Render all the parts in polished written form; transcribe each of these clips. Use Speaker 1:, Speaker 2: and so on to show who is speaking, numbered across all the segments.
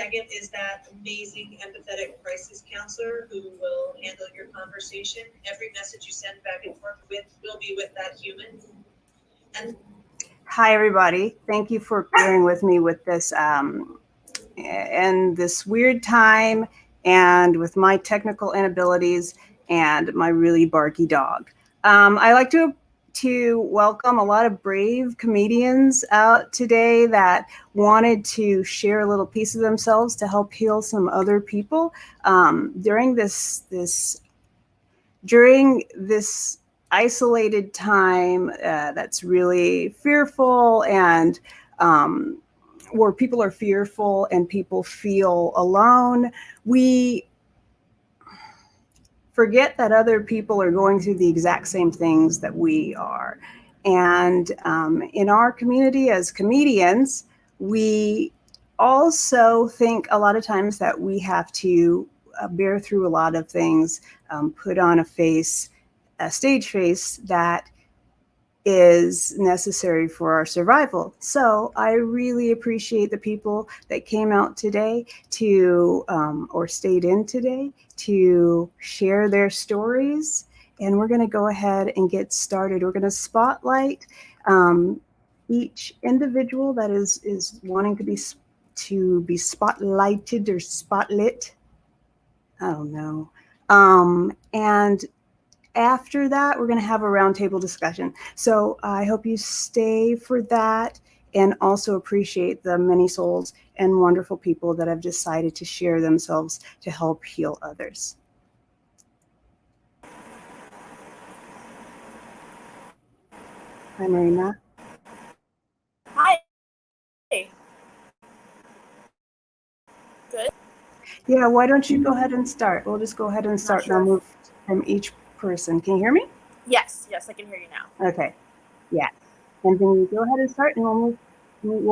Speaker 1: second is that amazing empathetic crisis counselor who will handle your conversation. Every message you send back and forth with will be with that human. And hi, everybody. Thank you for bearing with me with this and this weird time and with my technical inabilities and my really barky dog. I like to welcome a lot of brave comedians out today that wanted to share a little piece of themselves to help heal some other people during this isolated time that's really fearful and where people are fearful and people feel alone. We forget that other people are going through the exact same things that we are. And in our community as comedians, we also think a lot of times that we have to bear through a lot of things, put on a stage face that is necessary for our survival. So I really appreciate the people that came out today or stayed in today to share their stories. And we're going to go ahead and get started. We're going to spotlight each individual that is wanting to be spotlighted or spotlit. I don't know. And after that, we're going to have a roundtable discussion. So I hope you stay for that and also appreciate the many souls and wonderful people that have decided to share themselves to help heal others. Hi, Marina.
Speaker 2: Hi. Good.
Speaker 1: Yeah, why don't you go ahead and start? We'll just go ahead and start and I'll move from each person. Can you hear me?
Speaker 2: Yes, I can hear you now.
Speaker 1: Okay, yeah. And then you go ahead and start and we'll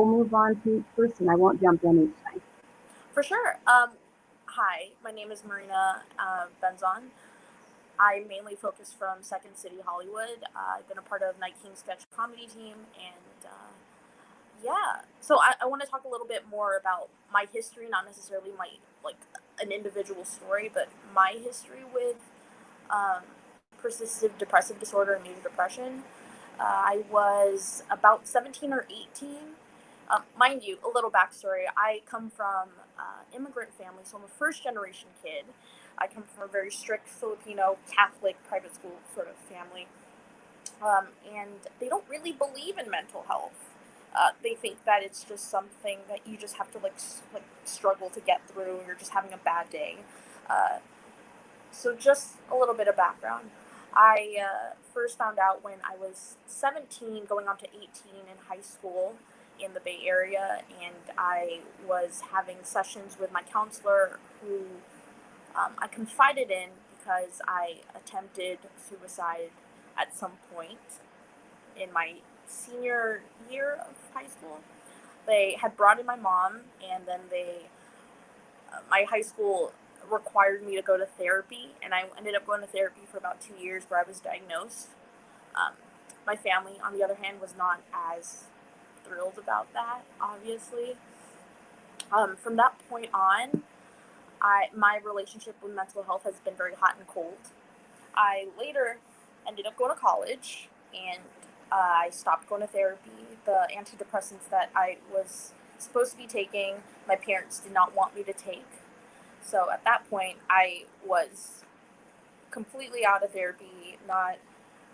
Speaker 1: move on to each person. I won't jump in each time.
Speaker 2: For sure. Hi, my name is Marina Benzon. I mainly focus from Second City, Hollywood. I've been a part of Night King sketch comedy team, and yeah. So I want to talk a little bit more about my history, not necessarily an individual story, but my history with persistent depressive disorder and major depression. I was about 17 or 18. Mind you, a little backstory. I come from immigrant family, so I'm a first-generation kid. I come from a very strict Filipino Catholic private school sort of family. And they don't really believe in mental health. They think that it's just something that you just have to struggle to get through. You're just having a bad day. So just a little bit of background. I first found out when I was 17, going on to 18 in high school in the Bay Area, and I was having sessions with my counselor who I confided in because I attempted suicide at some point in my senior year of high school. They had brought in my mom, and then my high school required me to go to therapy, and I ended up going to therapy for about 2 years where I was diagnosed. My family, on the other hand, was not as thrilled about that, obviously. From that point on, my relationship with mental health has been very hot and cold. I later ended up going to college, and I stopped going to therapy. The antidepressants that I was supposed to be taking, my parents did not want me to take. So at that point, I was completely out of therapy, not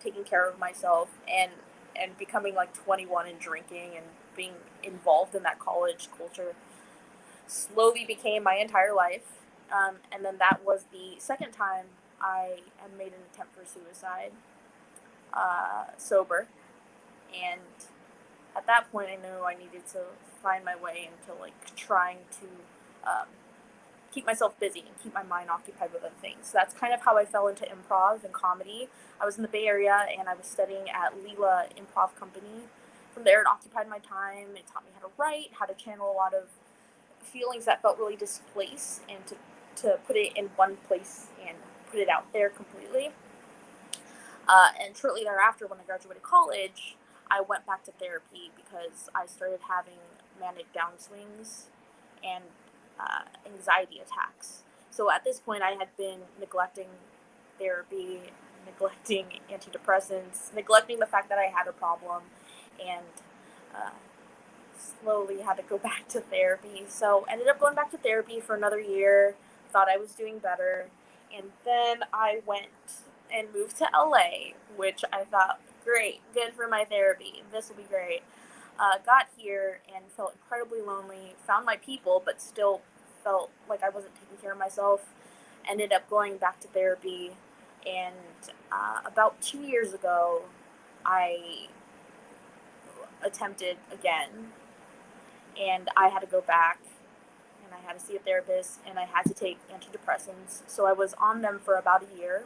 Speaker 2: taking care of myself, and becoming 21 and drinking and being involved in that college culture slowly became my entire life. And then that was the second time I had made an attempt for suicide, sober. And at that point, I knew I needed to find my way into trying to keep myself busy and keep my mind occupied with other things. So that's kind of how I fell into improv and comedy. I was in the Bay Area, and I was studying at Leela Improv Company. From there, it occupied my time. It taught me how to write, how to channel a lot of feelings that felt really displaced, and to put it in one place and put it out there completely. And shortly thereafter, when I graduated college, I went back to therapy because I started having manic downswings, and anxiety attacks. So at this point, I had been neglecting therapy, neglecting antidepressants, neglecting the fact that I had a problem, and uh, slowly had to go back to therapy. So ended up going back to therapy for another year. Thought I was doing better, and then I went and moved to LA, which I thought, great, good for my therapy. This will be great. Got here and felt incredibly lonely. Found my people, but still felt like I wasn't taking care of myself. Ended up going back to therapy, and about 2 years ago, I attempted again, and I had to go back, and I had to see a therapist, and I had to take antidepressants. So I was on them for about a year,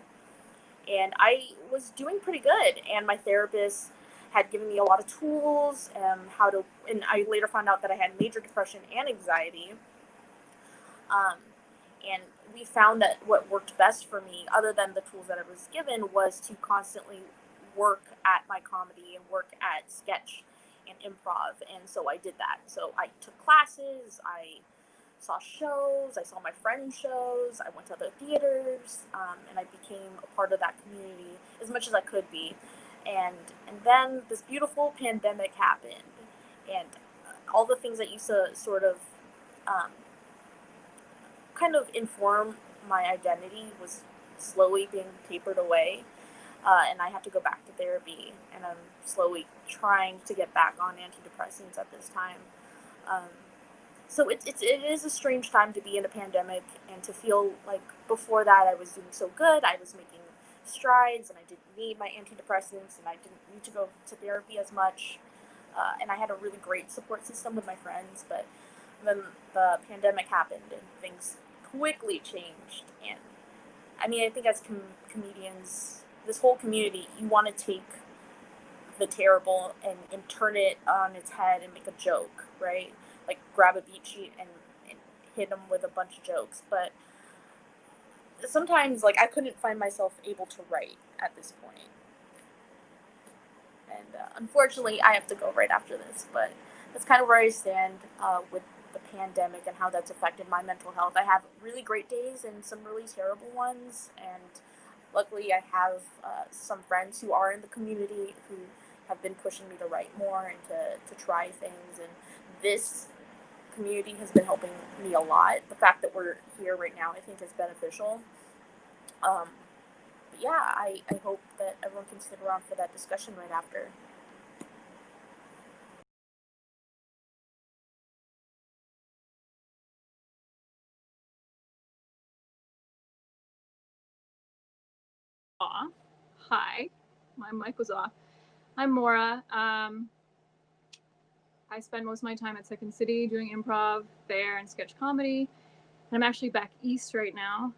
Speaker 2: and I was doing pretty good. And my therapist had given me a lot of tools, and I later found out that I had major depression and anxiety. Um, and we found that what worked best for me, other than the tools that I was given, was to constantly work at my comedy and work at sketch and improv. And so I did that. So I took classes, I saw shows, I saw my friends' shows, I went to other theaters, and I became a part of that community as much as I could be. And then this beautiful pandemic happened, and all the things that used to sort of um, kind of inform my identity was slowly being tapered away. And I have to go back to therapy, and I'm slowly trying to get back on antidepressants at this time. Um, so it is a strange time to be in a pandemic and to feel like before that I was doing so good. I was making strides, and I didn't need my antidepressants, and I didn't need to go to therapy as much. And I had a really great support system with my friends, but then the pandemic happened and things quickly changed. And I mean, I think as comedians, this whole community, you want to take the terrible and turn it on its head and make a joke, right? Like grab a beat sheet and hit them with a bunch of jokes. But sometimes, like, I couldn't find myself able to write at this point. And unfortunately, I have to go right after this. But that's kind of where I stand with the pandemic and how that's affected my mental health. I have really great days and some really terrible ones. And luckily, I have some friends who are in the community who have been pushing me to write more and to try things. And this community has been helping me a lot. The fact that we're here right now, I think, is beneficial. But yeah, I hope that everyone can stick around for that discussion right after.
Speaker 3: Off. Hi, my mic was off. I'm Maura. I spend most of my time at Second City doing improv there and sketch comedy. And I'm actually back east right now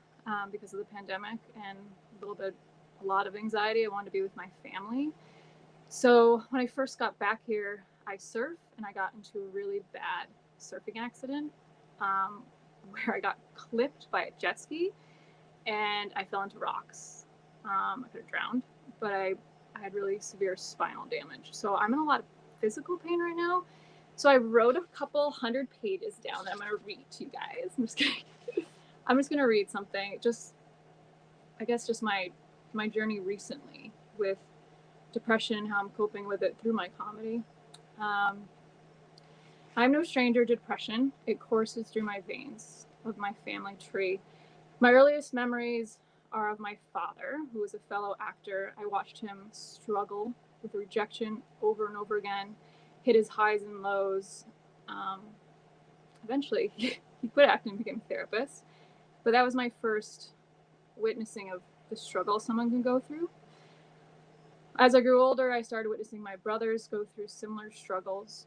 Speaker 3: because of the pandemic and a lot of anxiety. I wanted to be with my family. So when I first got back here, I surf and I got into a really bad surfing accident where I got clipped by a jet ski and I fell into rocks. I could have drowned, but I had really severe spinal damage. So I'm in a lot of physical pain right now. So I wrote a couple 100 pages down that I'm going to read to you guys. I'm just going to read something. I guess my journey recently with depression, how I'm coping with it through my comedy. I'm no stranger to depression. It courses through my veins of my family tree. My earliest memories are of my father, who was a fellow actor. I watched him struggle with rejection over and over again, hit his highs and lows. Eventually, he quit acting and became a therapist. But that was my first witnessing of the struggle someone can go through. As I grew older, I started witnessing my brothers go through similar struggles.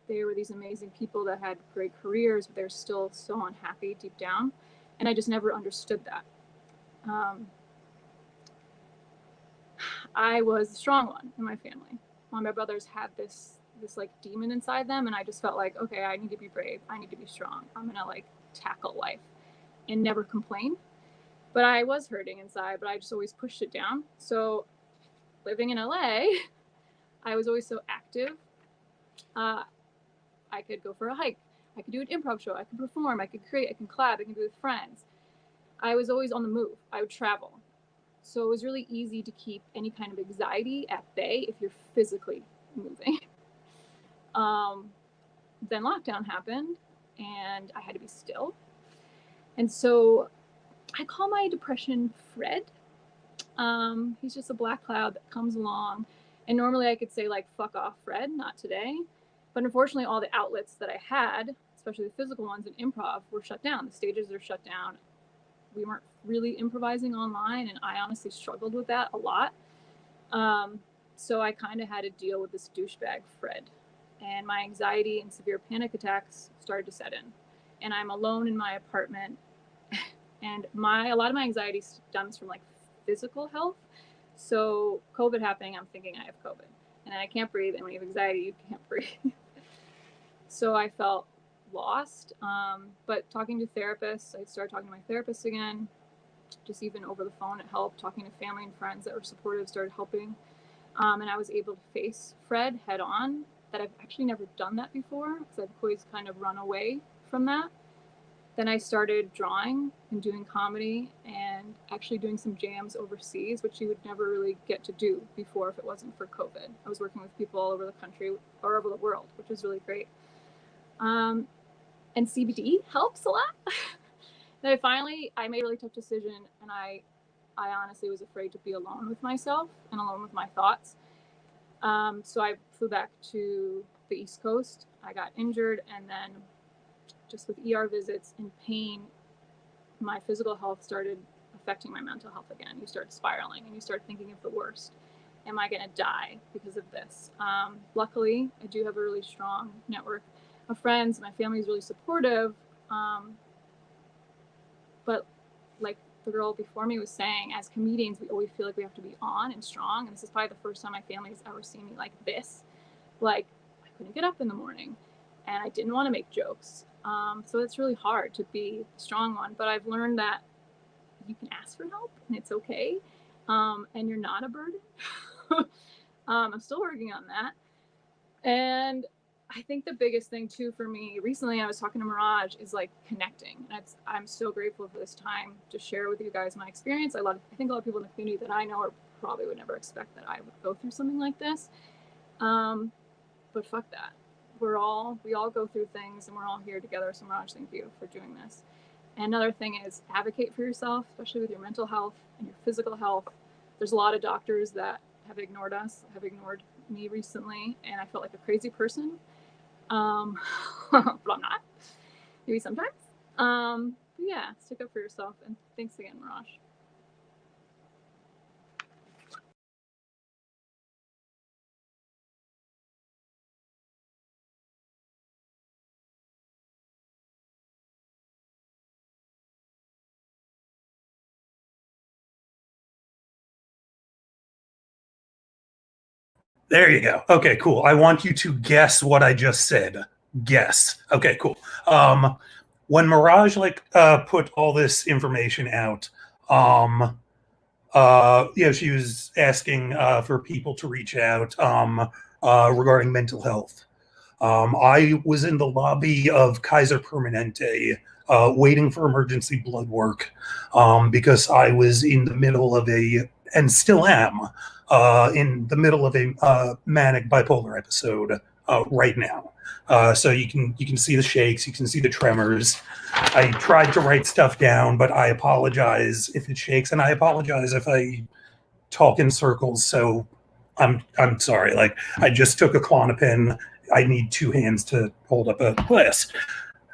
Speaker 3: They were these amazing people that had great careers, but they're still so unhappy deep down. And I just never understood that. I was the strong one in my family. All my brothers had this like demon inside them, and I just felt like, okay, I need to be brave. I need to be strong. I'm gonna like tackle life and never complain. But I was hurting inside, but I just always pushed it down. So living in LA, I was always so active. I could go for a hike I could do an improv show, I could perform, I could create, I can collab, I can be with friends. I was always on the move. I would travel. So it was really easy to keep any kind of anxiety at bay if you're physically moving. Then lockdown happened and I had to be still. And so I call my depression Fred. He's just a black cloud that comes along. And normally I could say like, fuck off, Fred, not today. But unfortunately, all the outlets that I had, especially the physical ones in improv, were shut down. The stages are shut down. We weren't really improvising online, and I honestly struggled with that a lot. So I kind of had to deal with this douchebag Fred. And my anxiety and severe panic attacks started to set in. And I'm alone in my apartment. And a lot of my anxiety stems from like physical health. So COVID happening, I'm thinking I have COVID. And I can't breathe. And when you have anxiety, you can't breathe. So I felt lost. But talking to therapists, I started talking to my therapist again. Just even over the phone, it helped. Talking to family and friends that were supportive started helping. And I was able to face Fred head on. That I've actually never done that before because I've always kind of run away from that. Then I started drawing and doing comedy and actually doing some jams overseas, which you would never really get to do before if it wasn't for COVID. I was working with people all over the country or over the world, which was really great. And CBD helps a lot. Then I made a really tough decision, and I honestly was afraid to be alone with myself and alone with my thoughts. So I flew back to the East Coast. I got injured, and then just with ER visits and pain, my physical health started affecting my mental health again. You start spiraling and you start thinking of the worst. Am I going to die because of this? Luckily, I do have a really strong network of friends. My family is really supportive. But like the girl before me was saying, as comedians, we always feel like we have to be on and strong. And this is probably the first time my family has ever seen me like this. Like, I couldn't get up in the morning and I didn't want to make jokes. So it's really hard to be the strong one. But I've learned that you can ask for help and it's okay. And you're not a burden. I'm still working on that. And I think the biggest thing too for me recently, I was talking to Mirage, is like connecting. And I'm so grateful for this time to share with you guys my experience. I think a lot of people in the community that I know probably would never expect that I would go through something like this. But fuck that. We all go through things, and we're all here together. So Mirage, thank you for doing this. And another thing is advocate for yourself, especially with your mental health and your physical health. There's a lot of doctors that have ignored us, have ignored me recently, and I felt like a crazy person. But I'm not. Maybe sometimes. But yeah, stick up for yourself, and thanks again, Mirage.
Speaker 4: There you go. Okay, cool. I want you to guess what I just said. Guess. Okay, cool. When Mirage put all this information out, she was asking for people to reach out regarding mental health. I was in the lobby of Kaiser Permanente waiting for emergency blood work because I was in the middle of and still am, in the middle of a manic bipolar episode right now. So you can see the shakes, you can see the tremors. I tried to write stuff down, but I apologize if it shakes, and I apologize if I talk in circles. So I'm sorry. Like, I just took a Klonopin. I need two hands to hold up a glass.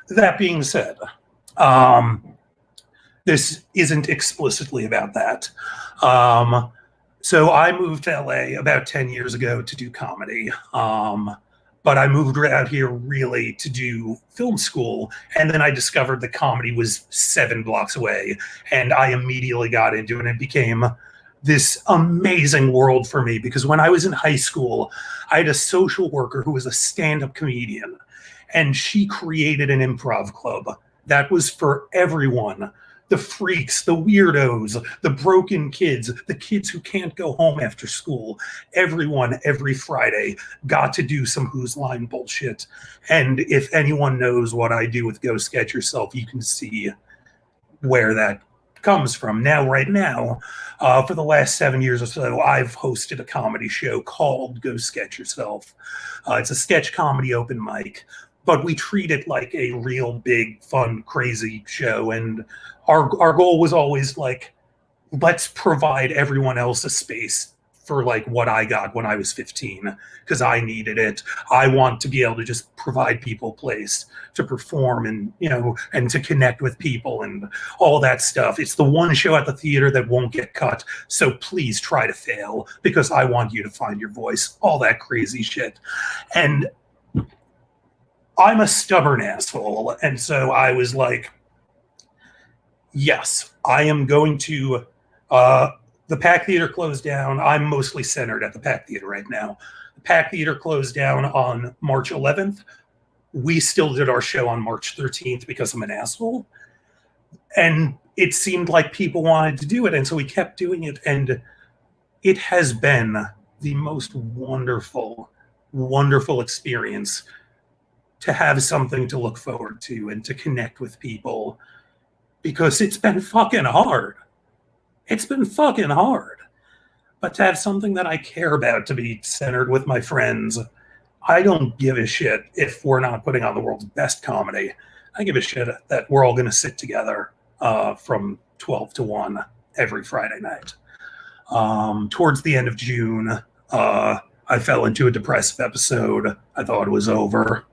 Speaker 4: That being said, this isn't explicitly about that. So I moved to LA about 10 years ago to do comedy. But I moved out here really to do film school. And then I discovered that comedy was 7 blocks away. And I immediately got into it, and it became this amazing world for me, because when I was in high school, I had a social worker who was a stand-up comedian, and she created an improv club that was for everyone. the freaks, the weirdos, the broken kids, the kids who can't go home after school. Everyone, every Friday, got to do some Whose Line bullshit. And if anyone knows what I do with Go Sketch Yourself, you can see where that comes from. Now, right now, for the last 7 years or so, I've hosted a comedy show called Go Sketch Yourself. It's a sketch comedy open mic, but we treat it like a real big, fun, crazy show. And our goal was always like, let's provide everyone else a space for like what I got when I was 15, because I needed it. I want to be able to just provide people a place to perform and, you know, and to connect with people and all that stuff. It's the one show at the theater that won't get cut. So please try to fail, because I want you to find your voice, all that crazy shit. And I'm a stubborn asshole. And so I was like, yes, I am going to, the Pack Theater closed down. I'm mostly centered at the Pack Theater right now. The Pack Theater closed down on March 11th. We still did our show on March 13th because I'm an asshole. And it seemed like people wanted to do it. And so we kept doing it. And it has been the most wonderful, wonderful experience to have something to look forward to and to connect with people, because it's been fucking hard. It's been fucking hard. But to have something that I care about, to be centered with my friends, I don't give a shit if we're not putting on the world's best comedy. I give a shit that we're all going to sit together from 12 to 1 every Friday night. Towards the end of June, I fell into a depressive episode. I thought it was over.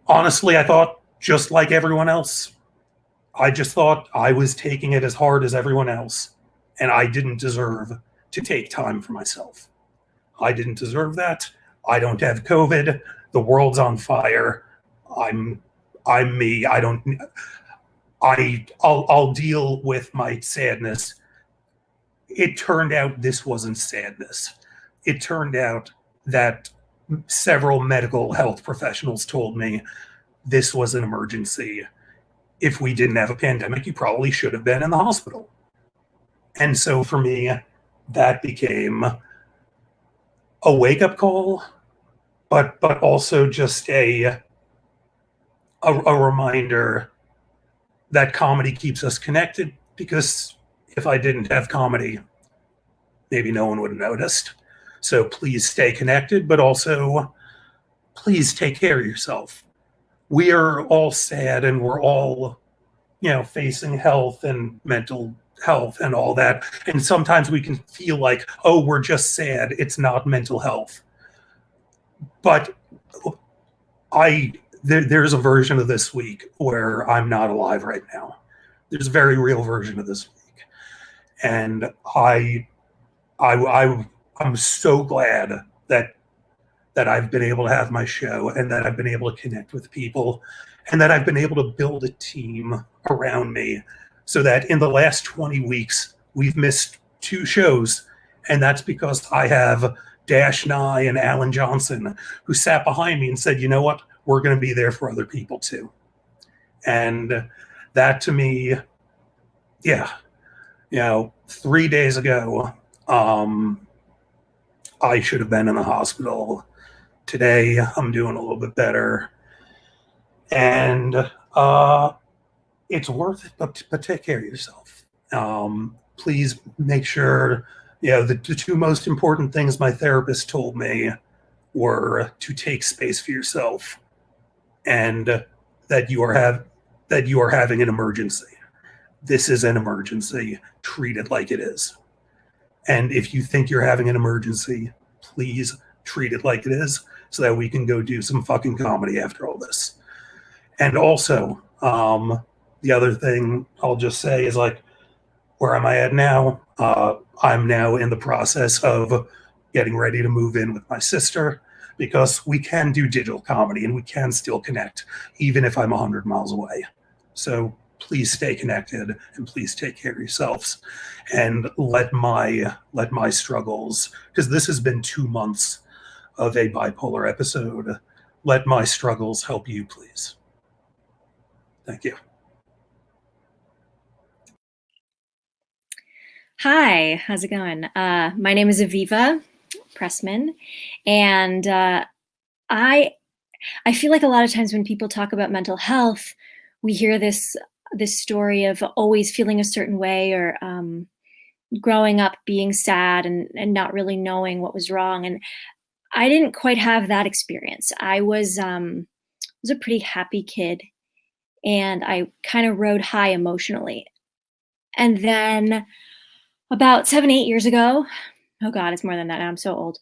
Speaker 4: Honestly, I thought, just like everyone else, I just thought I was taking it as hard as everyone else, and I didn't deserve to take time for myself. I didn't deserve that. I don't have COVID. The world's on fire. I'm me. I'll deal with my sadness. It turned out this wasn't sadness. It turned out that several medical health professionals told me this was an emergency. If we didn't have a pandemic, you probably should have been in the hospital. And so for me, that became a wake-up call, but also just a reminder that comedy keeps us connected, because if I didn't have comedy, maybe no one would have noticed. So please stay connected, but also please take care of yourself. We are all sad, and we're all, you know, facing health and mental health and all that. And sometimes we can feel like, oh, we're just sad. It's not mental health. But there's a version of this week where I'm not alive right now. There's a very real version of this week. And I'm so glad that I've been able to have my show, and that I've been able to connect with people, and that I've been able to build a team around me, so that in the last 20 weeks, we've missed 2 shows. And that's because I have Dash Nye and Alan Johnson, who sat behind me and said, you know what, we're going to be there for other people too. And that, to me, yeah, you know, 3 days ago, I should have been in the hospital. Today, I'm doing a little bit better. And it's worth it, but take care of yourself. Please make sure, you know, the 2 most important things my therapist told me were to take space for yourself, and that you are having an emergency. This is an emergency. Treat it like it is. And if you think you're having an emergency, please treat it like it is, so that we can go do some fucking comedy after all this. And also, the other thing I'll just say is, like, where am I at now? I'm now in the process of getting ready to move in with my sister, because we can do digital comedy and we can still connect, even if I'm 100 miles away. So please stay connected, and please take care of yourselves, and let my struggles, because this has been 2 months of a bipolar episode, let my struggles help you, please. Thank you.
Speaker 5: Hi, how's it going? My name is Aviva Pressman, and I I feel like a lot of times when people talk about mental health, we hear this story of always feeling a certain way or growing up being sad and not really knowing what was wrong. And I didn't quite have that experience. I was a pretty happy kid, and I kind of rode high emotionally. And then about 7, 8 years ago, oh God, it's more than that now. I'm so old.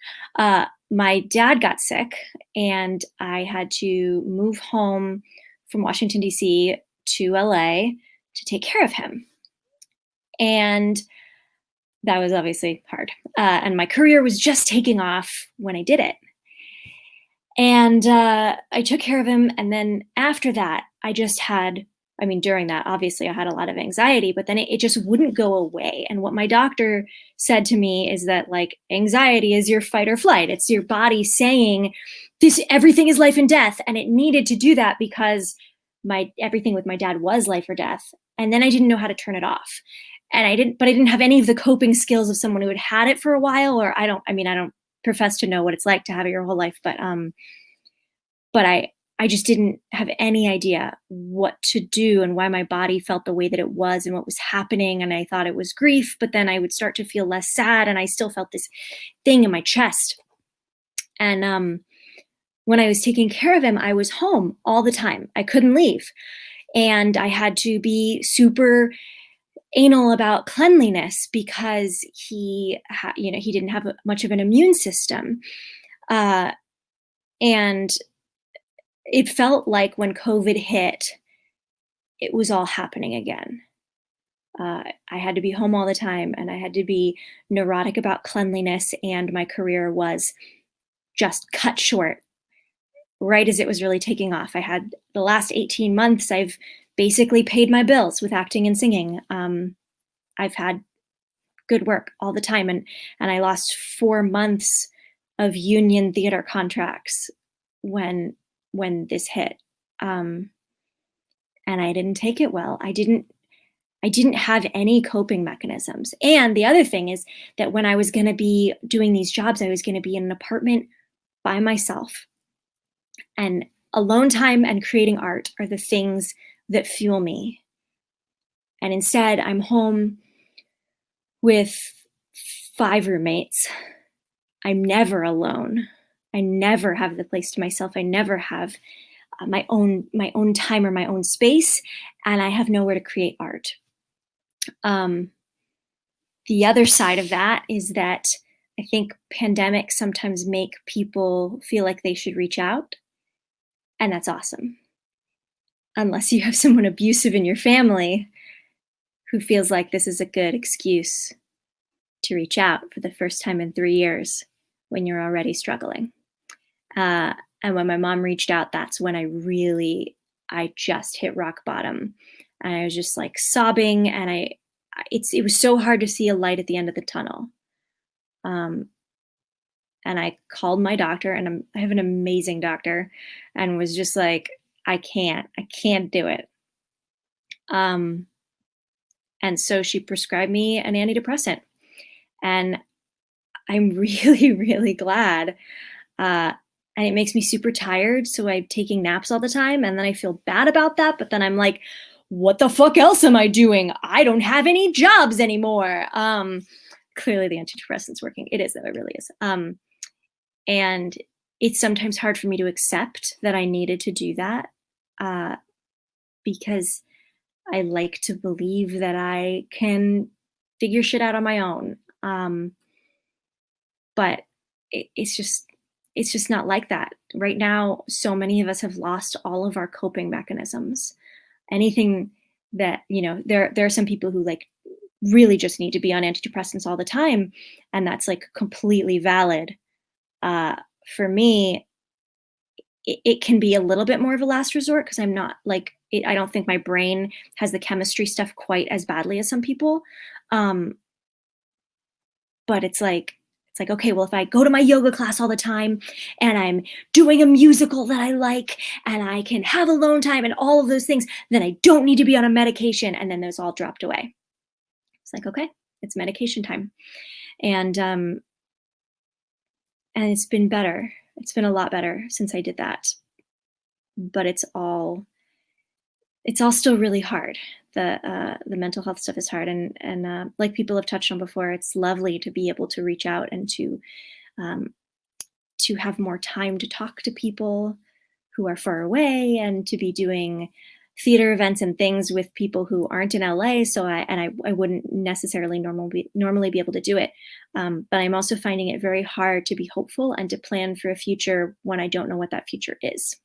Speaker 5: My dad got sick, and I had to move home from Washington, D.C. to LA to take care of him. And that was obviously hard. And my career was just taking off when I did it. And I took care of him. And then after that, during that, obviously, I had a lot of anxiety, but then it just wouldn't go away. And what my doctor said to me is that, like, anxiety is your fight or flight. It's your body saying everything is life and death. And it needed to do that because everything with my dad was life or death. And then I didn't know how to turn it off. And I didn't have any of the coping skills of someone who had it for a while, or I don't profess to know what it's like to have it your whole life, but I just didn't have any idea what to do and why my body felt the way that it was and what was happening. And I thought it was grief, but then I would start to feel less sad, and I still felt this thing in my chest. And when I was taking care of him, I was home all the time. I couldn't leave. And I had to be super anal about cleanliness because he didn't have much of an immune system. And it felt like when COVID hit, it was all happening again. I had to be home all the time, and I had to be neurotic about cleanliness, and my career was just cut short right as it was really taking off. I had the last 18 months, I've basically paid my bills with acting and singing. I've had good work all the time, and I lost 4 months of union theater contracts when this hit. And I didn't take it well. I didn't have any coping mechanisms. And the other thing is that when I was going to be doing these jobs, I was going to be in an apartment by myself. And alone time and creating art are the things that fuel me. And instead, I'm home with 5 roommates. I'm never alone. I never have the place to myself. I never have my own time or my own space, and I have nowhere to create art. The other side of that is that I think pandemics sometimes make people feel like they should reach out, and that's awesome. Unless you have someone abusive in your family who feels like this is a good excuse to reach out for the first time in 3 years when you're already struggling. And when my mom reached out, that's when I just hit rock bottom. And I was just like sobbing, and it was so hard to see a light at the end of the tunnel. And I called my doctor, and I have an amazing doctor, and was just like, I can't do it. And so she prescribed me an antidepressant, and I'm really, really glad. And it makes me super tired, so I'm taking naps all the time, and then I feel bad about that, but then I'm like, what the fuck else am I doing? I don't have any jobs anymore. Clearly the antidepressant's working. It is, though, it really is. And it's sometimes hard for me to accept that I needed to do that, because I like to believe that I can figure shit out on my own. But it's just not like that. Right now, so many of us have lost all of our coping mechanisms. Anything that, there are some people who like really just need to be on antidepressants all the time, and that's like completely valid. For me, it can be a little bit more of a last resort because I'm not like, I don't think my brain has the chemistry stuff quite as badly as some people. But it's like, okay, well, if I go to my yoga class all the time and I'm doing a musical that I like and I can have alone time and all of those things, then I don't need to be on a medication. And then those all dropped away. It's like, okay, it's medication time. And it's been better. It's been a lot better since I did that. But it's all still really hard. The mental health stuff is hard, and like people have touched on before, it's lovely to be able to reach out and to have more time to talk to people who are far away, and to be doing theater events and things with people who aren't in LA. So I wouldn't necessarily normally be able to do it. But I'm also finding it very hard to be hopeful and to plan for a future when I don't know what that future is.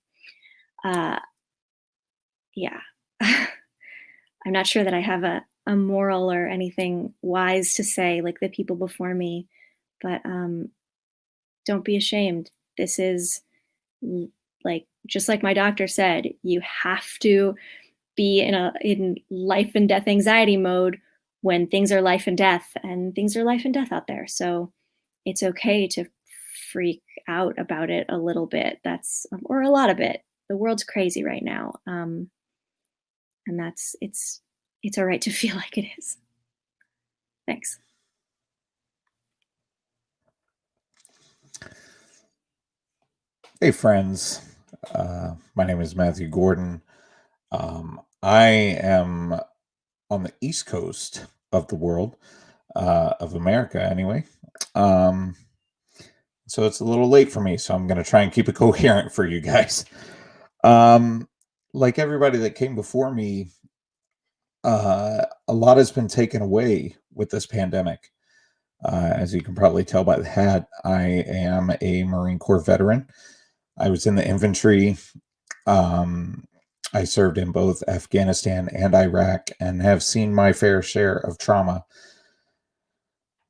Speaker 5: Yeah. I'm not sure that I have a moral or anything wise to say like the people before me, but don't be ashamed. This is like, just like my doctor said, you have to be in life and death anxiety mode when things are life and death, and things are life and death out there. So it's okay to freak out about it a little bit. Or a lot of it. The world's crazy right now. And it's all right to feel like it is. Thanks.
Speaker 6: Hey friends, my name is Matthew Gordon. I am on the East Coast of the world, of America anyway. So it's a little late for me, so I'm going to try and keep it coherent for you guys. Like everybody that came before me, a lot has been taken away with this pandemic. As you can probably tell by the hat, I am a Marine Corps veteran. I was in the infantry. I served in both Afghanistan and Iraq and have seen my fair share of trauma.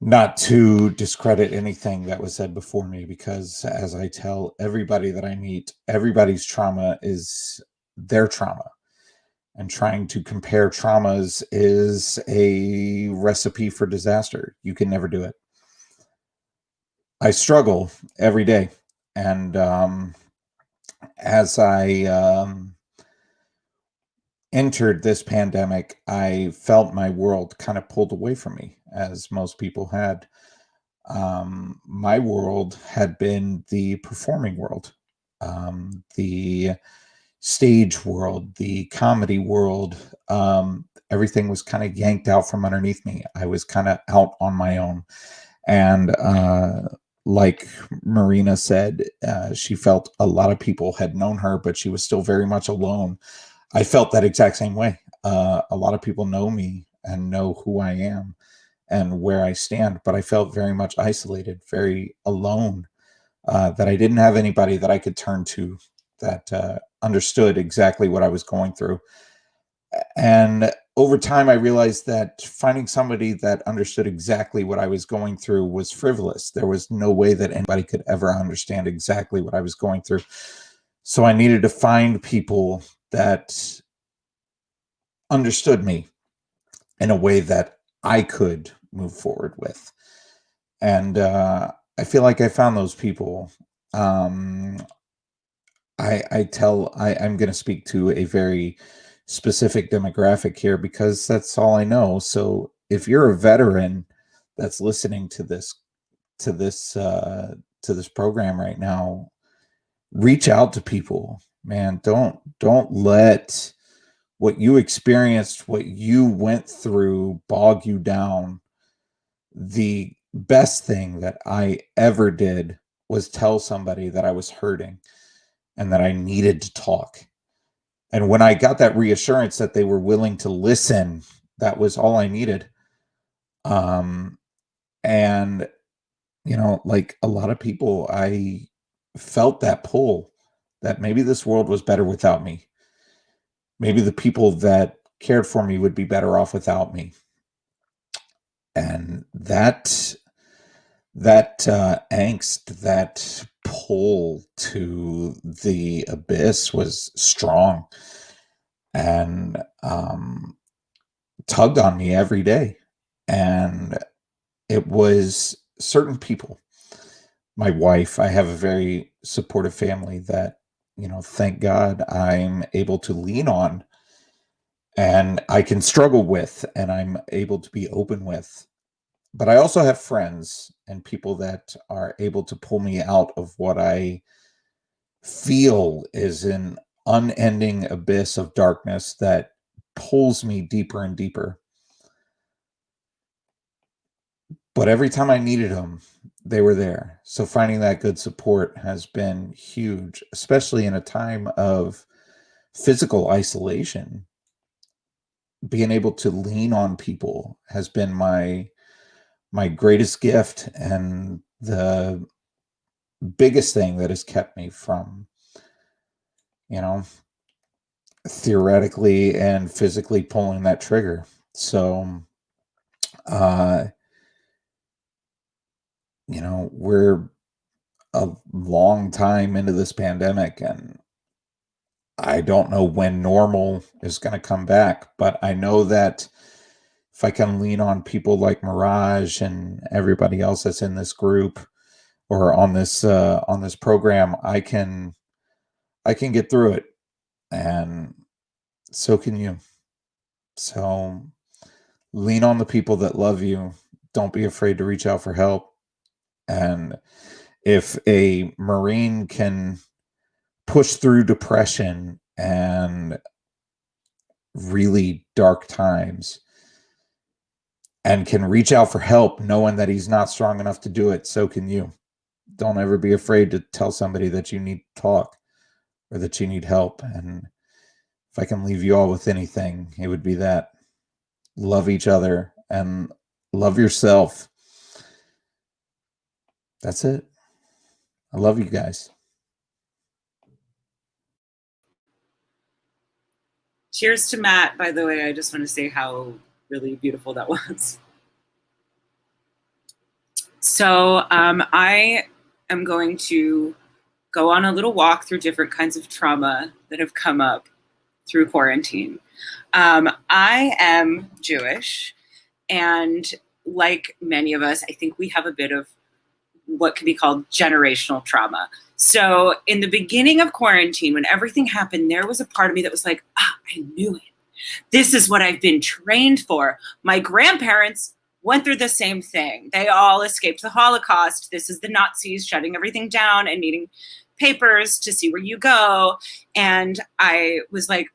Speaker 6: Not to discredit anything that was said before me, because as I tell everybody that I meet, everybody's trauma is their trauma. And trying to compare traumas is a recipe for disaster. You can never do it. I struggle every day. And as I entered this pandemic, I felt my world kind of pulled away from me, as most people had. My world had been the performing world, the stage world, the comedy world. Everything was kind of yanked out from underneath me. I was kind of out on my own. And like Marina said, she felt a lot of people had known her, but she was still very much alone. I felt that exact same way. A lot of people know me and know who I am and where I stand, but I felt very much isolated, very alone, that I didn't have anybody that I could turn to that understood exactly what I was going through. And over time, I realized that finding somebody that understood exactly what I was going through was frivolous. There was no way that anybody could ever understand exactly what I was going through. So I needed to find people that understood me in a way that I could move forward with. And I feel like I found those people. I'm going to speak to a very specific demographic here because that's all I know. So if you're a veteran that's listening to this program right now, reach out to people, man. Don't let what you experienced, what you went through, bog you down. The best thing that I ever did was tell somebody that I was hurting and that I needed to talk. And when I got that reassurance that they were willing to listen, that was all I needed. And, you know, like a lot of people, I felt that pull that maybe this world was better without me. Maybe the people that cared for me would be better off without me. And that angst, that pull to the abyss was strong and tugged on me every day. And it was certain people. My wife, I have a very supportive family that, you know, thank God I'm able to lean on and I can struggle with and I'm able to be open with. but I also have friends and people that are able to pull me out of what I feel is an unending abyss of darkness that pulls me deeper and deeper. But every time I needed them, they were there. So finding that good support has been huge, especially in a time of physical isolation. Being able to lean on people has been my greatest gift and the biggest thing that has kept me from, theoretically and physically pulling that trigger. So, we're a long time into this pandemic, and I don't know when normal is going to come back, but I know that if I can lean on people like Mirage and everybody else that's in this group or on this program, I can get through it, and so can you. So lean on the people that love you. Don't be afraid to reach out for help. And if a Marine can push through depression and really dark times and can reach out for help knowing that he's not strong enough to do it, so can you. Don't ever be afraid to tell somebody that you need to talk or that you need help. And if I can leave you all with anything, it would be that. Love each other and love yourself. That's it. I love you guys.
Speaker 7: Cheers to Matt, by the way. I just want to say how really beautiful that was. So I am going to go on a little walk through different kinds of trauma that have come up through quarantine. I am Jewish, and like many of us, I think we have a bit of what can be called generational trauma. So in the beginning of quarantine, when everything happened, there was a part of me that was like, I knew it. This is what I've been trained for. My grandparents went through the same thing. They all escaped the Holocaust. This is the Nazis shutting everything down and needing papers to see where you go. And I was like,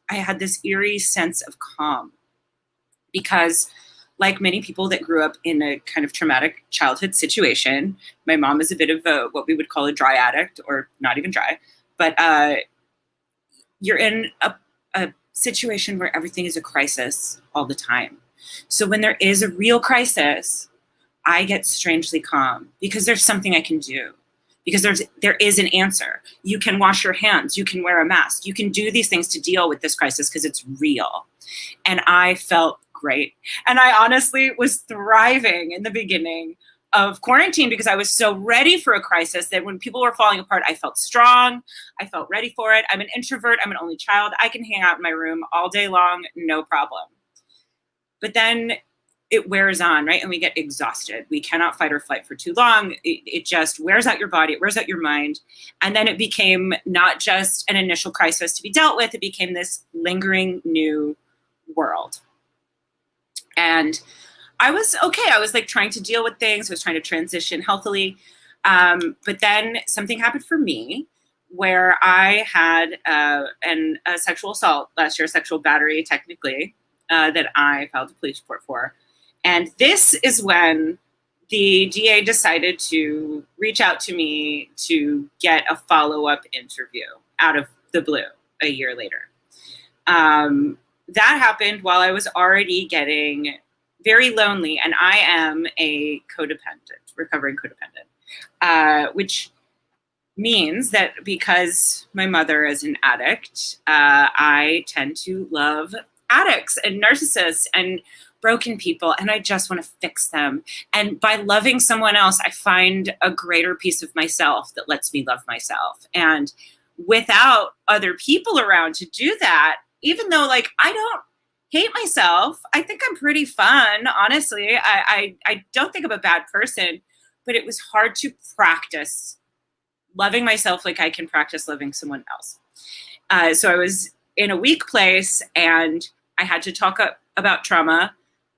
Speaker 7: I had this eerie sense of calm because, like many people that grew up in a kind of traumatic childhood situation, my mom is a bit of what we would call a dry addict, or not even dry, but you're in a situation where everything is a crisis all the time. So when there is a real crisis, I get strangely calm because there's something I can do. Because there is an answer. You can wash your hands. You can wear a mask. You can do these things to deal with this crisis because it's real. And I felt great. And I honestly was thriving in the beginning of quarantine because I was so ready for a crisis that when people were falling apart, I felt strong. I felt ready for it. I'm an introvert. I'm an only child. I can hang out in my room all day long, no problem. But then it wears on, right? And we get exhausted. We cannot fight or flight for too long. It just wears out your body. It wears out your mind. And then it became not just an initial crisis to be dealt with. It became this lingering new world. And I was okay. I was like trying to deal with things. I was trying to transition healthily. But then something happened for me where I had a sexual assault last year, a sexual battery, technically, that I filed a police report for. And this is when the DA decided to reach out to me to get a follow-up interview out of the blue a year later. That happened while I was already getting very lonely, and I am a codependent, recovering codependent, which means that because my mother is an addict, I tend to love addicts and narcissists and broken people, and I just want to fix them. And by loving someone else, I find a greater piece of myself that lets me love myself. And without other people around to do that, even though like I don't hate myself, I think I'm pretty fun, honestly. I don't think I'm a bad person, but it was hard to practice loving myself like I can practice loving someone else. So I was in a weak place, and I had to talk about trauma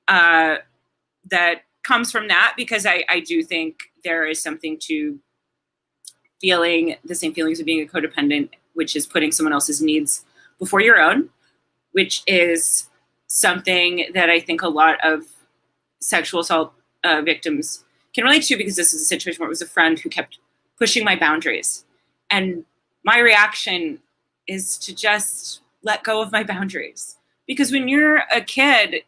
Speaker 7: that comes from that, because I do think there is something to feeling the same feelings of being a codependent, which is putting someone else's needs before your own, which is something that I think a lot of sexual assault victims can relate to, because this is a situation where it was a friend who kept pushing my boundaries. And my reaction is to just let go of my boundaries. Because when you're a kid,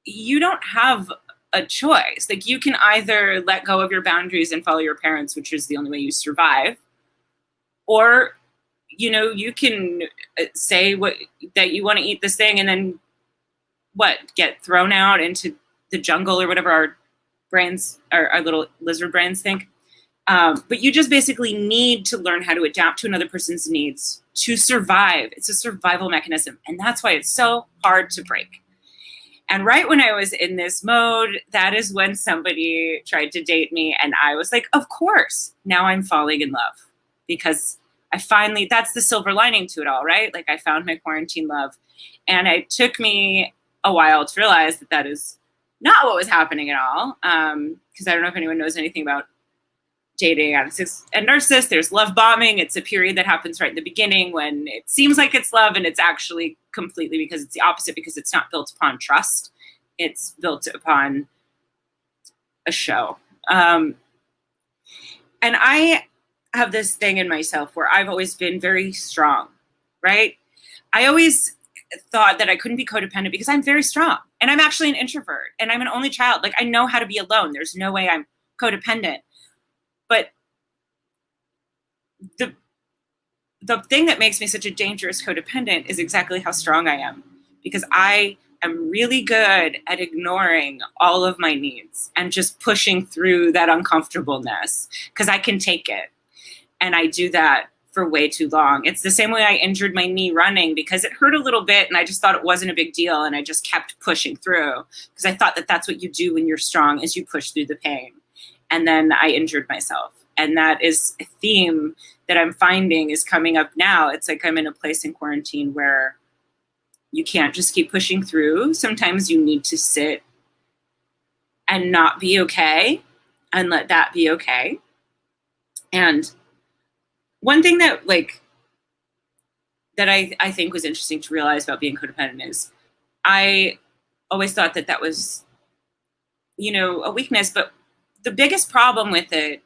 Speaker 7: you don't have a choice. Like, you can either let go of your boundaries and follow your parents, which is the only way you survive, or, you know, you can say that you want to eat this thing and then get thrown out into the jungle or whatever our brains, our little lizard brains think. But you just basically need to learn how to adapt to another person's needs to survive. It's a survival mechanism. And that's why it's so hard to break. And right when I was in this mode, that is when somebody tried to date me. And I was like, of course, now I'm falling in love, because that's the silver lining to it all, right? Like, I found my quarantine love. And it took me a while to realize that is not what was happening at all. Because I don't know if anyone knows anything about dating addicts and narcissists. There's love bombing. It's a period that happens right in the beginning when it seems like it's love, and it's actually completely, because it's the opposite, because it's not built upon trust. It's built upon a show. And I have this thing in myself where I've always been very strong, right? I always thought that I couldn't be codependent because I'm very strong, and I'm actually an introvert, and I'm an only child. Like, I know how to be alone. There's no way I'm codependent. But the thing that makes me such a dangerous codependent is exactly how strong I am, because I am really good at ignoring all of my needs and just pushing through that uncomfortableness because I can take it. And I do that for way too long. It's the same way I injured my knee running, because it hurt a little bit and I just thought it wasn't a big deal, and I just kept pushing through because I thought that that's what you do when you're strong, is you push through the pain. And then I injured myself. And that is a theme that I'm finding is coming up now. It's like I'm in a place in quarantine where you can't just keep pushing through. Sometimes you need to sit and not be okay and let that be okay. And one thing that I think was interesting to realize about being codependent is I always thought that was, a weakness, but the biggest problem with it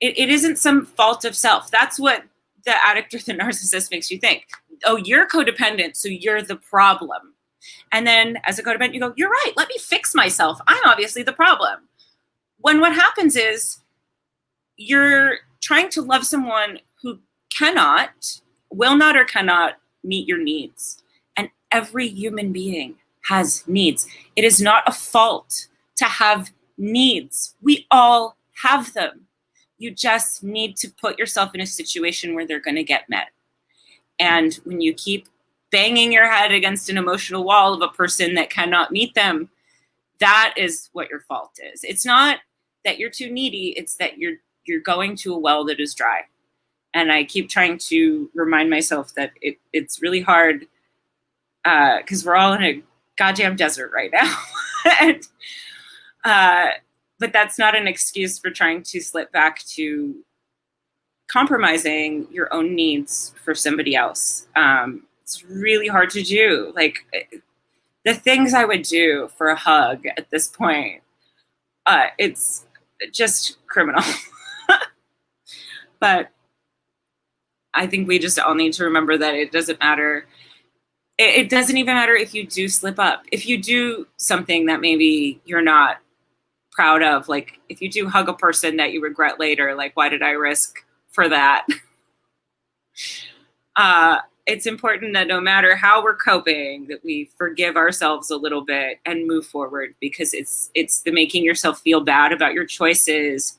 Speaker 7: isn't some fault of self. That's what the addict or the narcissist makes you think. Oh, you're codependent, so you're the problem. And then as a codependent, you go, you're right, let me fix myself. I'm obviously the problem. When what happens is you're trying to love someone who will not or cannot meet your needs. And every human being has needs. It is not a fault to have needs. We all have them. You just need to put yourself in a situation where they're going to get met. And when you keep banging your head against an emotional wall of a person that cannot meet them, that is what your fault is. It's not that you're too needy. It's that you're going to a well that is dry. And I keep trying to remind myself that it's really hard because we're all in a goddamn desert right now. And, but that's not an excuse for trying to slip back to compromising your own needs for somebody else. It's really hard to do. Like the things I would do for a hug at this point, it's just criminal. But I think we just all need to remember that it doesn't matter. It doesn't even matter if you do slip up. If you do something that maybe you're not proud of, like if you do hug a person that you regret later, like why did I risk for that? It's important that no matter how we're coping, that we forgive ourselves a little bit and move forward, because it's the making yourself feel bad about your choices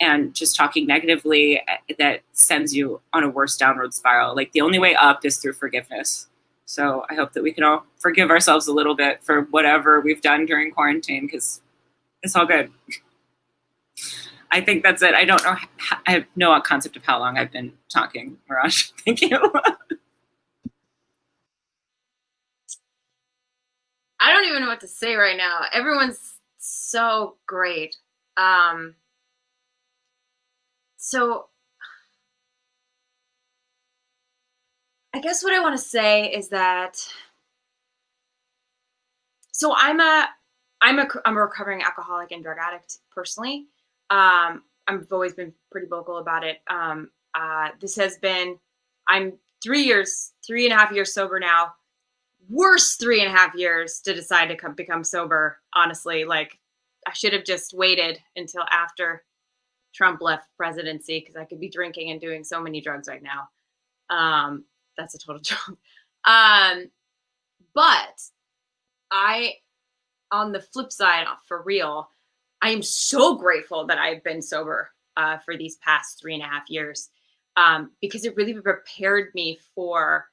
Speaker 7: and just talking negatively that sends you on a worse downward spiral. Like the only way up is through forgiveness. So I hope that we can all forgive ourselves a little bit for whatever we've done during quarantine, because it's all good. I think that's it. I don't know. I have no concept of how long I've been talking, Mirage. Thank you.
Speaker 8: I don't even know what to say right now. Everyone's so great. So I guess what I want to say is that, so I'm a recovering alcoholic and drug addict personally. I've always been pretty vocal about it. This has been, I'm 3.5 years sober now. Worst 3.5 years to decide to become sober. Honestly, like I should have just waited until after Trump left presidency, because I could be drinking and doing so many drugs right now. That's a total joke. But on the flip side, for real, I am so grateful that I've been sober for these past 3.5 years, because it really prepared me for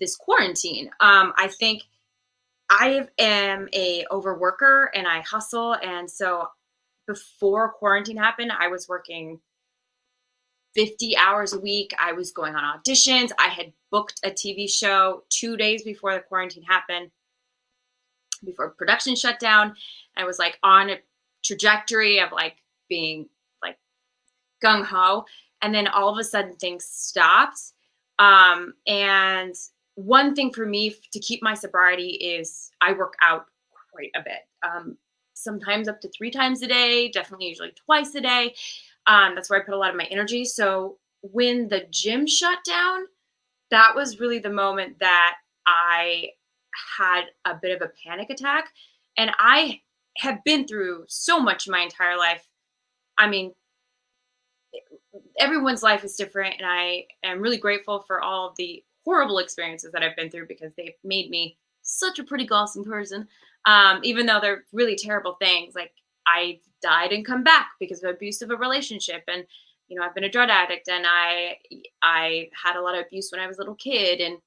Speaker 8: this quarantine. I think I am a overworker and I hustle. And so before quarantine happened, I was working 50 hours a week. I was going on auditions. I had booked a TV show 2 days before the quarantine happened, before production shut down. I was like on a trajectory of like being like gung ho. And then all of a sudden things stopped. And one thing for me to keep my sobriety is I work out quite a bit. Sometimes up to 3 times a day, definitely usually twice a day. That's where I put a lot of my energy. So when the gym shut down, that was really the moment that I had a bit of a panic attack. And I have been through so much my entire life. I mean, everyone's life is different. And I am really grateful for all of the horrible experiences that I've been through, because they've made me such a pretty awesome person. Even though they're really terrible things, like I died and come back because of abuse of a relationship. And, you know, I've been a drug addict, and I had a lot of abuse when I was a little kid. And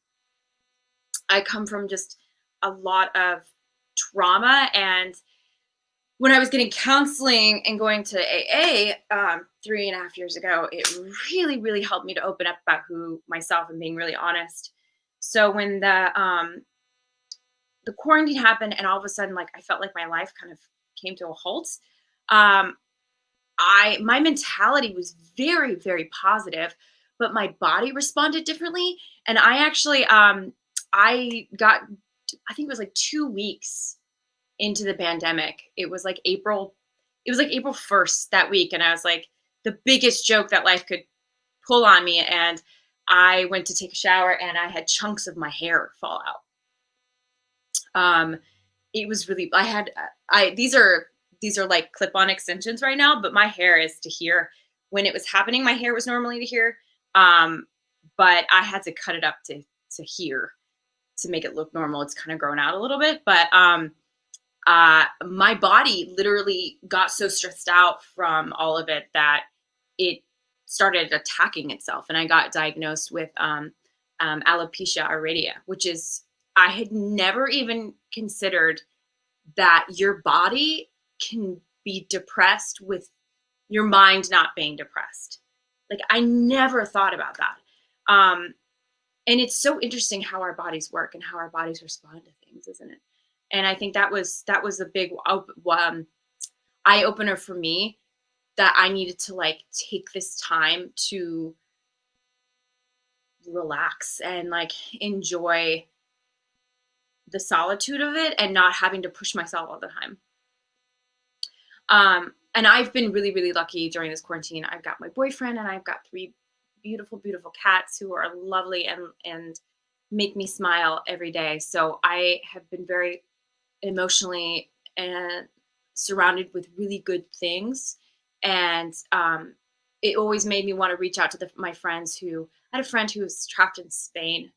Speaker 8: I come from just a lot of trauma. And when I was getting counseling and going to AA 3.5 years ago, it really, really helped me to open up about myself and being really honest. So when the quarantine happened, and all of a sudden, like I felt like my life kind of came to a halt, my mentality was very, very positive, but my body responded differently. And I actually, I think it was like 2 weeks into the pandemic. It was like April 1st that week. And I was like, the biggest joke that life could pull on me. And I went to take a shower, and I had chunks of my hair fall out. It was really, these are like clip-on extensions right now, but my hair is to here. When it was happening, my hair was normally to here. But I had to cut it up to here to make it look normal. It's kind of grown out a little bit, but, my body literally got so stressed out from all of it that it started attacking itself. And I got diagnosed with, alopecia areata, which is, I had never even considered that your body can be depressed with your mind not being depressed. Like I never thought about that. And it's so interesting how our bodies work and how our bodies respond to things, isn't it? And I think that was a big eye opener for me, that I needed to like take this time to relax and like enjoy the solitude of it, and not having to push myself all the time. And I've been really, really lucky during this quarantine. I've got my boyfriend, and I've got 3 beautiful, beautiful cats who are lovely and make me smile every day. So I have been very emotionally and surrounded with really good things. And it always made me want to reach out to my friends. I had a friend who was trapped in Spain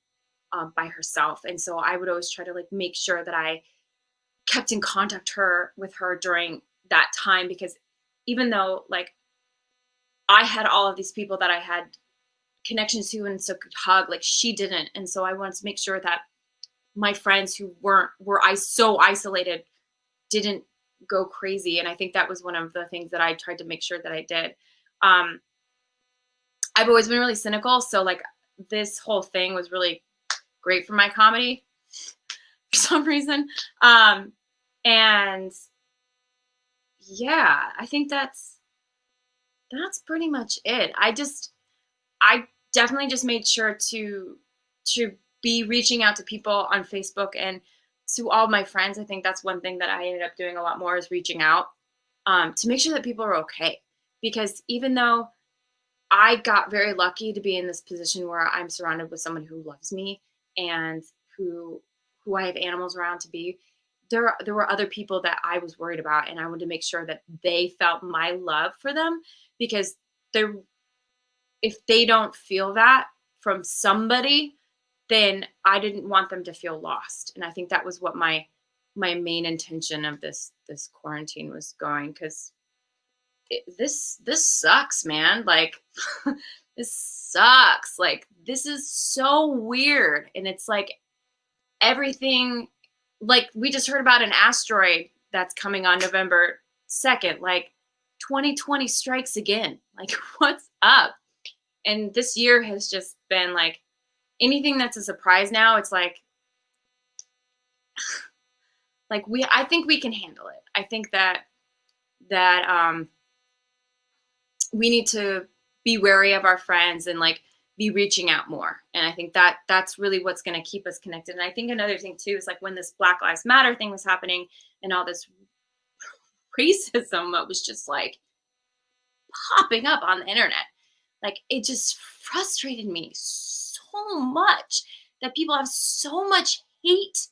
Speaker 8: by herself. And so I would always try to like make sure that I kept in contact with her during that time, because even though like I had all of these people that I had connections to and so could hug, like she didn't. And so I wanted to make sure that my friends who were so isolated didn't go crazy. And I think that was one of the things that I tried to make sure that I did. I've always been really cynical. So like this whole thing was really great for my comedy for some reason. And yeah, I think that's pretty much it. I definitely just made sure to be reaching out to people on Facebook and to all my friends. I think that's one thing that I ended up doing a lot more, is reaching out to make sure that people are okay. Because even though I got very lucky to be in this position where I'm surrounded with someone who loves me and who I have animals around to be, there were other people that I was worried about, and I wanted to make sure that they felt my love for them, because if they don't feel that from somebody, then I didn't want them to feel lost. And I think that was what my main intention of this quarantine was going, because this sucks, man. Like this sucks. Like, this is so weird. And it's like everything, like we just heard about an asteroid that's coming on November 2nd. Like 2020 strikes again. Like, what's up? And this year has just been like, anything that's a surprise now, it's like I think we can handle it. I think that we need to be wary of our friends and like be reaching out more. And I think that that's really what's going to keep us connected. And I think another thing too is like when this Black Lives Matter thing was happening and all this racism that was just like popping up on the internet, like it just frustrated me so much that people have so much hate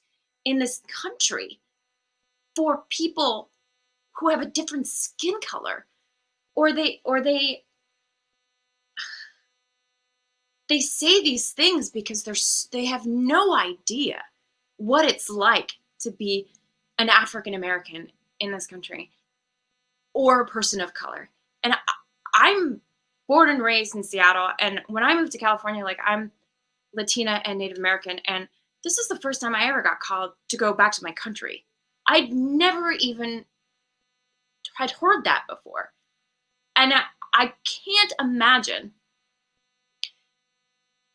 Speaker 8: in this country for people who have a different skin color, or they say these things because they have no idea what it's like to be an African American in this country or a person of color. And I'm born and raised in Seattle, and when I moved to California, like I'm Latina and Native American, and this is the first time I ever got called to go back to my country. I'd never even had heard that before. And I can't imagine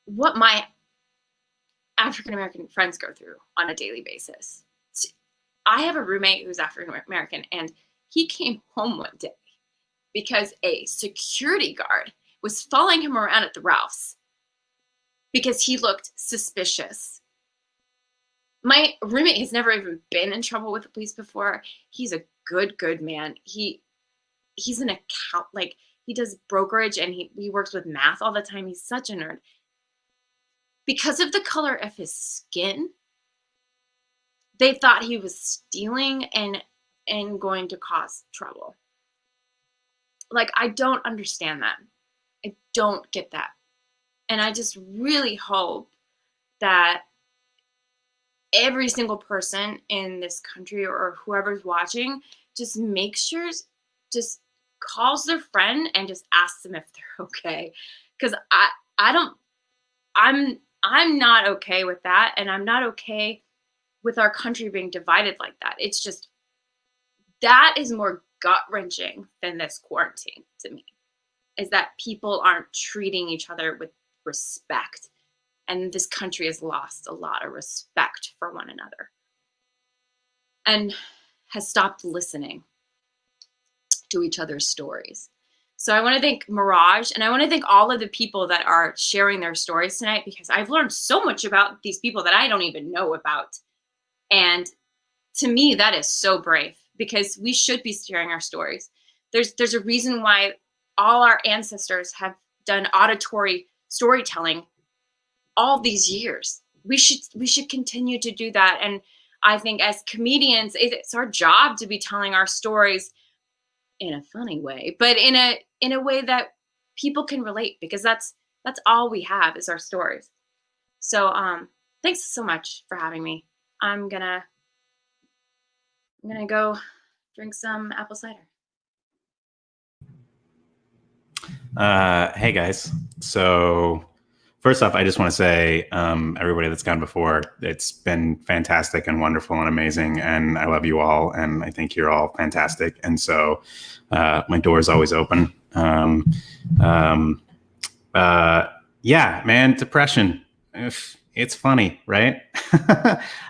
Speaker 8: what my African American friends go through on a daily basis. I have a roommate who's African American, and he came home one day because a security guard was following him around at the Ralphs because he looked suspicious. My roommate has never even been in trouble with the police before. He's a good man. He's an account, like he does brokerage and he works with math all the time. He's such a nerd. Because of the color of his skin, they thought he was stealing and going to cause trouble. Like, I don't understand that. I don't get that. And I just really hope that every single person in this country or whoever's watching just makes sure, just calls their friend and just asks them if they're okay. Because I'm not okay with that. And I'm not okay with our country being divided like that. It's just, that is more gut-wrenching than this quarantine to me, is that people aren't treating each other with respect. And this country has lost a lot of respect for one another and has stopped listening to each other's stories. So I want to thank Mirage, and I want to thank all of the people that are sharing their stories tonight, because I've learned so much about these people that I don't even know about. And to me, that is so brave, because we should be sharing our stories. There's a reason why all our ancestors have done auditory storytelling all these years. We should continue to do that. And I think as comedians, it's our job to be telling our stories in a funny way, but in a way that people can relate, because that's all we have is our stories. So thanks so much for having me. I'm gonna go drink some apple cider.
Speaker 9: Hey guys. So first off, I just want to say, everybody that's gone before, it's been fantastic and wonderful and amazing. And I love you all. And I think you're all fantastic. And so my door is always open. Yeah, man, depression. It's funny, right?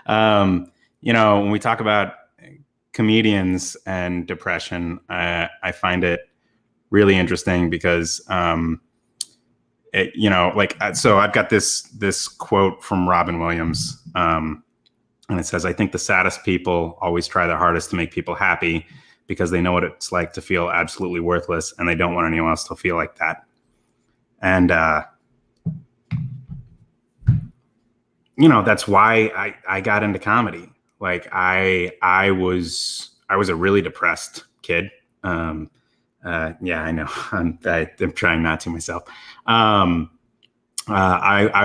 Speaker 9: You know, when we talk about comedians and depression, I find it really interesting because, so I've got this quote from Robin Williams, and it says, "I think the saddest people always try their hardest to make people happy because they know what it's like to feel absolutely worthless, and they don't want anyone else to feel like that." And that's why I got into comedy. Like I was a really depressed kid. Yeah, I know. I'm trying not to myself. I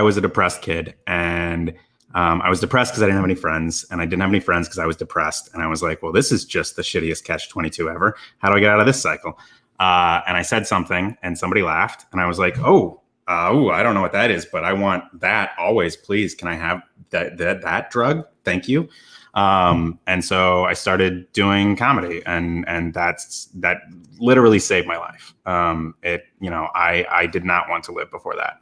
Speaker 9: was a depressed kid, and I was depressed because I didn't have any friends, and I didn't have any friends because I was depressed. And I was like, well, this is just the shittiest catch-22 ever. How do I get out of this cycle? And I said something, and somebody laughed, and I was like, oh, I don't know what that is, but I want that always, please. Can I have that drug? Thank you. And so I started doing comedy, and that literally saved my life. I did not want to live before that.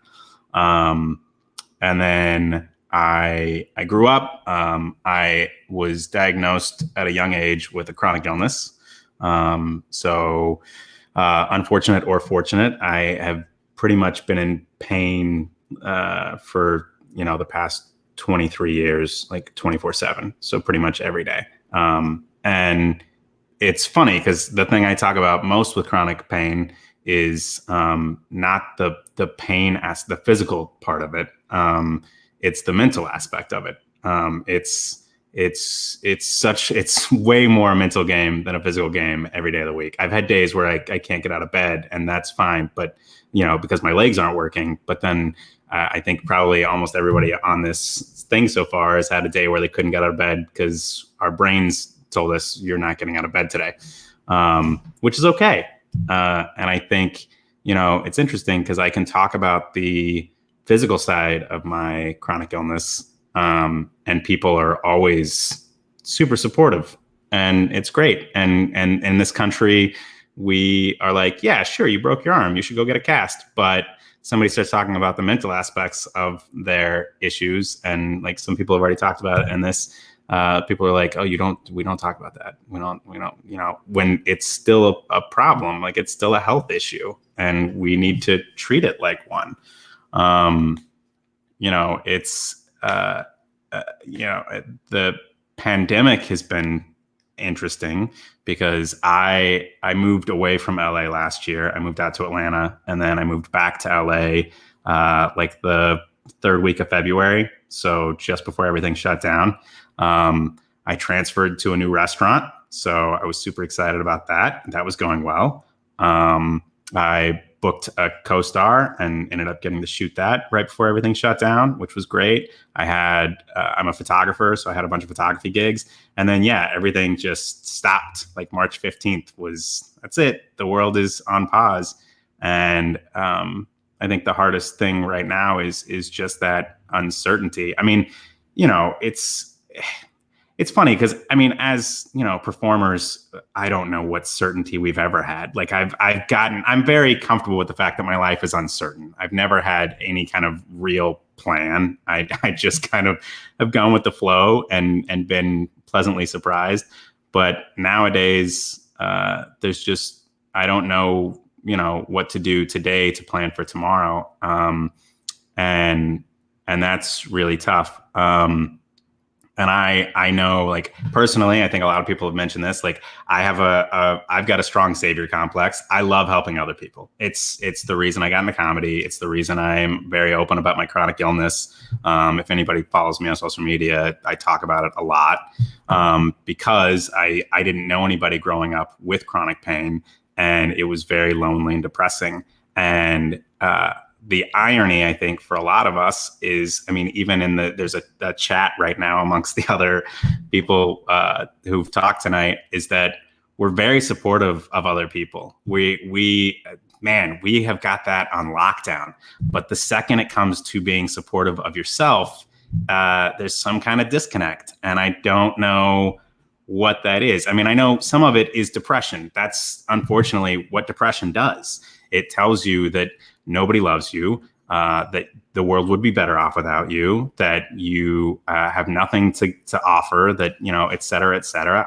Speaker 9: And then I grew up. I was diagnosed at a young age with a chronic illness. Unfortunate or fortunate, I have pretty much been in pain for the past 23 years, like 24/7. So pretty much every day. And it's funny because the thing I talk about most with chronic pain is not the pain as the physical part of it. It's the mental aspect of it. It's way more a mental game than a physical game every day of the week. I've had days where I can't get out of bed, and that's fine, but because my legs aren't working. But then I think probably almost everybody on this thing so far has had a day where they couldn't get out of bed because our brains told us you're not getting out of bed today, which is okay. And I think, it's interesting because I can talk about the physical side of my chronic illness, and people are always super supportive, and it's great. And in this country, we are like, yeah, sure, you broke your arm, you should go get a cast. But somebody starts talking about the mental aspects of their issues, and like some people have already talked about it, and this people are like, oh, we don't talk about that. We don't, when it's still a problem, like it's still a health issue, and we need to treat it like one. The pandemic has been interesting because I moved away from LA last year. I moved out to Atlanta, and then I moved back to LA like the third week of February. So just before everything shut down. I transferred to a new restaurant, so I was super excited about that. That was going well. I booked a co-star and ended up getting to shoot that right before everything shut down, which was great. I'm a photographer, so I had a bunch of photography gigs. And then, everything just stopped. Like March 15th that's it. The world is on pause. And I think the hardest thing right now is just that uncertainty. I mean, it's funny because as performers, I don't know what certainty we've ever had. Like I'm very comfortable with the fact that my life is uncertain. I've never had any kind of real plan. I just kind of have gone with the flow and been pleasantly surprised. But nowadays, there's just, I don't know, what to do today to plan for tomorrow. And that's really tough. And I know, like, personally, I think a lot of people have mentioned this. Like, I've got a strong savior complex. I love helping other people. It's the reason I got into comedy. It's the reason I'm very open about my chronic illness. If anybody follows me on social media, I talk about it a lot, because I didn't know anybody growing up with chronic pain, and it was very lonely and depressing. And the irony, I think, for a lot of us is, even there's a chat right now amongst the other people who've talked tonight, is that we're very supportive of other people. We have got that on lockdown. But the second it comes to being supportive of yourself, there's some kind of disconnect. And I don't know what that is. I know some of it is depression. That's unfortunately what depression does. It tells you that nobody loves you, that the world would be better off without you, that you have nothing to offer, that, et cetera, et cetera.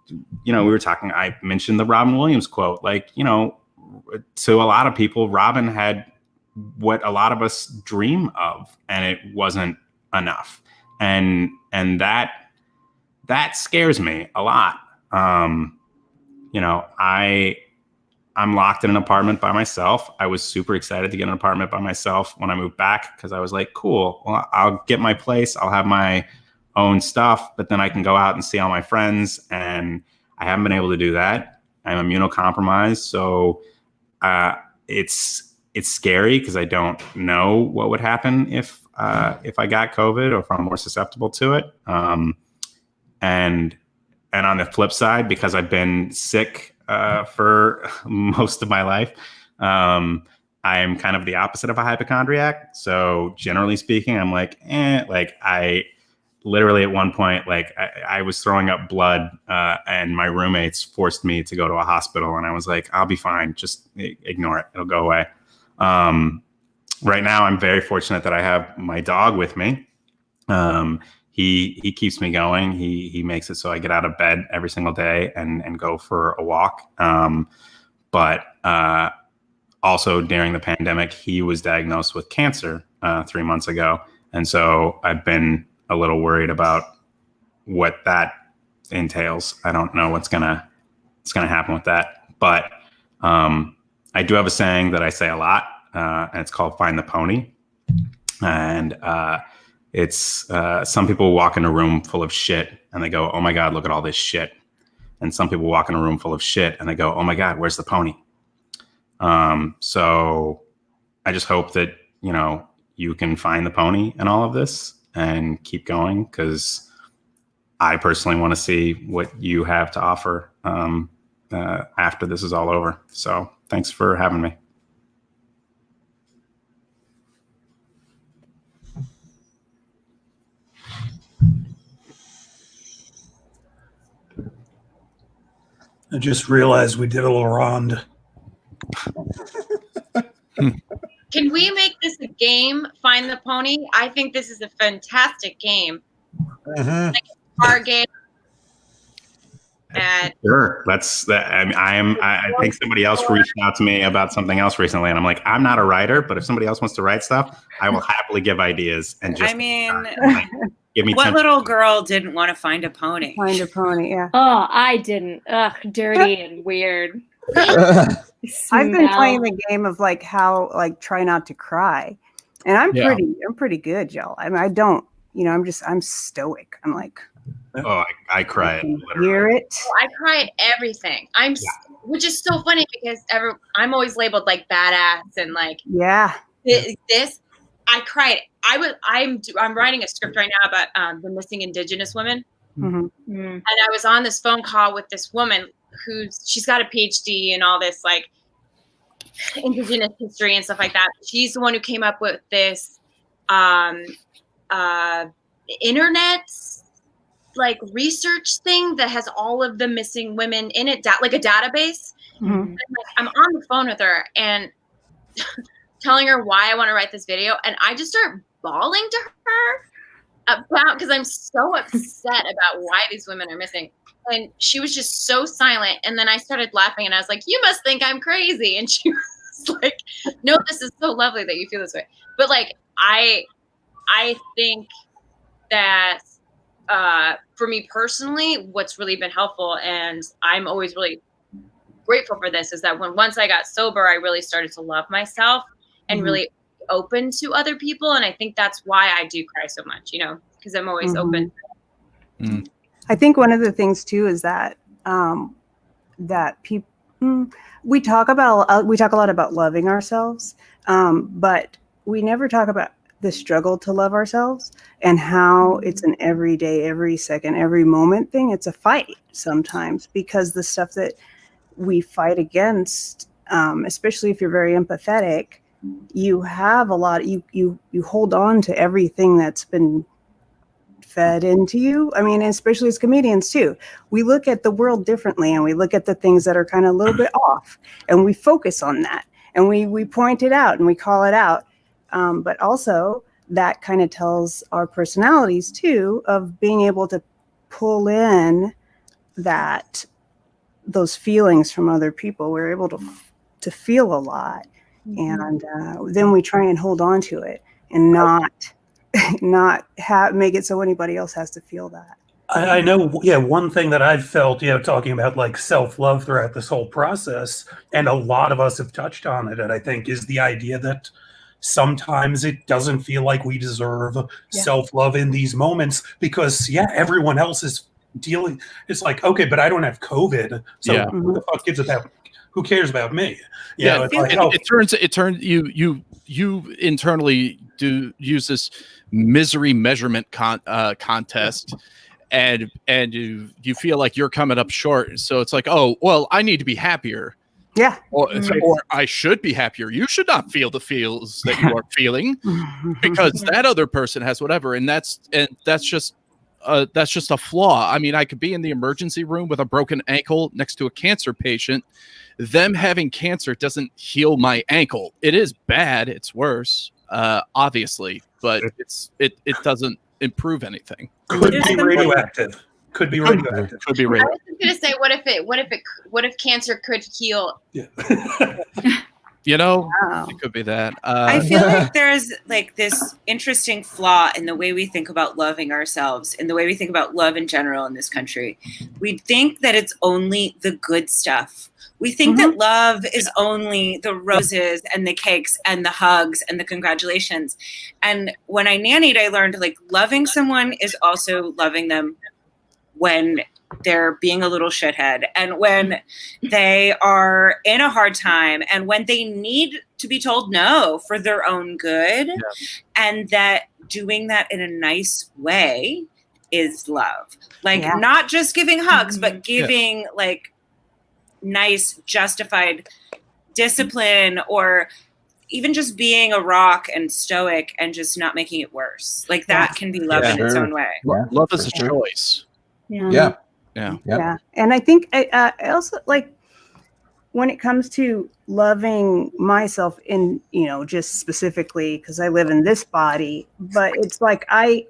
Speaker 9: we were talking, I mentioned the Robin Williams quote, like, to a lot of people, Robin had what a lot of us dream of, and it wasn't enough. And that scares me a lot. I'm locked in an apartment by myself. I was super excited to get an apartment by myself when I moved back, because I was like, cool, well, I'll get my place. I'll have my own stuff, but then I can go out and see all my friends. And I haven't been able to do that. I'm immunocompromised. So it's scary, because I don't know what would happen if I got COVID, or if I'm more susceptible to it. And on the flip side, because I've been sick for most of my life, I am kind of the opposite of a hypochondriac. So generally speaking, I'm like, I literally at one point, like I was throwing up blood, and my roommates forced me to go to a hospital, and I was like, I'll be fine. Just ignore it. It'll go away. Right now, I'm very fortunate that I have my dog with me. He keeps me going. He makes it so I get out of bed every single day and go for a walk. But also during the pandemic, he was diagnosed with cancer 3 months ago. And so I've been a little worried about what that entails. I don't know what's gonna happen with that. But I do have a saying that I say a lot, and it's called "Find the Pony." And it's some people walk in a room full of shit and they go, oh my God, look at all this shit. And some people walk in a room full of shit and they go, oh my God, where's the pony? So I just hope that, you can find the pony in all of this and keep going, because I personally want to see what you have to offer after this is all over. So thanks for having me.
Speaker 4: I just realized we did a little round.
Speaker 8: Can we make this a game? Find the pony. I think this is a fantastic game. Like a card game. And
Speaker 9: Sure. That's that. I think somebody else reached out to me about something else recently, and I'm like, I'm not a writer, but if somebody else wants to write stuff, I will happily give ideas and just.
Speaker 7: I mean,
Speaker 9: give me
Speaker 7: what
Speaker 9: 10
Speaker 7: little girl didn't want to find a pony?
Speaker 1: Find a pony, yeah.
Speaker 5: Oh, I didn't. Ugh, dirty and weird.
Speaker 1: I've been
Speaker 5: Smell.
Speaker 1: playing the game of try not to cry, and I'm
Speaker 6: Yeah.
Speaker 1: pretty good, y'all. I mean, I don't, I'm stoic. I'm like,
Speaker 9: Oh, I cry.
Speaker 1: can
Speaker 9: Literally.
Speaker 1: hear it.
Speaker 8: I cry at everything. Which is so funny because I'm always labeled like badass and like
Speaker 1: Yeah.
Speaker 8: this. I cried. I'm writing a script right now about the missing Indigenous women.
Speaker 1: Mhm.
Speaker 8: And I was on this phone call with this woman she's got a PhD and all this like Indigenous history and stuff like that. She's the one who came up with this internet like research thing that has all of the missing women in it, like a database.
Speaker 1: Mhm.
Speaker 8: And, I'm on the phone with her and telling her why I want to write this video, and I just start bawling to her because I'm so upset about why these women are missing. And she was just so silent. And then I started laughing and I was like, you must think I'm crazy. And she was like, no, this is so lovely that you feel this way. But like, I think that for me personally, what's really been helpful, and I'm always really grateful for this, is that once I got sober, I really started to love myself and really open to other people. And I think that's why I do cry so much, because I'm always open.
Speaker 1: I think one of the things too is that that people we talk a lot about loving ourselves, but we never talk about the struggle to love ourselves and how it's an everyday, every second, every moment thing. It's a fight sometimes, because the stuff that we fight against, especially if you're very empathetic, you have a lot. You hold on to everything that's been fed into you. I mean, especially as comedians too, we look at the world differently, and we look at the things that are kind of a little bit off, and we focus on that, and we point it out and we call it out. But also that kind of tells our personalities too, of being able to pull in that those feelings from other people. We're able to feel a lot, and then we try and hold on to it and not make it so anybody else has to feel that.
Speaker 4: I know, one thing that I've felt, talking about like self-love throughout this whole process, and a lot of us have touched on it, and I think is the idea that sometimes it doesn't feel like we deserve self-love in these moments because, everyone else is dealing. It's like, okay, but I don't have COVID, so who the fuck gives about? Who cares about me?
Speaker 10: It turns you internally do use this misery measurement contest. And you feel like you're coming up short. So it's like, oh, well, I need to be happier.
Speaker 1: Yeah.
Speaker 10: Or I should be happier. You should not feel the feels that you are feeling because that other person has whatever. And that's just a flaw. I mean, I could be in the emergency room with a broken ankle next to a cancer patient. Them having cancer doesn't heal my ankle. It is bad. It's worse, obviously, but it doesn't improve anything.
Speaker 4: Could be radioactive. Could be radioactive.
Speaker 10: Could be radioactive.
Speaker 8: I was going to say, what if cancer could heal?
Speaker 4: Yeah.
Speaker 10: It could be that.
Speaker 7: I feel like there's like this interesting flaw in the way we think about loving ourselves, in the way we think about love in general in this country. We think that it's only the good stuff. We think that love is only the roses and the cakes and the hugs and the congratulations. And when I nannied, I learned like loving someone is also loving them when they're being a little shithead and when they are in a hard time and when they need to be told no for their own good. Yeah. And that doing that in a nice way is love. Like not just giving hugs, but giving like nice, justified discipline, or even just being a rock and stoic and just not making it worse. Like that can be love in its own way.
Speaker 10: Love is a choice.
Speaker 1: Yeah. And I think I also like when it comes to loving myself in, just specifically because I live in this body, but it's like I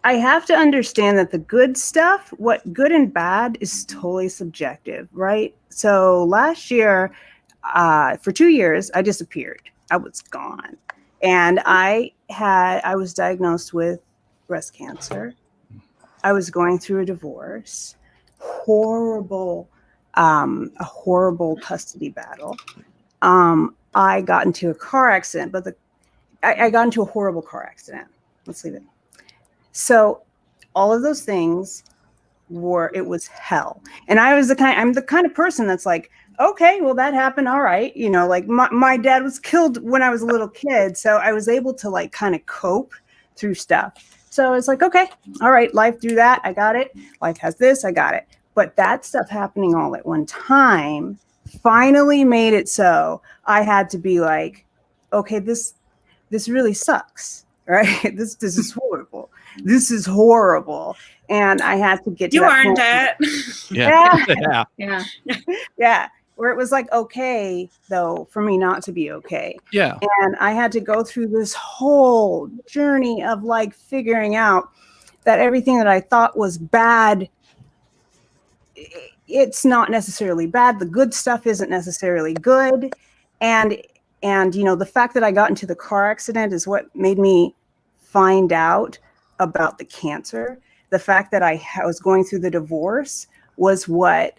Speaker 1: have to understand that the good stuff, what good and bad is totally subjective, right? So last year, for 2 years, I disappeared. I was gone. And I was diagnosed with breast cancer. I was going through a divorce, a horrible custody battle. I got into a car accident, but I got into a horrible car accident. Let's leave it. So all of those things it was hell. And I'm the kind of person that's like, okay, well that happened. All right. Like my dad was killed when I was a little kid. So I was able to like kind of cope through stuff. So it's like, okay, all right, life through that. I got it. Life has this, I got it. But that stuff happening all at one time finally made it so I had to be like, okay, this really sucks, right? This is horrible. This is horrible. And I had to get to
Speaker 7: you earned it.
Speaker 1: Yeah. Where it was like, okay, though, for me not to be okay.
Speaker 10: Yeah.
Speaker 1: And I had to go through this whole journey of like figuring out that everything that I thought was bad, it's not necessarily bad. The good stuff isn't necessarily good. And the fact that I got into the car accident is what made me find out about the cancer. The fact that I was going through the divorce was what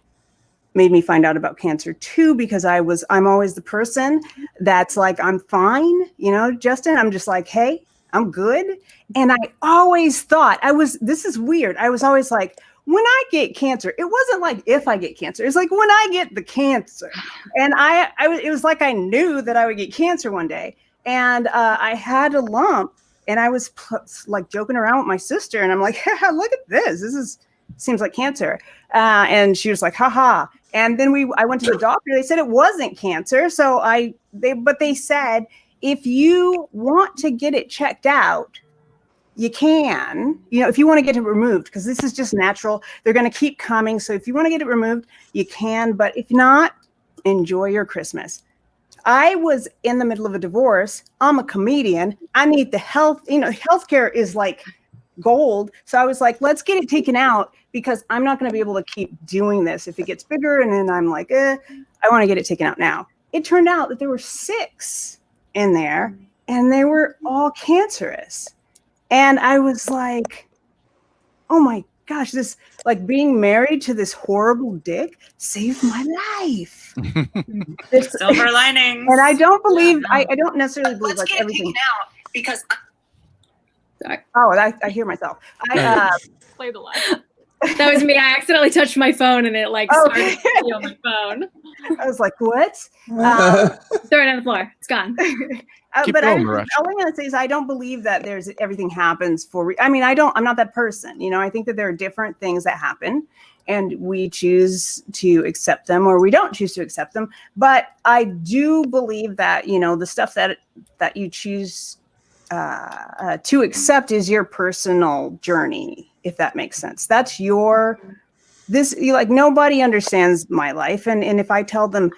Speaker 1: made me find out about cancer too, because I'm always the person that's like, I'm fine, Justin, I'm just like, hey, I'm good. And I always thought this is weird. I was always like, when I get cancer, it wasn't like if I get cancer, it's like when I get the cancer. And it was like I knew that I would get cancer one day. And I had a lump and I was like joking around with my sister and I'm like, look at this. Seems like cancer. And she was like, haha. And then I went to the doctor. They said it wasn't cancer. So they said, if you want to get it checked out, you can, if you want to get it removed, because this is just natural. They're going to keep coming. So if you want to get it removed, you can. But if not, enjoy your Christmas. I was in the middle of a divorce. I'm a comedian. I need the health. Healthcare is like gold. So I was like, let's get it taken out because I'm not going to be able to keep doing this if it gets bigger. And then I'm like, I want to get it taken out now. It turned out that there were 6 in there and they were all cancerous. And I was like, oh my gosh, this, like, being married to this horrible dick saved my life.
Speaker 7: Silver linings.
Speaker 1: And I don't believe, I don't necessarily believe like everything.
Speaker 7: out because
Speaker 1: Oh, I hear myself.
Speaker 3: Play the line.
Speaker 5: That was me. I accidentally touched my phone and it like started to be on my phone.
Speaker 1: I was like, what?
Speaker 5: Throw it on the floor. It's gone.
Speaker 10: Keep
Speaker 1: But
Speaker 10: going, Marash.
Speaker 1: all I'm gonna say is I don't believe that there's everything happens for. I'm not that person. You know, I think that there are different things that happen, and we choose to accept them or we don't choose to accept them. But I do believe that, you know, the stuff that you choose to accept is your personal journey, if that makes sense. That's like nobody understands my life, and if I tell them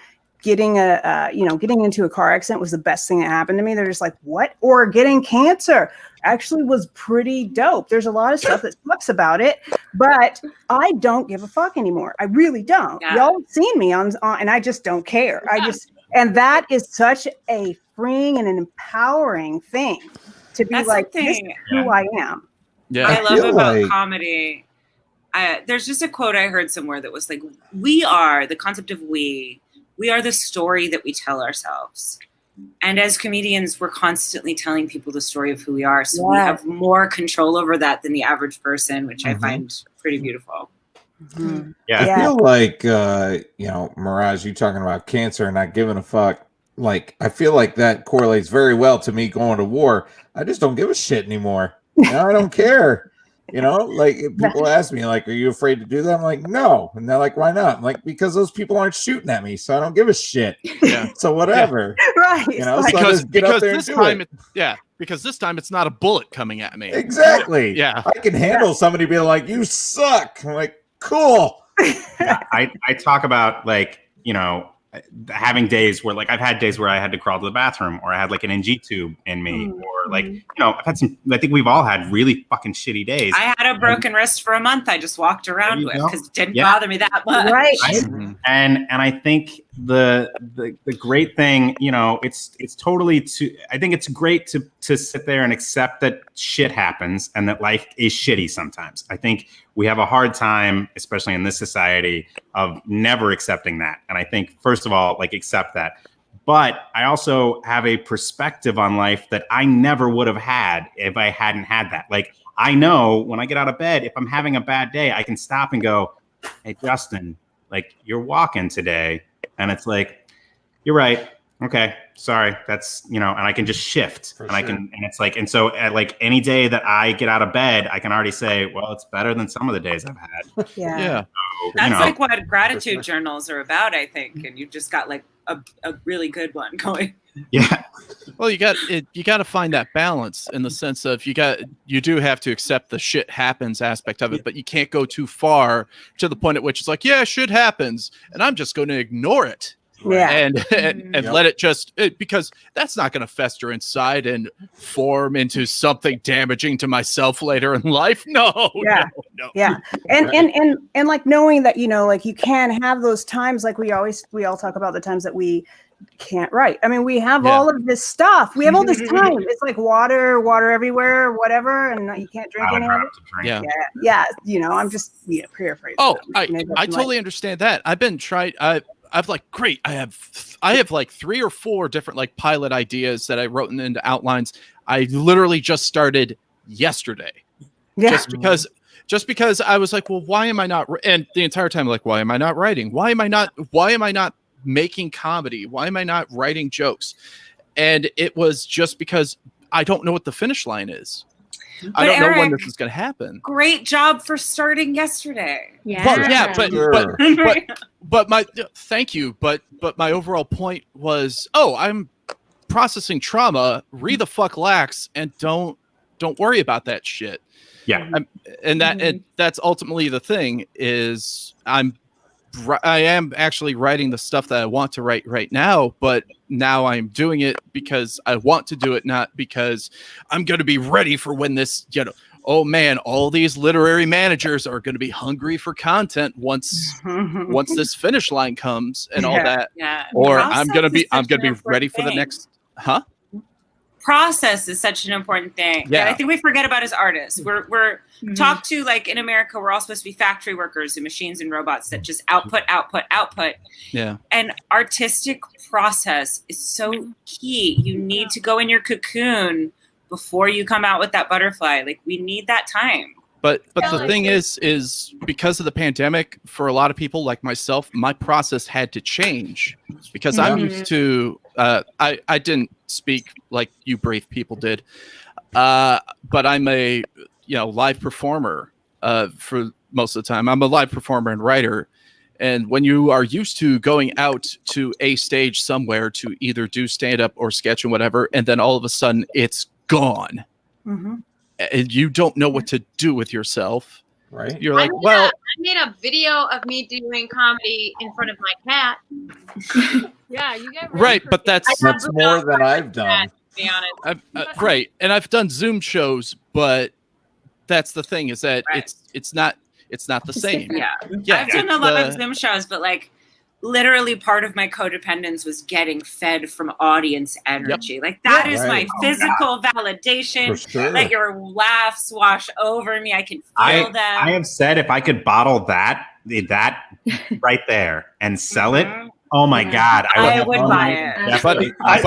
Speaker 1: getting into a car accident was the best thing that happened to me, they're just like, what? Or getting cancer actually was pretty dope. There's a lot of stuff that sucks about it, but I don't give a fuck anymore. I really don't.
Speaker 7: Yeah.
Speaker 1: Y'all have seen me on and I just don't care. And that is such a freeing and an empowering thing to be
Speaker 7: That's
Speaker 1: like,
Speaker 7: something-
Speaker 1: this is who I am.
Speaker 10: Yeah.
Speaker 7: I love
Speaker 6: feel
Speaker 7: about
Speaker 6: like-
Speaker 7: comedy. There's just a quote I heard somewhere that was like, the concept of we are the story that we tell ourselves. And as comedians, we're constantly telling people the story of who we are. So we have more control over that than the average person, which I find pretty beautiful.
Speaker 9: Yeah.
Speaker 6: I feel like, Mirage, you talking about cancer and not giving a fuck. Like, I feel like that correlates very well to me going to war. I just don't give a shit anymore. I don't care. You know, like if people ask me, like, are you afraid to do that? I'm like, no. And they're like, why not? I'm like, because those people aren't shooting at me, so I don't give a shit.
Speaker 10: Yeah.
Speaker 6: So whatever.
Speaker 1: Right.
Speaker 6: You know,
Speaker 1: Like,
Speaker 6: so I just get up there and
Speaker 10: this
Speaker 6: do
Speaker 10: time
Speaker 6: it.
Speaker 10: because this time it's not a bullet coming at me.
Speaker 6: Exactly.
Speaker 10: Yeah.
Speaker 6: I can handle somebody being like, you suck. I'm like, cool.
Speaker 9: Yeah, I talk about, like, you know, having days where, like, I've had days where I had to crawl to the bathroom, or I had like an NG tube in me, or like, you know, I've had some, I think we've all had really fucking shitty days.
Speaker 7: I had a broken wrist for a month. I just walked around with because it didn't bother me that much.
Speaker 1: right.
Speaker 9: And I think the great thing, you know, it's totally I think it's great to sit there and accept that shit happens and that life is shitty sometimes. I think we have a hard time, especially in this society, of never accepting that. And I think, first of all, like, accept that. But I also have a perspective on life that I never would have had if I hadn't had that. Like, I know when I get out of bed, if I'm having a bad day, I can stop and go, hey, Justin, like, you're walking today. And it's like, you're right. Okay, sorry. That's, you know, and I can just shift.
Speaker 6: For
Speaker 9: and I
Speaker 6: sure.
Speaker 9: can, and it's like, and so like any day that I get out of bed, I can already say, well, it's better than some of the days I've had.
Speaker 1: Yeah.
Speaker 10: Yeah.
Speaker 9: So,
Speaker 7: That's
Speaker 9: you know,
Speaker 7: like what gratitude journals are about, I think. And you just got like a really good one going.
Speaker 9: yeah.
Speaker 10: Well, you got to find that balance in the sense of you do have to accept the shit happens aspect of it, but you can't go too far to the point at which it's like, yeah, shit happens, and I'm just going to ignore it.
Speaker 1: Yeah.
Speaker 10: And
Speaker 6: Yep.
Speaker 10: let it just because that's not going to fester inside and form into something damaging to myself later in life. No,
Speaker 1: Yeah.
Speaker 10: no.
Speaker 1: Yeah. And like knowing that, you know, like you can have those times, like we all talk about the times that we can't write. I mean, we have
Speaker 10: Yeah.
Speaker 1: all of this stuff. We have all this time. It's like water everywhere, whatever, and you can't drink
Speaker 9: Not a
Speaker 1: any of
Speaker 9: drop
Speaker 1: it.
Speaker 9: to drink.
Speaker 10: Yeah.
Speaker 1: Yeah. You know, I'm just paraphrasing.
Speaker 10: Oh,
Speaker 1: Maybe
Speaker 10: I
Speaker 1: I'm
Speaker 10: totally understand that. I've been trying. I've like, great. I have like 3 or 4 different like pilot ideas that I wrote into outlines. I literally just started yesterday.
Speaker 1: Yeah.
Speaker 10: Just because I was like, well, why am I not? And the entire time, like, why am I not writing? Why am I not making comedy? Why am I not writing jokes? And it was just because I don't know what the finish line is. I
Speaker 7: But
Speaker 10: don't know when
Speaker 7: Eric,
Speaker 10: this is going to happen.
Speaker 7: Great job for starting yesterday.
Speaker 5: Yeah.
Speaker 10: Well, yeah,
Speaker 6: Sure.
Speaker 10: but my thank you. But my overall point was, I'm processing trauma. Read the fuck lax and don't worry about that shit.
Speaker 9: Yeah.
Speaker 10: And that's ultimately the thing is I am actually writing the stuff that I want to write right now, but now I'm doing it because I want to do it, not because I'm going to be ready for when this, oh man, all these literary managers are going to be hungry for content once this finish line comes and all that.
Speaker 7: Yeah.
Speaker 10: Or
Speaker 7: Process
Speaker 10: I'm gonna
Speaker 7: is
Speaker 10: be
Speaker 7: such an
Speaker 10: ready
Speaker 7: important
Speaker 10: for the
Speaker 7: thing.
Speaker 10: next. Huh?
Speaker 7: Process is such an important thing
Speaker 10: Yeah.
Speaker 7: that I think we forget about as artists. We're talked to, like, in America, we're all supposed to be factory workers and machines and robots that just output.
Speaker 10: Yeah.
Speaker 7: And artistic process is so key. You need to go in your cocoon before you come out with that butterfly. Like, we need that time.
Speaker 10: But the thing is because of the pandemic, for a lot of people like myself, my process had to change because I'm used to. I didn't speak like you brave people did, but I'm a live performer for most of the time. I'm a live performer and writer, and when you are used to going out to a stage somewhere to either do stand up or sketch and whatever, and then all of a sudden it's gone. And you don't know what to do with yourself.
Speaker 6: Right.
Speaker 10: You're like,
Speaker 8: I made a video of me doing comedy in front of my cat.
Speaker 3: Yeah, you get
Speaker 10: right, but that's
Speaker 6: more than I've done.
Speaker 8: To be honest.
Speaker 10: right. And I've done Zoom shows, but that's the thing is that it's not the same.
Speaker 7: Yeah.
Speaker 10: Yeah,
Speaker 7: I've done a lot of Zoom shows, but like literally part of my codependence was getting fed from audience energy. Like that is my physical validation.
Speaker 6: For sure.
Speaker 7: Let your laughs wash over me. I can feel them.
Speaker 9: I have said if I could bottle that right there and sell it, oh my God,
Speaker 7: I would buy it.
Speaker 9: Definitely.
Speaker 4: I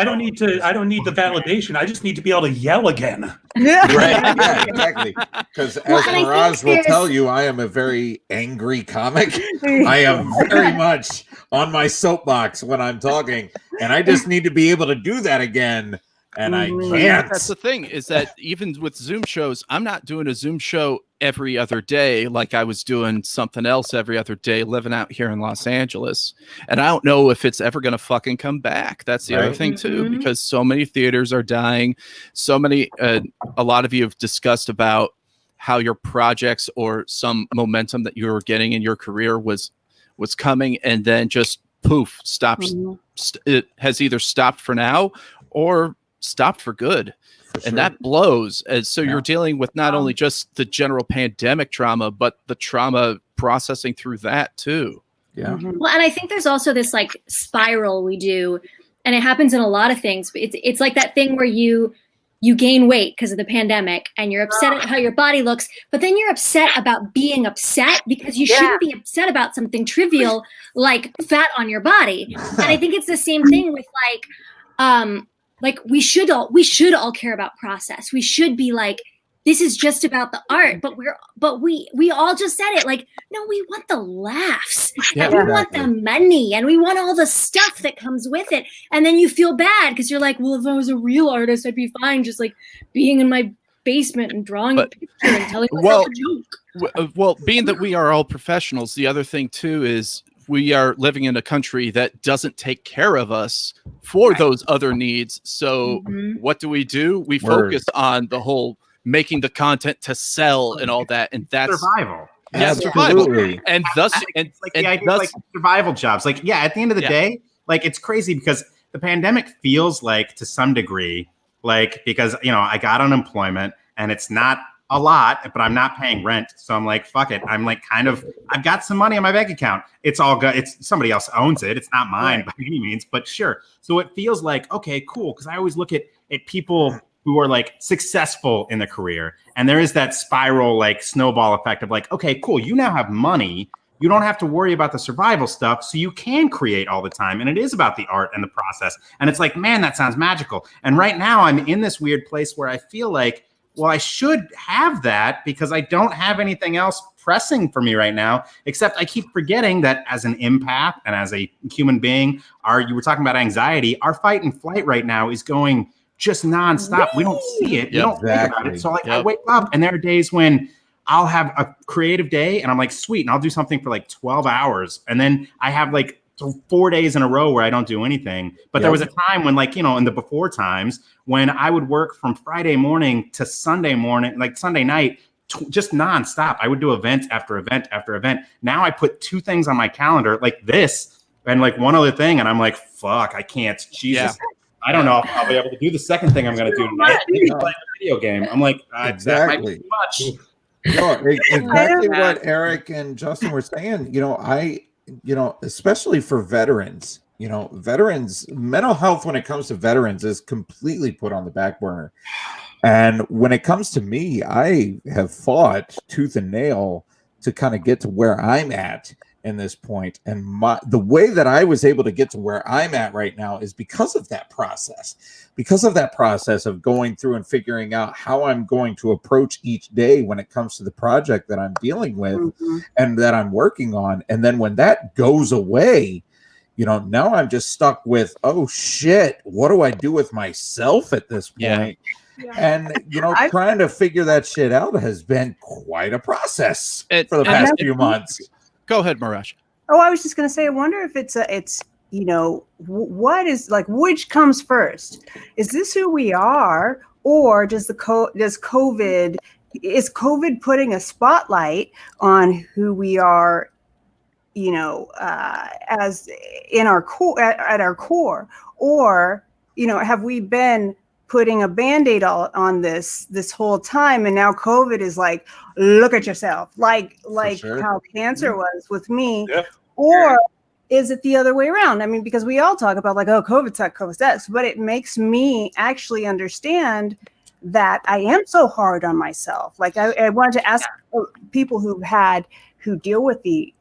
Speaker 4: don't need the validation. I just need to be able to yell again.
Speaker 6: Right. Yeah, exactly. Because as
Speaker 5: Well, and I
Speaker 6: Miraz
Speaker 5: think
Speaker 6: will
Speaker 5: there's-
Speaker 6: tell you, I am a very angry comic. I am very much on my soapbox when I'm talking, and I just need to be able to do that again. And I can't.
Speaker 10: That's the thing is that even with Zoom shows, I'm not doing a Zoom show every other day like I was doing something else every other day living out here in Los Angeles. And I don't know if it's ever going to fucking come back. That's the other thing too, because so many theaters are dying. So many, a lot of you have discussed about how your projects or some momentum that you were getting in your career was coming and then just poof, stops. It has either stopped for now or stopped for good. And that blows. And so you're dealing with not only just the general pandemic trauma, but the trauma processing through that too.
Speaker 6: Yeah.
Speaker 5: Well, and I think there's also this like spiral we do, and it happens in a lot of things. But it's like that thing where you gain weight because of the pandemic and you're upset at how your body looks, but then you're upset about being upset because you shouldn't be upset about something trivial like fat on your body. And I think it's the same thing with like we should all care about process. We should be like, this is just about the art, but we all just said it like, no, we want the laughs and we want the money and we want all the stuff that comes with it. And then you feel bad because you're like, well, if I was a real artist, I'd be fine just like being in my basement and drawing a picture and telling myself a joke.
Speaker 10: Well, being that we are all professionals, the other thing too is we are living in a country that doesn't take care of us for those other needs. So what do? We focus on the whole making the content to sell and all that. And that's
Speaker 9: survival.
Speaker 10: Yeah, survival. And thus, and
Speaker 9: like the idea of, like survival jobs. Like, yeah, at the end of the day, like it's crazy because the pandemic feels like to some degree, like because I got unemployment and it's not a lot, but I'm not paying rent. So I'm like, fuck it. I'm like I've got some money in my bank account. It's all good. It's somebody else owns it. It's not mine by any means, but sure. So it feels like, okay, cool. Cause I always look at people who are like successful in the career. And there is that spiral, like snowball effect of like, okay, cool. You now have money. You don't have to worry about the survival stuff. So you can create all the time. And it is about the art and the process. And it's like, man, that sounds magical. And right now I'm in this weird place where I feel like, well, I should have that because I don't have anything else pressing for me right now, except I keep forgetting that as an empath and as a human being, you were talking about anxiety, our fight and flight right now is going just nonstop. We don't see it. We don't think about it. So like I wake up and there are days when I'll have a creative day and I'm like, sweet. And I'll do something for like 12 hours. And then I have like 4 days in a row where I don't do anything. But there was a time when like, in the before times when I would work from Friday morning to Sunday morning, like Sunday night, just nonstop. I would do event after event after event. Now I put 2 things on my calendar like this and like one other thing. And I'm like, fuck, I can't. Jesus. I don't know if I'll be able to do the second thing I'm going to do tonight. Play a video game. I'm like, that might be too much.
Speaker 6: No, exactly what Eric and Justin were saying. Especially for veterans, veterans, mental health when it comes to veterans is completely put on the back burner. And when it comes to me, I have fought tooth and nail to kind of get to where I'm at in this point. And the way that I was able to get to where I'm at right now is because of that process of going through and figuring out how I'm going to approach each day when it comes to the project that I'm dealing with and that I'm working on. And then when that goes away, now I'm just stuck with, oh shit, what do I do with myself at this point? Yeah. And trying to figure that shit out has been quite a process for the past few months.
Speaker 10: Go ahead, Marash.
Speaker 1: Oh, I was just going to say, I wonder if it's what is like, which comes first? Is this who we are, or is COVID putting a spotlight on who we are, as in our core, at our core, or, have we been putting a Band-Aid on this whole time, and now COVID is like, look at yourself, like how cancer was with me, or is it the other way around? I mean, because we all talk about like, oh, COVID sucks, but it makes me actually understand that I am so hard on myself. Like I wanted to ask people who deal with the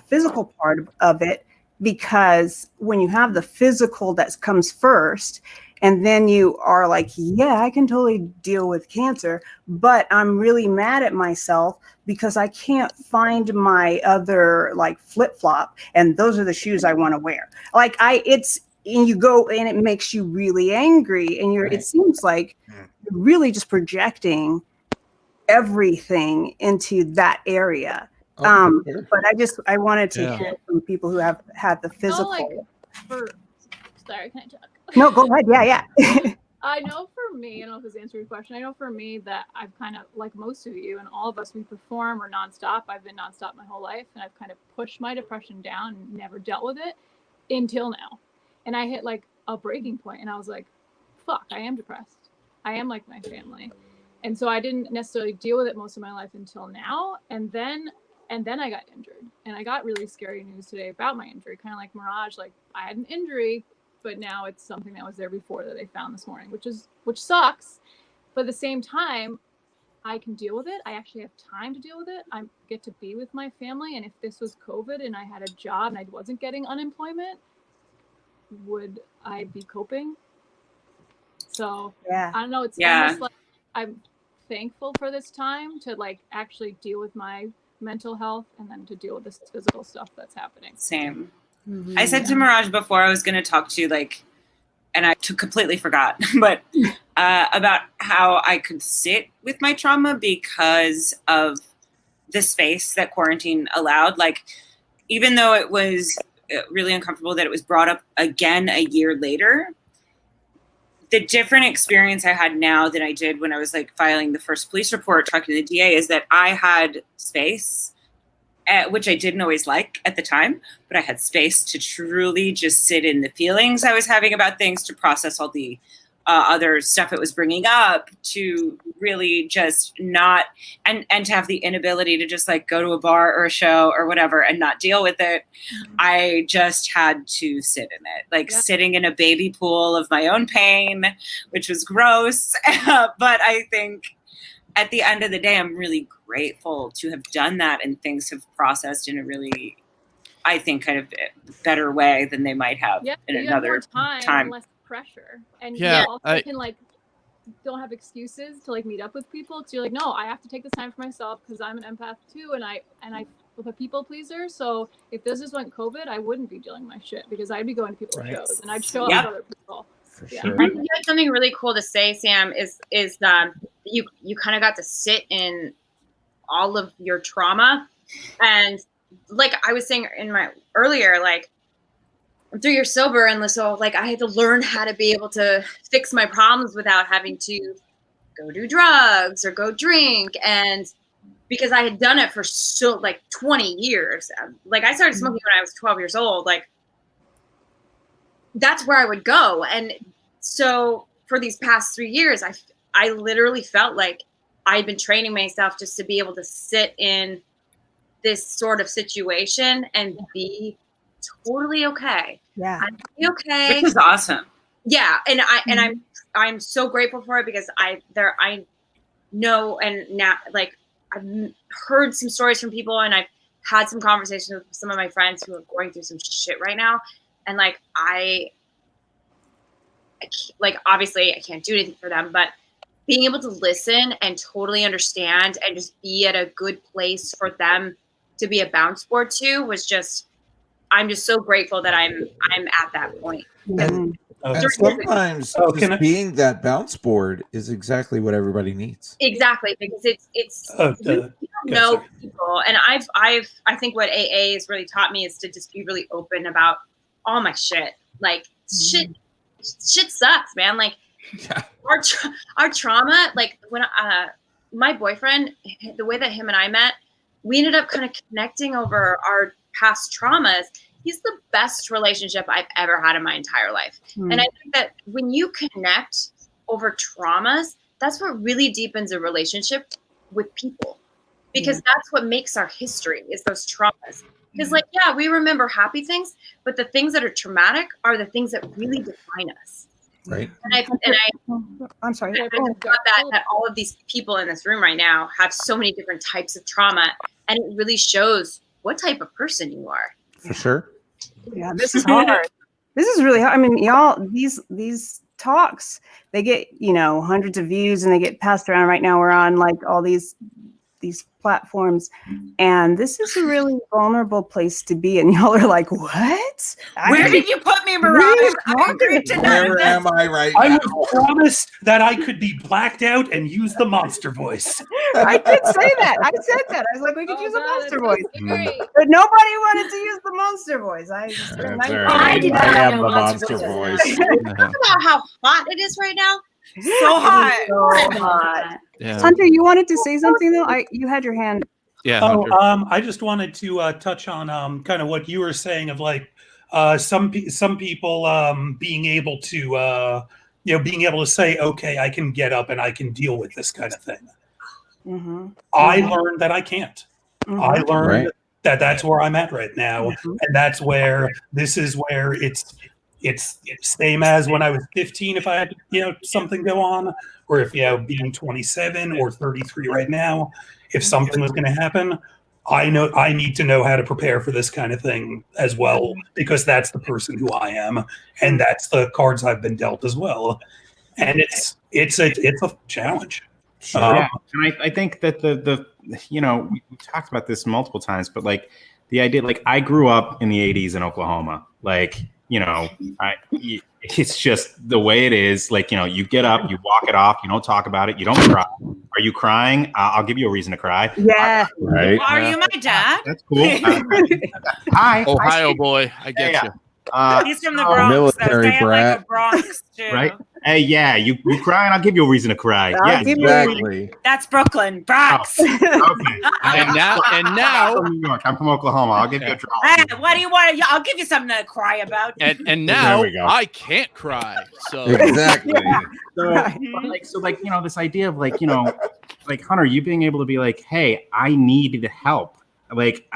Speaker 1: physical part of it, because when you have the physical that comes first, and then you are like, yeah, I can totally deal with cancer, but I'm really mad at myself because I can't find my other like flip flop, and those are the shoes I want to wear. Like and you go and it makes you really angry, and it seems like you're really just projecting everything into that area. But I wanted to hear from people who have had the physical.
Speaker 3: Sorry, can I talk?
Speaker 1: No, go ahead. Yeah.
Speaker 3: I know for me, I don't know if this answers your question. I know for me that I've kind of, like most of you and all of us, we perform or nonstop. I've been nonstop my whole life, and I've kind of pushed my depression down and never dealt with it until now. And I hit like a breaking point, and I was like, fuck, I am depressed. I am like my family. And so I didn't necessarily deal with it most of my life until now. And then I got injured, and I got really scary news today about my injury, kind of like Mirage. Like I had an injury, but now it's something that was there before that they found this morning, which sucks. But at the same time, I can deal with it. I actually have time to deal with it. I get to be with my family. And if this was COVID and I had a job and I wasn't getting unemployment, would I be coping? So I don't know. It's almost like I'm thankful for this time to like actually deal with my mental health and then to deal with this physical stuff that's happening.
Speaker 7: Same. I said to Mirage before I was going to talk to you, like, and I completely forgot, but about how I could sit with my trauma because of the space that quarantine allowed. Like, even though it was really uncomfortable that it was brought up again a year later, the different experience I had now than I did when I was like filing the first police report, talking to the DA, is that I had space, which I didn't always like at the time, but I had space to truly just sit in the feelings I was having about things, to process all the other stuff it was bringing up, to really just not, and to have the inability to just like go to a bar or a show or whatever and not deal with it. I just had to sit in it, like sitting in a baby pool of my own pain, which was gross. But I think at the end of the day, I'm really grateful to have done that, and things have processed in a really, I think, kind of better way than they might have in another time.
Speaker 3: And less pressure, and you also can like don't have excuses to like meet up with people. So you're like, no, I have to take this time for myself because I'm an empath too, and I with a people pleaser. So if this just went COVID, I wouldn't be dealing my shit because I'd be going to people's shows and I'd show up with other people.
Speaker 6: For sure.
Speaker 8: I think you had something really cool to say, Sam, is that you kind of got to sit in all of your trauma. And like I was saying in my earlier, like I'm 3 years sober, and so like I had to learn how to be able to fix my problems without having to go do drugs or go drink. And because I had done it for so like 20 years, like I started smoking when I was 12 years old, like that's where I would go. And so for these past 3 years, I literally felt like I'd been training myself just to be able to sit in this sort of situation and be totally okay.
Speaker 1: Yeah.
Speaker 8: I'd be okay.
Speaker 7: Which is awesome.
Speaker 8: Yeah, and I'm so grateful for it because I know, and now, like, I've heard some stories from people, and I've had some conversations with some of my friends who are going through some shit right now, and like obviously I can't do anything for them, but being able to listen and totally understand and just be at a good place for them to be a bounce board to was just, I'm just so grateful that I'm at that point.
Speaker 6: And
Speaker 4: Okay.
Speaker 6: sometimes
Speaker 4: Oh,
Speaker 6: just
Speaker 4: can I-
Speaker 6: being that bounce board is exactly what everybody needs.
Speaker 8: Exactly, because it's
Speaker 4: Oh,
Speaker 8: you don't
Speaker 4: go,
Speaker 8: know
Speaker 4: sorry.
Speaker 8: people, and I think what AA has really taught me is to just be really open about all my shit. Like shit sucks, man. Like
Speaker 6: Yeah.
Speaker 8: our trauma. Like when my boyfriend, the way that him and I met, we ended up kind of connecting over our past traumas. He's the best relationship I've ever had in my entire life.
Speaker 1: Mm.
Speaker 8: And I think that when you connect over traumas, that's what really deepens a relationship with people, because that's what makes our history, is those traumas. Because like, yeah, we remember happy things, but the things that are traumatic are the things that really define us.
Speaker 6: Right.
Speaker 1: I'm sorry.
Speaker 8: I thought that all of these people in this room right now have so many different types of trauma, and it really shows what type of person you are.
Speaker 6: For sure.
Speaker 1: Yeah, this is hard. This is really hard. I mean, y'all, these talks, they get, hundreds of views, and they get passed around. Right now we're on like all these platforms, and this is a really vulnerable place to be, and y'all are like, what?
Speaker 7: Where did you put me, Mirage? I agreed to none of
Speaker 6: Where
Speaker 7: this.
Speaker 6: am I right
Speaker 4: I
Speaker 6: now?
Speaker 4: was promised that I could be blacked out and use the monster voice.
Speaker 1: I did say that. I said that. I was like, we could use a monster voice.
Speaker 3: Great.
Speaker 1: But nobody wanted to use the monster voice.
Speaker 6: That's all
Speaker 5: I
Speaker 6: right.
Speaker 5: did
Speaker 6: I
Speaker 5: not
Speaker 6: am
Speaker 5: know
Speaker 6: the
Speaker 5: monster
Speaker 6: monster
Speaker 5: voice.
Speaker 6: voice.
Speaker 8: Think about how hot it is right now.
Speaker 7: So hot.
Speaker 1: So hot.
Speaker 10: Yeah.
Speaker 1: Hunter, you wanted to say something though? You had your hand.
Speaker 10: Yeah.
Speaker 4: Oh,
Speaker 10: Hunter.
Speaker 4: I just wanted to touch on kind of what you were saying of like some people being able to being able to say, okay, I can get up and I can deal with this kind of thing.
Speaker 1: Mm-hmm.
Speaker 4: I learned that I can't. I learned
Speaker 6: Right.
Speaker 4: that that's where I'm at right now,
Speaker 1: Mhm.
Speaker 4: and that's where this is where it's same as when I was 15. If I had something go on, or if being 27 or 33 right now, if something was going to happen, I know I need to know how to prepare for this kind of thing as well, because that's the person who I am, and that's the cards I've been dealt as well, and it's a challenge.
Speaker 6: Sure.
Speaker 9: Yeah, and I think that the we talked about this multiple times, but like the idea, like I grew up in the 80s in Oklahoma, like it's just the way it is. Like you get up, you walk it off, you don't talk about it, you don't cry. Are you crying? I'll give you a reason to cry.
Speaker 1: Yeah.
Speaker 6: Right.
Speaker 7: Are you my dad?
Speaker 9: That's cool. Hi,
Speaker 10: Ohio boy, I get
Speaker 9: Yeah.
Speaker 10: you.
Speaker 7: He's from the
Speaker 6: Oh,
Speaker 7: Bronx.
Speaker 6: military
Speaker 7: Though. Stay in,
Speaker 6: brat.
Speaker 7: like a Bronx too.
Speaker 9: right? Hey, yeah, you cry and I'll give you a reason to cry.
Speaker 1: I'll
Speaker 9: Yeah,
Speaker 1: give you-
Speaker 6: Exactly.
Speaker 7: That's Brooklyn, Bronx.
Speaker 9: okay.
Speaker 10: And now,
Speaker 9: I'm from New York. I'm from Oklahoma. I'll give you a draw.
Speaker 7: Hey, what do you want? I'll give you something to cry about.
Speaker 10: and now
Speaker 6: we go.
Speaker 10: I can't cry. So
Speaker 6: Exactly.
Speaker 9: So, this idea of like Hunter, you being able to be like, hey, I need the help. Like,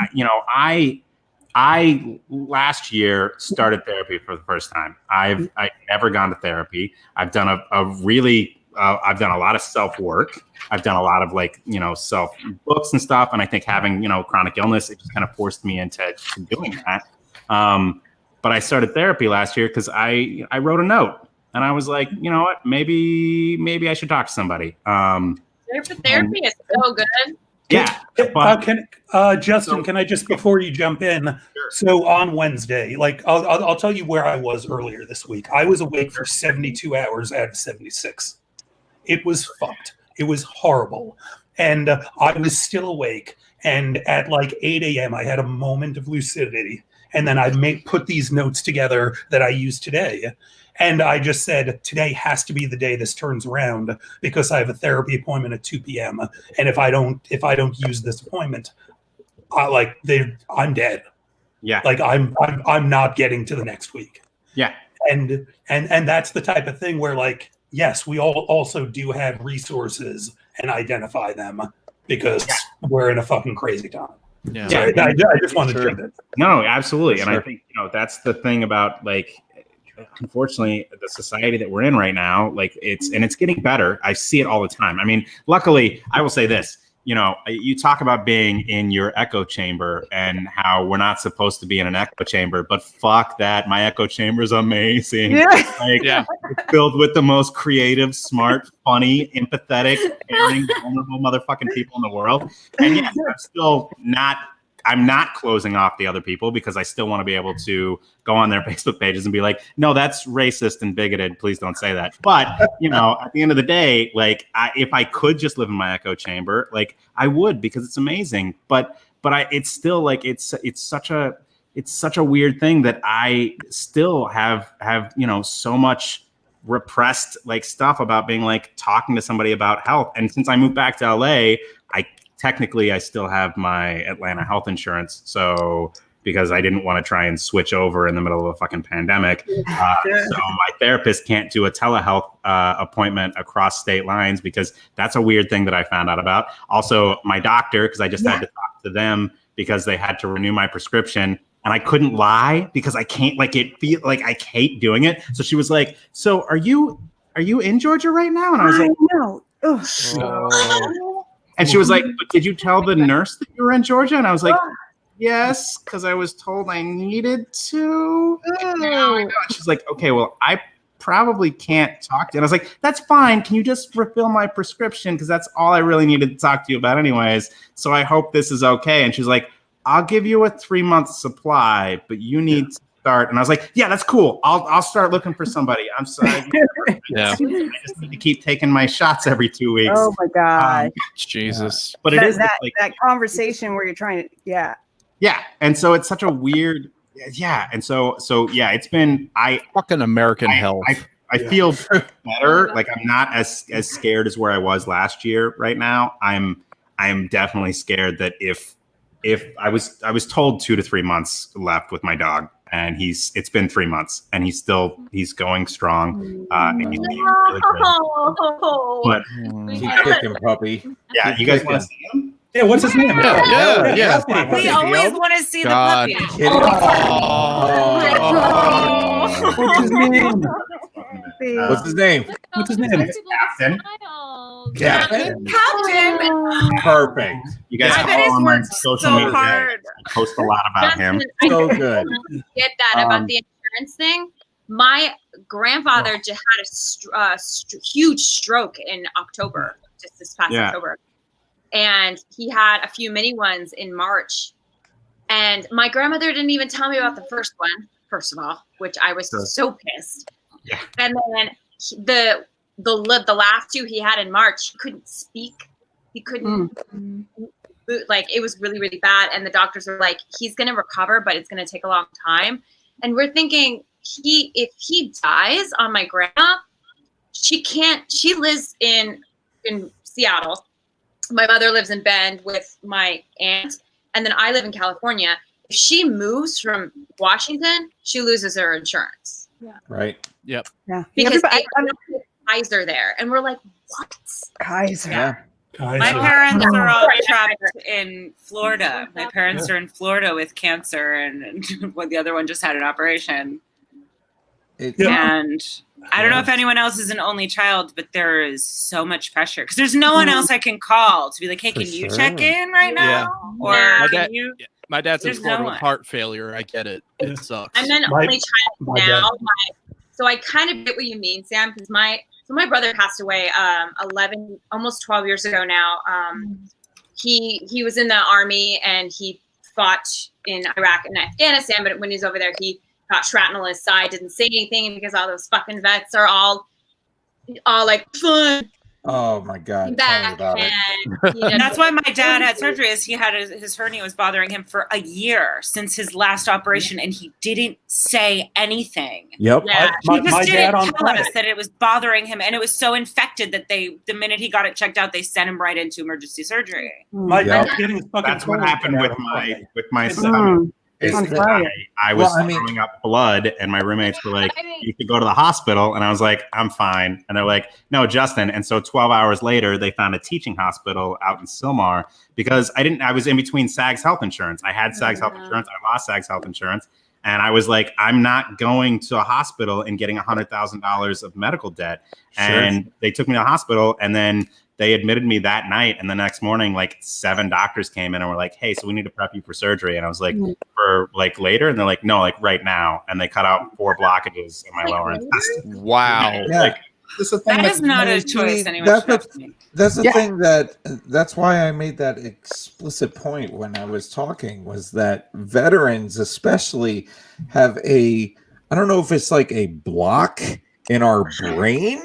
Speaker 9: I last year started therapy for the first time. I've never gone to therapy. I've done I've done a lot of self work. I've done a lot of self books and stuff. And I think having chronic illness, it just kind of forced me into doing that. But I started therapy last year because I wrote a note and I was like, you know what, maybe I should talk to somebody.
Speaker 8: Therapy is so good.
Speaker 9: Yeah. But,
Speaker 4: Justin, can I just, before you jump in, so on Wednesday, like I'll tell you where I was earlier this week. I was awake for 72 hours out of 76. It was fucked. It was horrible. And I was still awake. And at like 8 a.m., I had a moment of lucidity. And then I put these notes together that I use today. And I just said, today has to be the day this turns around, because I have a therapy appointment at 2 p.m. And if I don't use this appointment, I'm dead.
Speaker 9: yeah.
Speaker 4: Like I'm not getting to the next week.
Speaker 9: Yeah.
Speaker 4: and that's the type of thing where, like, yes, we all also do have resources and identify them because we're in a fucking crazy time.
Speaker 10: Yeah.
Speaker 4: Sorry, I just wanted to jump in.
Speaker 9: No, absolutely.
Speaker 6: For
Speaker 9: And I
Speaker 6: sure.
Speaker 9: think, that's the thing about, like, unfortunately, the society that we're in right now, like, it's getting better. I see it all the time. I mean, luckily, I will say this, you talk about being in your echo chamber and how we're not supposed to be in an echo chamber, but fuck that. My echo chamber is amazing.
Speaker 1: Yeah.
Speaker 9: Like,
Speaker 10: Yeah.
Speaker 9: it's filled with the most creative, smart, funny, empathetic, caring, vulnerable motherfucking people in the world. And yes, I'm not closing off the other people because I still want to be able to go on their Facebook pages and be like, no, that's racist and bigoted. Please don't say that. But, at the end of the day, like, if I could just live in my echo chamber, like, I would, because it's amazing. But it's still like, it's such a weird thing that I still have, so much repressed, like, stuff about being, like, talking to somebody about health. And since I moved back to LA, I still have my Atlanta health insurance. So, because I didn't want to try and switch over in the middle of a fucking pandemic. So my therapist can't do a telehealth appointment across state lines because that's a weird thing that I found out about. Also, my doctor, because I just had to talk to them because they had to renew my prescription. And I couldn't lie because I can't, like, it feel like I hate doing it. So she was like, so are you in Georgia right now? And I was like,
Speaker 1: know. Ugh.
Speaker 10: Oh.
Speaker 9: and she was like, but did you tell the nurse that you were in Georgia? And I was like, yes, because I was told I needed to. And she's like, okay, well, I probably can't talk to you. And I was like, that's fine. Can you just refill my prescription? Because that's all I really needed to talk to you about anyways. So I hope this is okay. And she's like, I'll give you a 3-month supply, but you need to start. And I was like, yeah, that's cool. I'll start looking for somebody. I'm sorry.
Speaker 10: Yeah.
Speaker 9: I just need to keep taking my shots every 2 weeks.
Speaker 1: Oh my God.
Speaker 10: Jesus.
Speaker 9: But it is
Speaker 1: that,
Speaker 9: like,
Speaker 1: that conversation where you're trying to, yeah.
Speaker 9: yeah. And so it's such a weird, yeah. And so yeah, it's been,
Speaker 10: Fucking American health.
Speaker 9: I feel better. Like, I'm not as scared as where I was last year right now. I'm definitely scared that if I was told 2 to 3 months left with my dog, and it's been 3 months and he's going strong. And he's being really good. But
Speaker 6: Keep kicking, puppy.
Speaker 9: yeah, you guys want to see him?
Speaker 4: Yeah, what's his name?
Speaker 10: Yeah.
Speaker 7: We always want to see
Speaker 10: God.
Speaker 7: the puppy.
Speaker 6: Kid.
Speaker 4: What's his name?
Speaker 6: What's his name?
Speaker 4: What's his name?
Speaker 9: Captain.
Speaker 6: Captain.
Speaker 7: Captain.
Speaker 6: Perfect.
Speaker 9: You guys
Speaker 7: I bet
Speaker 9: follow
Speaker 7: he's
Speaker 9: him on
Speaker 7: worked
Speaker 9: social
Speaker 7: so
Speaker 9: media.
Speaker 7: hard.
Speaker 9: I post a lot about him.
Speaker 8: Justin, I
Speaker 6: So good.
Speaker 8: get that about the insurance thing. My grandfather just had a huge stroke in October, just this past October. And he had a few mini ones in March. And my grandmother didn't even tell me about the first one, first of all, which I was so pissed.
Speaker 9: Yeah.
Speaker 8: And then the last 2 he had in March, he couldn't speak. He couldn't, like, it was really, really bad. And the doctors were like, he's going to recover, but it's going to take a long time. And we're thinking, if he dies on my grandma, she lives in Seattle. My mother lives in Bend with my aunt, and then I live in California. If she moves from Washington, she loses her insurance.
Speaker 6: Right.
Speaker 10: Yep.
Speaker 1: Yeah.
Speaker 8: Because
Speaker 1: Everybody-
Speaker 8: they put Kaiser there. And we're like, what?
Speaker 1: Kaiser.
Speaker 6: Yeah.
Speaker 7: My parents are all trapped in Florida. My parents are in Florida with cancer, and the other one just had an operation. And I don't know if anyone else is an only child, but there is so much pressure because there's no one else I can call to be like, hey, can you check in right now? Or
Speaker 10: My
Speaker 8: Yeah.
Speaker 10: dad, my dad's in
Speaker 7: There's
Speaker 10: Florida
Speaker 7: no
Speaker 10: with
Speaker 7: one.
Speaker 10: heart failure. I get it. It sucks.
Speaker 8: I'm an
Speaker 4: My-
Speaker 8: only child
Speaker 4: my
Speaker 8: now.
Speaker 4: dad-
Speaker 8: So I kind of get what you mean, Sam, because my brother passed away 11, almost 12 years ago now. He was in the army and he fought in Iraq and Afghanistan, but when he was over there, he got shrapnel on his side, didn't say anything because all those fucking vets are all like, fun.
Speaker 6: Oh my God. Tell me
Speaker 8: Back
Speaker 6: about it.
Speaker 8: and
Speaker 7: that's why my dad had surgery. Is he had his hernia was bothering him for a year since his last operation, and he didn't say anything.
Speaker 6: Yep.
Speaker 8: Yeah.
Speaker 7: He just
Speaker 4: my dad
Speaker 7: didn't
Speaker 4: on
Speaker 7: tell
Speaker 4: Friday.
Speaker 7: us that it was bothering him, and it was so infected that the minute he got it checked out, they sent him right into emergency surgery.
Speaker 4: My
Speaker 6: Yeah.
Speaker 4: dad's getting his fucking
Speaker 9: That's what
Speaker 4: colon
Speaker 9: happened
Speaker 4: checked
Speaker 9: with
Speaker 4: out on Friday.
Speaker 9: my son.
Speaker 1: On
Speaker 9: Basically,
Speaker 1: fire.
Speaker 9: I was
Speaker 6: Well, I mean-
Speaker 9: throwing up blood, and my roommates were like, "You could go to the hospital," and I was like, "I'm fine." And they're like, "No, Justin." And so 12 hours later, they found a teaching hospital out in Sylmar because I was in between SAG's health insurance. I had SAG's health insurance. I lost SAG's health insurance. And I was like, I'm not going to a hospital and getting $100,000 of medical debt.
Speaker 6: Sure.
Speaker 9: And they took me to the hospital, and then they admitted me that night. And the next morning, like 7 doctors came in and were like, "Hey, so we need to prep you for surgery." And I was like, "For like later?" And they're like, "No, like right now." And they cut out 4 blockages in my lower intestine.
Speaker 10: Wow.
Speaker 6: Yeah.
Speaker 9: Like, this is a thing
Speaker 7: That
Speaker 9: that's
Speaker 7: is not a
Speaker 6: See,
Speaker 7: choice anyone
Speaker 6: that's
Speaker 7: should have
Speaker 6: what-
Speaker 7: to make.
Speaker 6: That's the
Speaker 1: Yeah.
Speaker 6: thing that's why I made that explicit point when I was talking, was that veterans especially have I don't know if it's like a block in our brain,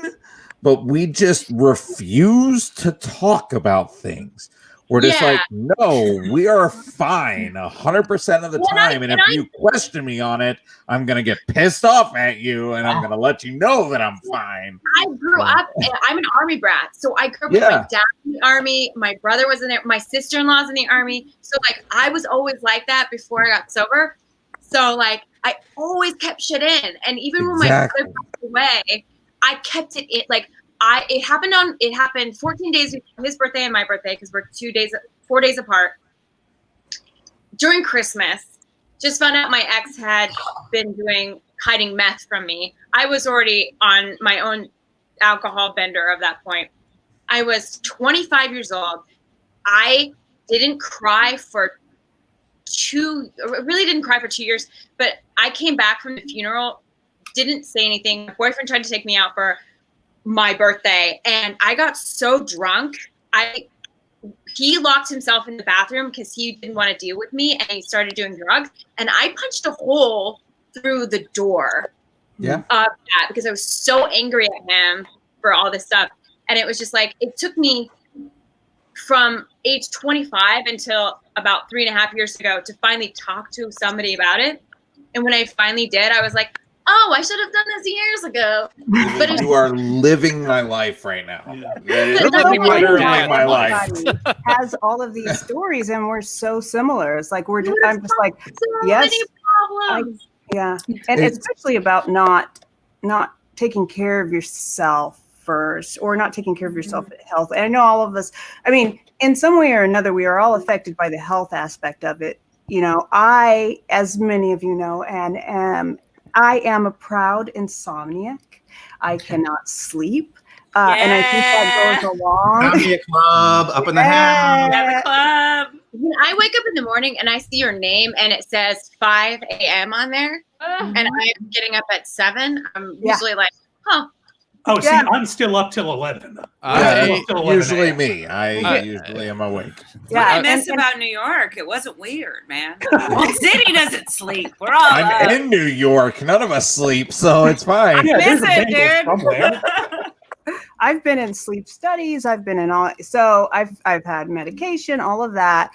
Speaker 6: but we just refuse to talk about things. We're just
Speaker 8: Yeah.
Speaker 6: like, no, we are fine 100% of the
Speaker 8: Well,
Speaker 6: time. And if you question me on it, I'm going to get pissed off at you and I'm going to let you know that I'm fine.
Speaker 8: I grew up, I'm an army brat. So I grew up with my
Speaker 6: Yeah.
Speaker 8: dad in the army. My brother was in there. My sister-in-law's in the army. So like, I was always like that before I got sober. So like, I always kept shit in. And even when my
Speaker 6: Exactly.
Speaker 8: brother passed away, I kept it in. Like, it happened 14 days before his birthday and my birthday, because we're 4 days apart. During Christmas, just found out my ex had been hiding meth from me. I was already on my own alcohol bender at that point. I was 25 years old. I didn't cry for really didn't cry for 2 years, but I came back from the funeral, didn't say anything. My boyfriend tried to take me out for my birthday, and I got so drunk. He locked himself in the bathroom because he didn't want to deal with me, and he started doing drugs. And I punched a hole through the door
Speaker 6: Yeah.
Speaker 8: of that because I was so angry at him for all this stuff. And it was just like, it took me from age 25 until about 3.5 years ago to finally talk to somebody about it. And when I finally did, I was like, oh, I should have done this years ago. But it's
Speaker 6: You are living my life right now.
Speaker 1: But
Speaker 6: Living
Speaker 1: nobody
Speaker 6: my life.
Speaker 1: has all of these stories, and we're so similar. It's like I'm just like,
Speaker 8: so
Speaker 1: yes,
Speaker 8: many problems.
Speaker 1: yeah, and
Speaker 6: It's-
Speaker 1: especially about not taking care of yourself first, or not taking care of yourself health. And I know all of us. I mean, in some way or another, we are all affected by the health aspect of it. You know, I, as many of you know, and I am a proud insomniac. I cannot sleep. And I think that goes along.
Speaker 9: Comedy Club up in the house.
Speaker 8: At the club. When I wake up in the morning and I see your name and it says 5 a.m. on there, and I'm getting up at 7, I'm usually like, huh.
Speaker 4: Oh, see,
Speaker 1: Yeah.
Speaker 4: I'm still up till 11.
Speaker 10: I-
Speaker 4: Still 11
Speaker 6: Usually
Speaker 4: a.m.
Speaker 6: me. I usually am awake.
Speaker 7: What I
Speaker 1: Yeah,
Speaker 7: miss
Speaker 1: and-
Speaker 7: about New York, it wasn't weird, man. Old City doesn't sleep. We're all
Speaker 6: I'm
Speaker 7: up.
Speaker 6: in New York. None of us sleep, so it's fine.
Speaker 4: Yeah, there's a
Speaker 7: Miss it,
Speaker 4: bagel
Speaker 7: dude.
Speaker 4: somewhere.
Speaker 1: I've been in sleep studies. I've been in all. So I've had medication, all of that,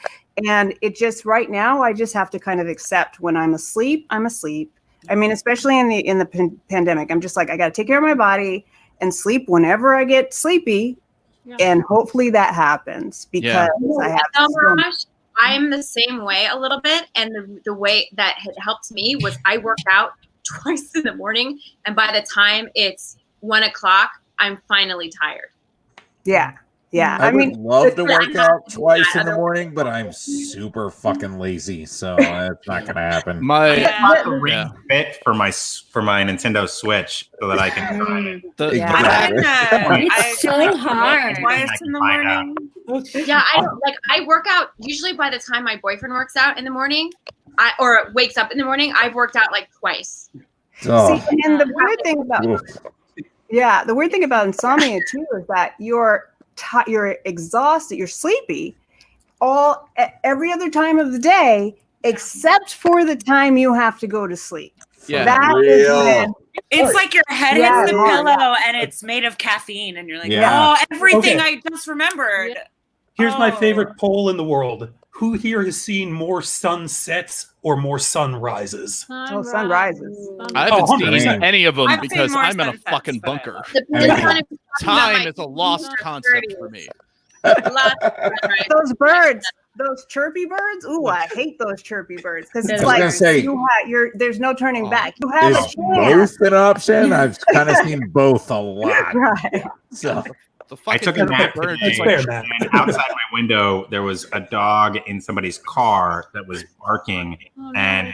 Speaker 1: and it just right now I just have to kind of accept when I'm asleep. I'm asleep. I mean, especially in the pandemic, I'm just like, I got to take care of my body and sleep whenever I get sleepy,
Speaker 3: Yeah.
Speaker 1: and hopefully that happens because I have.
Speaker 8: No,
Speaker 1: so-
Speaker 8: Raj, I'm the same way a little bit. And the way that had helped me was I work out twice in the morning. And by the time it's 1 o'clock, I'm finally tired.
Speaker 1: Yeah, yeah.
Speaker 6: I
Speaker 1: I mean,
Speaker 6: would love to
Speaker 8: but
Speaker 6: work
Speaker 8: I'm not
Speaker 6: out
Speaker 8: doing
Speaker 6: twice
Speaker 8: that
Speaker 6: in the
Speaker 8: otherwise.
Speaker 6: morning, but I'm super fucking lazy, so it's not gonna happen.
Speaker 10: My
Speaker 8: Yeah.
Speaker 9: Bought the Ring
Speaker 10: Yeah.
Speaker 9: Fit for my Nintendo Switch so that I can try it.
Speaker 10: the,
Speaker 1: Yeah.
Speaker 6: Exactly.
Speaker 5: It's so hard.
Speaker 7: Twice in the
Speaker 9: Find out.
Speaker 7: morning.
Speaker 8: Yeah, I work out usually by the time my boyfriend works out in the morning, or wakes up in the morning, I've worked out like twice.
Speaker 6: Oh,
Speaker 1: see, and the weird thing about
Speaker 6: oof.
Speaker 1: the weird thing about insomnia too is that you're exhausted, you're sleepy, every other time of the day except for the time you have to go to sleep.
Speaker 10: Yeah.
Speaker 1: That is
Speaker 6: Real.
Speaker 1: when
Speaker 7: It's like your head
Speaker 1: Yeah,
Speaker 7: hits the
Speaker 1: yeah.
Speaker 7: pillow and it's made of caffeine, and you're like,
Speaker 6: Yeah.
Speaker 7: oh, everything
Speaker 4: Okay.
Speaker 7: I just remembered.
Speaker 4: Here's my
Speaker 7: Oh.
Speaker 4: favorite poll in the world. Who here has seen more sunsets or more sunrises?
Speaker 1: sunrises.
Speaker 10: I haven't
Speaker 4: Oh,
Speaker 10: seen
Speaker 6: 100%.
Speaker 10: any of them
Speaker 7: I've seen
Speaker 10: because
Speaker 7: more
Speaker 10: I'm in a
Speaker 7: sunsets,
Speaker 10: fucking
Speaker 7: but I
Speaker 10: bunker.
Speaker 7: love
Speaker 8: Depends on if you're talking about
Speaker 10: Time
Speaker 8: my
Speaker 10: is a lost
Speaker 8: 20s or
Speaker 10: concept
Speaker 8: 30s.
Speaker 10: for me.
Speaker 8: Lots of sunrise.
Speaker 1: Those birds, those chirpy birds. Ooh, I hate those chirpy birds because
Speaker 5: I
Speaker 1: it's
Speaker 5: was
Speaker 1: like
Speaker 6: gonna say,
Speaker 1: there's no turning back. You have a
Speaker 6: Is
Speaker 1: chance.
Speaker 6: both an option? I've kind of seen both a lot.
Speaker 1: Right.
Speaker 6: So
Speaker 10: The
Speaker 9: I
Speaker 10: fucking
Speaker 9: took a nap
Speaker 10: bird
Speaker 9: today,
Speaker 10: is
Speaker 4: fair,
Speaker 10: like,
Speaker 4: Matt.
Speaker 9: and outside my window there was a dog in somebody's car that was barking,
Speaker 3: Oh, no.
Speaker 9: and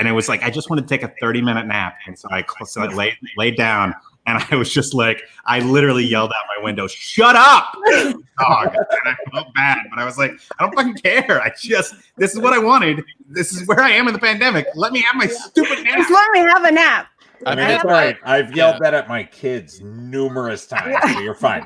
Speaker 9: it was like I just wanted to take a 30-minute nap, and so I laid down, and I was just like, I literally yelled out my window, "Shut up, dog!" And I felt bad, but I was like, I don't fucking care. This is what I wanted. This is where I am in the pandemic. Let me have my stupid nap.
Speaker 1: Just let me have a nap.
Speaker 10: I've
Speaker 6: that's
Speaker 10: had-
Speaker 6: right. I've yelled that at my kids numerous times. So you're fine.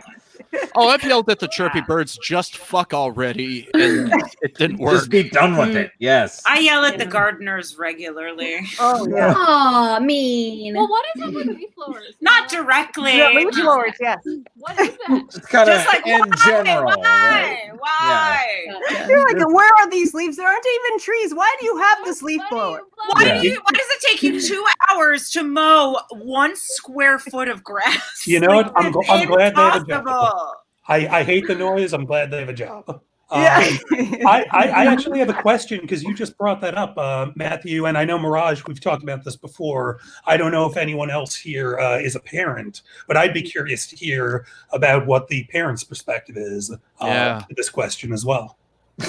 Speaker 10: Oh, I've yelled at the chirpy birds, just fuck already, and it didn't work.
Speaker 6: Just be done with it. Yes.
Speaker 7: I yell at the gardeners regularly.
Speaker 1: Oh yeah.
Speaker 5: Oh, mean.
Speaker 3: Well, what is up with leaf blowers?
Speaker 7: Not directly.
Speaker 1: Yeah, leaf blowers, yes.
Speaker 3: What is that?
Speaker 6: It's kind of
Speaker 7: Just like,
Speaker 6: in
Speaker 7: why?
Speaker 6: general. Right?
Speaker 7: Why?
Speaker 5: Gotcha.
Speaker 1: You're like, where are these leaves? There aren't even trees. Why do you have this leaf blower?
Speaker 7: Why
Speaker 6: Yeah.
Speaker 7: why does it take you 2 hours to mow 1 square foot of grass?
Speaker 4: You know what? I'm
Speaker 7: it's
Speaker 4: glad they have a job.
Speaker 7: impossible.
Speaker 4: I hate the noise. I'm glad they have a job.
Speaker 1: Yeah.
Speaker 4: I actually have a question because you just brought that up, Matthew, and I know Mirage, we've talked about this before. I don't know if anyone else here is a parent, but I'd be curious to hear about what the parent's perspective is
Speaker 10: Yeah.
Speaker 4: to this question as well.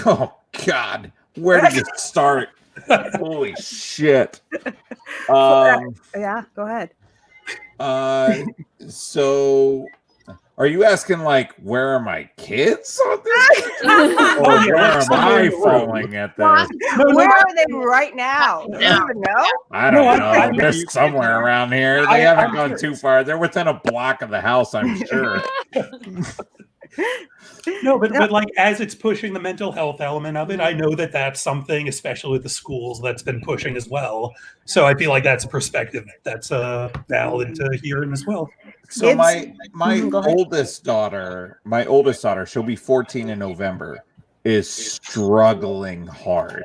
Speaker 6: Oh God, where did you start? Holy shit.
Speaker 1: Yeah, go ahead.
Speaker 6: So are you asking like where are my kids on this? Or
Speaker 4: yeah,
Speaker 6: where am
Speaker 4: somewhere
Speaker 6: I
Speaker 4: in the room.
Speaker 6: falling at this?
Speaker 1: Where are they right now? Do you even know?
Speaker 6: I
Speaker 4: No,
Speaker 6: don't
Speaker 4: I'm
Speaker 6: know. They're
Speaker 4: with you.
Speaker 6: somewhere around here. They
Speaker 4: I'm
Speaker 6: haven't gone
Speaker 4: curious.
Speaker 6: too far. They're within a block of the house, I'm sure.
Speaker 4: No, but like as it's pushing the mental health element of it, I know that that's something, especially with the schools, that's been pushing as well. So I feel like that's a perspective that's valid to hear as well.
Speaker 6: So
Speaker 1: Kids-
Speaker 6: my
Speaker 1: Go ahead.
Speaker 6: oldest daughter, she'll be 14 in November, is struggling hard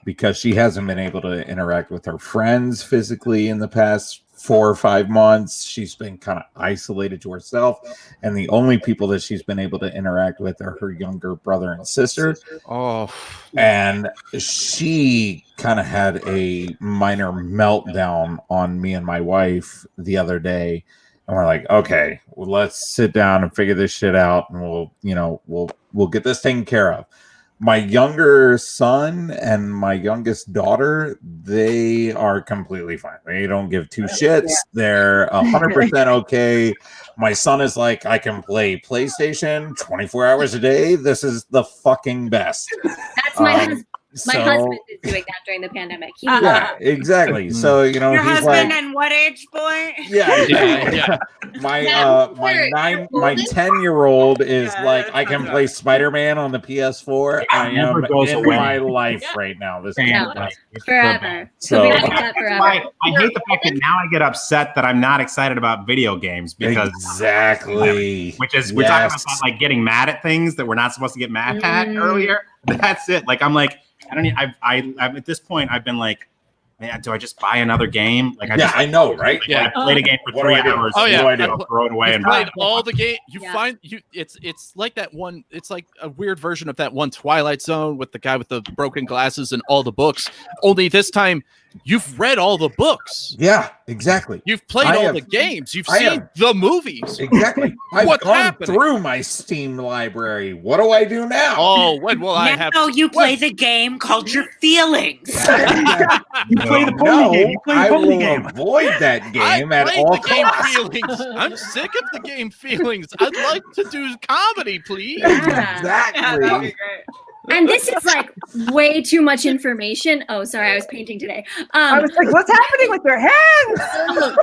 Speaker 6: because she hasn't been able to interact with her friends physically in the past 4 or 5 months. She's been kind of isolated to herself, and the only people that she's been able to interact with are her younger brother and sister.
Speaker 10: Oh,
Speaker 6: And she kind of had a minor meltdown on me and my wife the other day. And we're like, okay, well, let's sit down and figure this shit out, and we'll get this taken care of. My younger son and my youngest daughter, they are completely fine. They don't give two shits. They're 100% okay. My son is like, I can play PlayStation 24 hours a day. This is the fucking best.
Speaker 5: That's my husband. My
Speaker 6: So-
Speaker 5: husband is doing that during the pandemic. He
Speaker 6: Yeah, exactly. So
Speaker 7: Your
Speaker 6: he's
Speaker 7: husband
Speaker 6: like,
Speaker 7: and what age, boy?
Speaker 6: yeah.
Speaker 10: Yeah.
Speaker 6: My
Speaker 5: Now,
Speaker 6: 10-year-old is
Speaker 7: Yeah,
Speaker 6: like,
Speaker 7: that's
Speaker 6: I can
Speaker 7: not
Speaker 6: play Spider-Man on the PS4. I am
Speaker 9: never goes
Speaker 6: in
Speaker 9: away.
Speaker 6: my life
Speaker 3: Yeah.
Speaker 6: right now. This
Speaker 5: Yeah.
Speaker 6: is nuts.
Speaker 5: forever.
Speaker 6: So-
Speaker 5: So we like that forever.
Speaker 9: I hate the fact that now I get upset that I'm not excited about video games because
Speaker 6: Exactly.
Speaker 9: which is we're talking
Speaker 6: Yes.
Speaker 9: about like getting mad at things that we're not supposed to get mad at
Speaker 5: Mm.
Speaker 9: earlier. That's it. Like I'm like I don't. I'm at this point. I've been like, man, do I just buy another game? Like
Speaker 6: I know, right?
Speaker 9: Like,
Speaker 10: Yeah.
Speaker 9: I played a game for
Speaker 6: What do
Speaker 9: 3
Speaker 6: I do?
Speaker 9: hours.
Speaker 10: Oh, yeah.
Speaker 6: What do I do?
Speaker 9: I'll throw it away
Speaker 10: You
Speaker 9: and
Speaker 10: played all the game. You
Speaker 5: Yeah.
Speaker 10: find you. It's like that one. It's like a weird version of that one Twilight Zone with the guy with the broken glasses and all the books. Only this time, you've read all the books.
Speaker 6: Yeah, exactly.
Speaker 10: You've played
Speaker 6: I
Speaker 10: all
Speaker 6: have-
Speaker 10: the games. You've
Speaker 6: I
Speaker 10: seen
Speaker 6: have-
Speaker 10: the movies.
Speaker 6: Exactly. I've
Speaker 10: What's
Speaker 6: gone
Speaker 10: happening?
Speaker 6: through my Steam library. What do I do now?
Speaker 10: Oh, when will I have?
Speaker 7: Now you play the game called Your Feelings.
Speaker 4: You play the pony game. You play the
Speaker 6: I
Speaker 4: pony
Speaker 6: will
Speaker 4: game.
Speaker 6: avoid that game
Speaker 10: I
Speaker 6: at
Speaker 10: played
Speaker 6: all
Speaker 10: the game
Speaker 6: costs.
Speaker 10: feelings. I'm sick of the game feelings. I'd like to do comedy, please.
Speaker 5: Yeah.
Speaker 6: Exactly.
Speaker 5: And this is like way too much information. Oh, sorry, I was painting today.
Speaker 1: I was like, what's happening with their hands?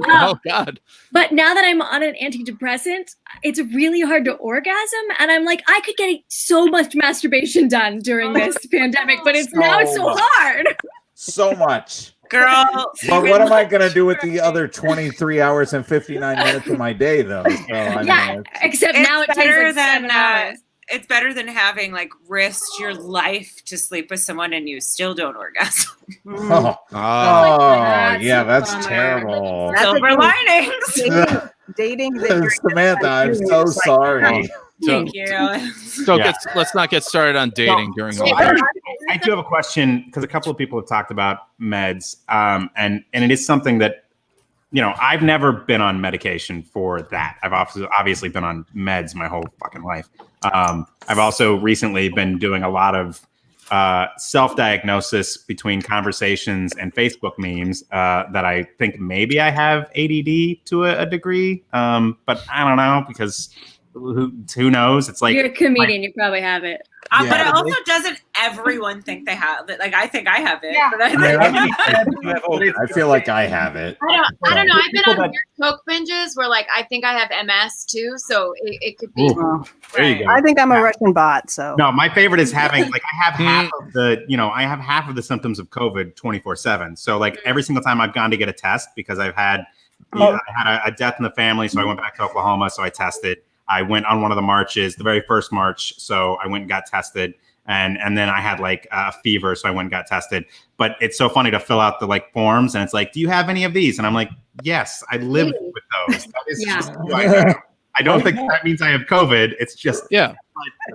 Speaker 10: Oh God.
Speaker 5: But now that I'm on an antidepressant, it's really hard to orgasm. And I'm like, I could get so much masturbation done during this pandemic, but it's now it's so
Speaker 6: So much.
Speaker 5: hard.
Speaker 6: So much.
Speaker 7: Girl.
Speaker 6: But what am I going to do with the other 23 hours and 59 minutes of my day, though? So, I
Speaker 5: Yeah,
Speaker 6: mean,
Speaker 5: except
Speaker 7: It's
Speaker 5: now it takes
Speaker 7: better
Speaker 5: like 7
Speaker 7: than
Speaker 5: hours.
Speaker 7: it's better than having like risked your life to sleep with someone and you still don't orgasm.
Speaker 6: oh,
Speaker 10: Ah.
Speaker 6: oh,
Speaker 5: That's
Speaker 6: yeah,
Speaker 5: a
Speaker 6: that's
Speaker 5: bummer.
Speaker 6: terrible.
Speaker 1: That's a
Speaker 7: Silver
Speaker 1: good-
Speaker 7: linings.
Speaker 1: dating that you're
Speaker 6: Samantha, I'm
Speaker 1: doing
Speaker 6: so
Speaker 1: is like,
Speaker 6: sorry.
Speaker 7: Thank you.
Speaker 10: Let's not get started on dating during all
Speaker 9: I,
Speaker 10: that.
Speaker 9: I do have a question because a couple of people have talked about meds, and it is something that, you know, I've never been on medication for that. I've obviously been on meds my whole fucking life. I've also recently been doing a lot of self-diagnosis between conversations and Facebook memes that I think maybe I have ADD to a degree, but I don't know because who knows? It's like
Speaker 5: You're a comedian. You probably have it.
Speaker 7: But it also doesn't everyone think they have it. Like I think I have it.
Speaker 8: Yeah.
Speaker 7: But I think
Speaker 6: I feel like I have it.
Speaker 8: I don't know. I've been on weird Coke binges where like I think I have MS too, so it could be.
Speaker 1: Well,
Speaker 9: There you go.
Speaker 1: I think I'm a Russian bot, so.
Speaker 9: No, my favorite is having like I have half of the, you know, I have half of the symptoms of COVID 24/7. So like every single time I've gone to get a test because I've had I had a death in the family, so I went back to Oklahoma, so I tested. I went on one of the marches, the very first march, so I went and got tested, and then I had like a fever, so I went and got tested. But it's so funny to fill out the like forms, and it's like, do you have any of these? And I'm like, yes, I live with those. That is just who I am. I don't think that means I have COVID. It's just
Speaker 10: Yeah.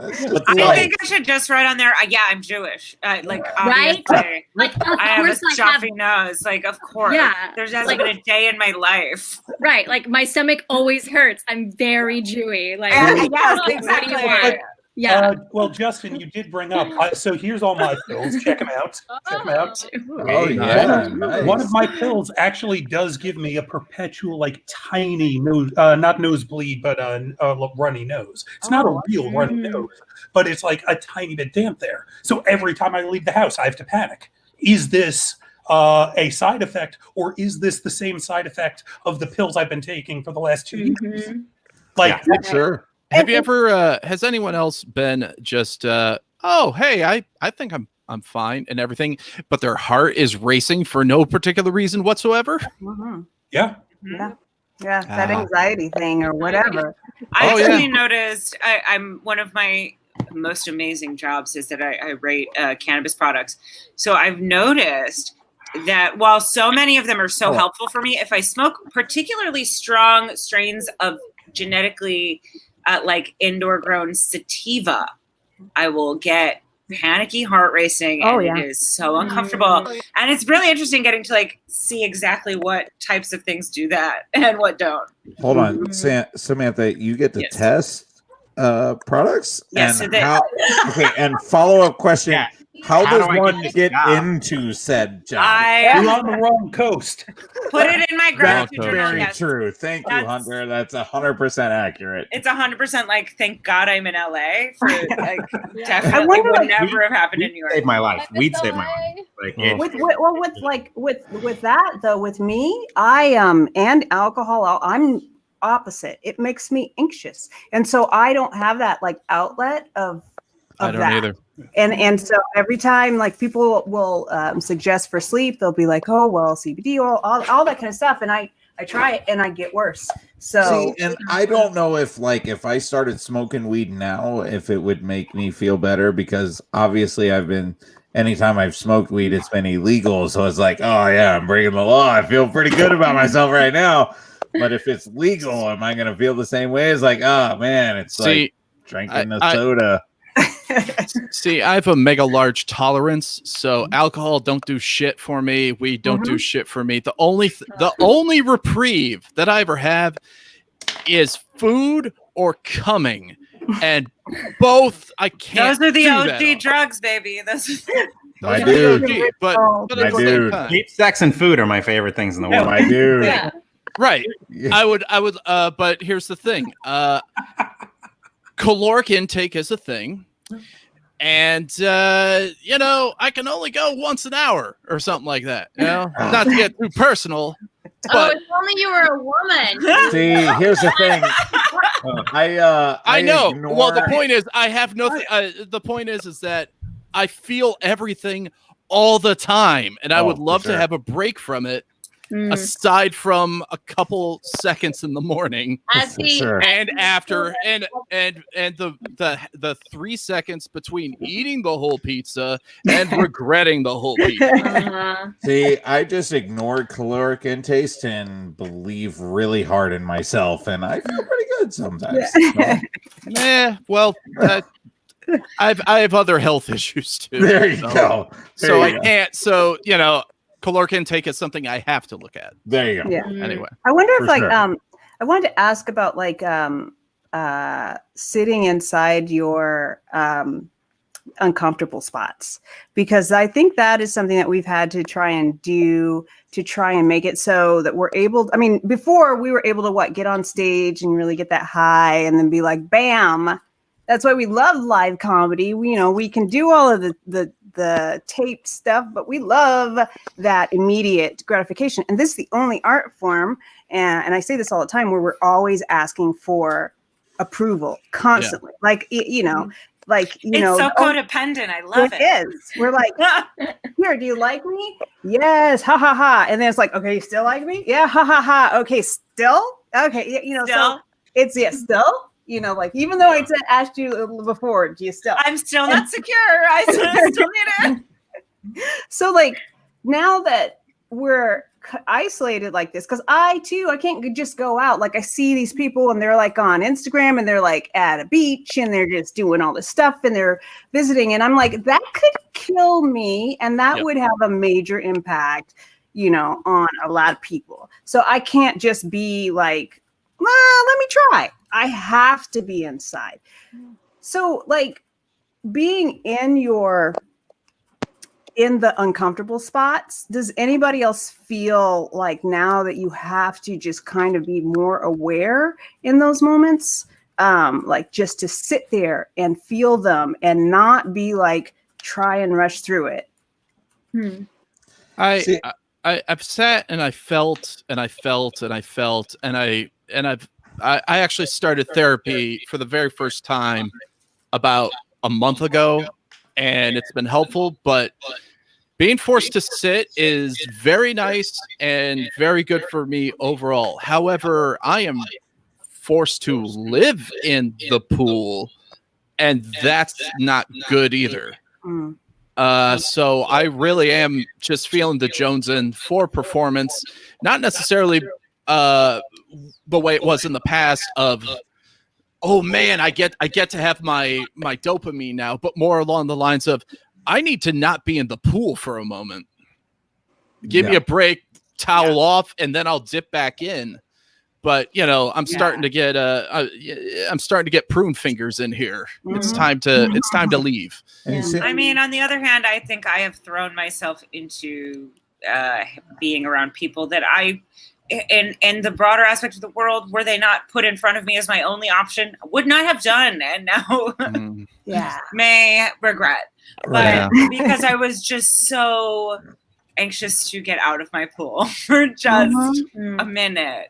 Speaker 7: I think I should just write on there. Yeah, I'm Jewish. Like
Speaker 5: Right?
Speaker 7: obviously,
Speaker 5: Like, of
Speaker 7: I have a
Speaker 5: course I
Speaker 7: stuffy
Speaker 5: have.
Speaker 7: nose. Like of course,
Speaker 5: Yeah.
Speaker 7: There hasn't been a day in my life.
Speaker 5: Right. Like my stomach always hurts. I'm very Jewy. Like,
Speaker 7: Yes,
Speaker 5: what do you
Speaker 7: exactly.
Speaker 5: want? Yeah.
Speaker 4: Well, Justin, you did bring up. So here's all my pills. Check them out. Check them out.
Speaker 6: Oh yeah, nice.
Speaker 4: One of my pills actually does give me a perpetual, like, tiny nose, not nosebleed, but a runny nose. It's not a real runny nose, but it's like a tiny bit damp there. So every time I leave the house, I have to panic. Is this a side effect, or is this the same side effect of the pills I've been taking for the last 2 years? Like,
Speaker 6: Sure.
Speaker 10: Have you ever? Has anyone else been just? Oh, hey, I think I'm fine and everything, but their heart is racing for no particular reason whatsoever.
Speaker 4: yeah.
Speaker 1: Yeah, that anxiety thing or whatever.
Speaker 7: I
Speaker 10: Oh,
Speaker 7: actually
Speaker 10: yeah.
Speaker 7: noticed. I'm one of my most amazing jobs is that I rate cannabis products. So I've noticed that while so many of them are so helpful for me, if I smoke particularly strong strains of genetically like indoor grown sativa, I will get panicky heart racing and it is so uncomfortable. And it's really interesting getting to like see exactly what types of things do that and what don't.
Speaker 6: Hold on, Samantha, you get to
Speaker 7: Yes.
Speaker 6: test products?
Speaker 7: Yes,
Speaker 6: and
Speaker 7: so
Speaker 6: how, okay, and follow-up question.
Speaker 9: Yeah.
Speaker 6: How
Speaker 9: How
Speaker 6: does
Speaker 9: do I
Speaker 6: one
Speaker 9: get
Speaker 6: get
Speaker 9: this job?
Speaker 6: into said job?
Speaker 4: You're
Speaker 7: I
Speaker 4: on the wrong coast.
Speaker 7: put it in my
Speaker 6: That's
Speaker 7: gratitude journal.
Speaker 6: very
Speaker 7: Yes.
Speaker 6: true. Thank you,
Speaker 7: That's-
Speaker 6: Hunter. That's 100% accurate.
Speaker 7: It's 100% like, thank God I'm in LA for like
Speaker 8: Yeah.
Speaker 7: definitely
Speaker 1: I wonder,
Speaker 7: would
Speaker 1: like,
Speaker 7: never have happened in New York.
Speaker 9: saved my life. Weed saved my life. Like, it,
Speaker 1: With that though, with me, I and alcohol, I'm opposite. It makes me anxious, and so I don't have that like outlet of
Speaker 10: I don't
Speaker 1: that.
Speaker 10: either.
Speaker 1: And so every time like people will suggest for sleep, they'll be like, oh well, CBD oil, all that kind of stuff, and I try it and I get worse. So
Speaker 6: See, and I don't know if if I started smoking weed now, if it would make me feel better, because obviously anytime I've smoked weed, it's been illegal. So it's like, oh yeah, I'm breaking the law. I feel pretty good about myself right now. But if it's legal, am I going to feel the same way? It's like, oh man, it's like drinking a soda.
Speaker 10: See, I have a mega large tolerance, so alcohol don't do shit for me. Weed don't do shit for me. The only reprieve that I ever have is food or coming, and both I can't.
Speaker 7: Those are the
Speaker 10: do
Speaker 7: OG
Speaker 10: that on.
Speaker 7: drugs, baby. Those are
Speaker 6: My
Speaker 10: Those are the
Speaker 6: dude.
Speaker 10: OG, but at
Speaker 6: My
Speaker 10: the same
Speaker 6: dude.
Speaker 10: time-
Speaker 9: deep sex and food are my favorite things in the world.
Speaker 6: My dude.
Speaker 5: Yeah.
Speaker 10: right. I would, but here's the thing. Caloric intake is a thing. And, I can only go once an hour or something like that. Not to get too personal,
Speaker 8: Oh,
Speaker 10: but
Speaker 8: if only you were a woman.
Speaker 6: See, here's the thing.
Speaker 10: I know. Well, the
Speaker 6: ignore-
Speaker 10: point is, I have nothing. The point is that I feel everything all the time, and I
Speaker 6: Oh,
Speaker 10: would
Speaker 6: for
Speaker 10: love to
Speaker 6: sure.
Speaker 10: have a break from it. aside from a couple seconds in the morning
Speaker 8: As
Speaker 6: For
Speaker 8: the
Speaker 6: sure.
Speaker 10: and after, and the 3 seconds between eating the whole pizza and regretting the whole pizza.
Speaker 5: Uh-huh.
Speaker 6: See, I just ignore caloric intake and believe really hard in myself, and I feel pretty good sometimes.
Speaker 10: Well, I have other health issues too.
Speaker 6: There you
Speaker 10: so-
Speaker 6: go. There
Speaker 10: So
Speaker 6: you
Speaker 10: I
Speaker 6: go.
Speaker 10: can't. So caloric intake is something I have to look at.
Speaker 6: There you go.
Speaker 1: Yeah.
Speaker 10: Anyway,
Speaker 1: I wonder if
Speaker 6: For sure.
Speaker 1: I wanted to ask about sitting inside your uncomfortable spots, because I think that is something that we've had to try and do to try and make it so that we're able, I mean, before we were able to get on stage and really get that high and then be like, bam. That's why we love live comedy. We can do all of the taped stuff, but we love that immediate gratification. And this is the only art form, and I say this all the time, where we're always asking for approval constantly.
Speaker 7: It's so codependent. I love it.
Speaker 1: It is. We're like, here, do you like me? Yes, ha ha ha. And then it's like, okay, you still like me? Yeah, ha ha ha. Okay, still? Okay,
Speaker 7: Still?
Speaker 1: so it's still. Even though I asked you before, do you still?
Speaker 7: I'm still not secure. I still need it.
Speaker 1: So now that we're isolated like this, because I can't just go out. I see these people and they're on Instagram and they're at a beach and they're just doing all this stuff and they're visiting. And I'm like, that could kill me. And that would have a major impact, on a lot of people. So I can't just be like, well, let me try. I have to be inside. So being in the uncomfortable spots, does anybody else feel like now that you have to just kind of be more aware in those moments? Just to sit there and feel them and not be try and rush through it.
Speaker 10: I've sat and I felt and I felt and I felt and I actually started therapy for the very first time about a month ago, and it's been helpful, but being forced to sit is very nice and very good for me overall. However, I am forced to live in the pool, and that's not good either. So I really am just feeling the Jonesin for performance, not necessarily the way it was in the past of, oh man, I get to have my dopamine now, but more along the lines of, I need to not be in the pool for a moment. Give me a break, towel off, and then I'll dip back in. But I'm starting to get prune fingers in here. It's time to leave.
Speaker 7: I mean, on the other hand, I think I have thrown myself into being around people that in the broader aspect of the world, were they not put in front of me as my only option, would not have done, and now may regret. But because I was just so anxious to get out of my pool for just a minute.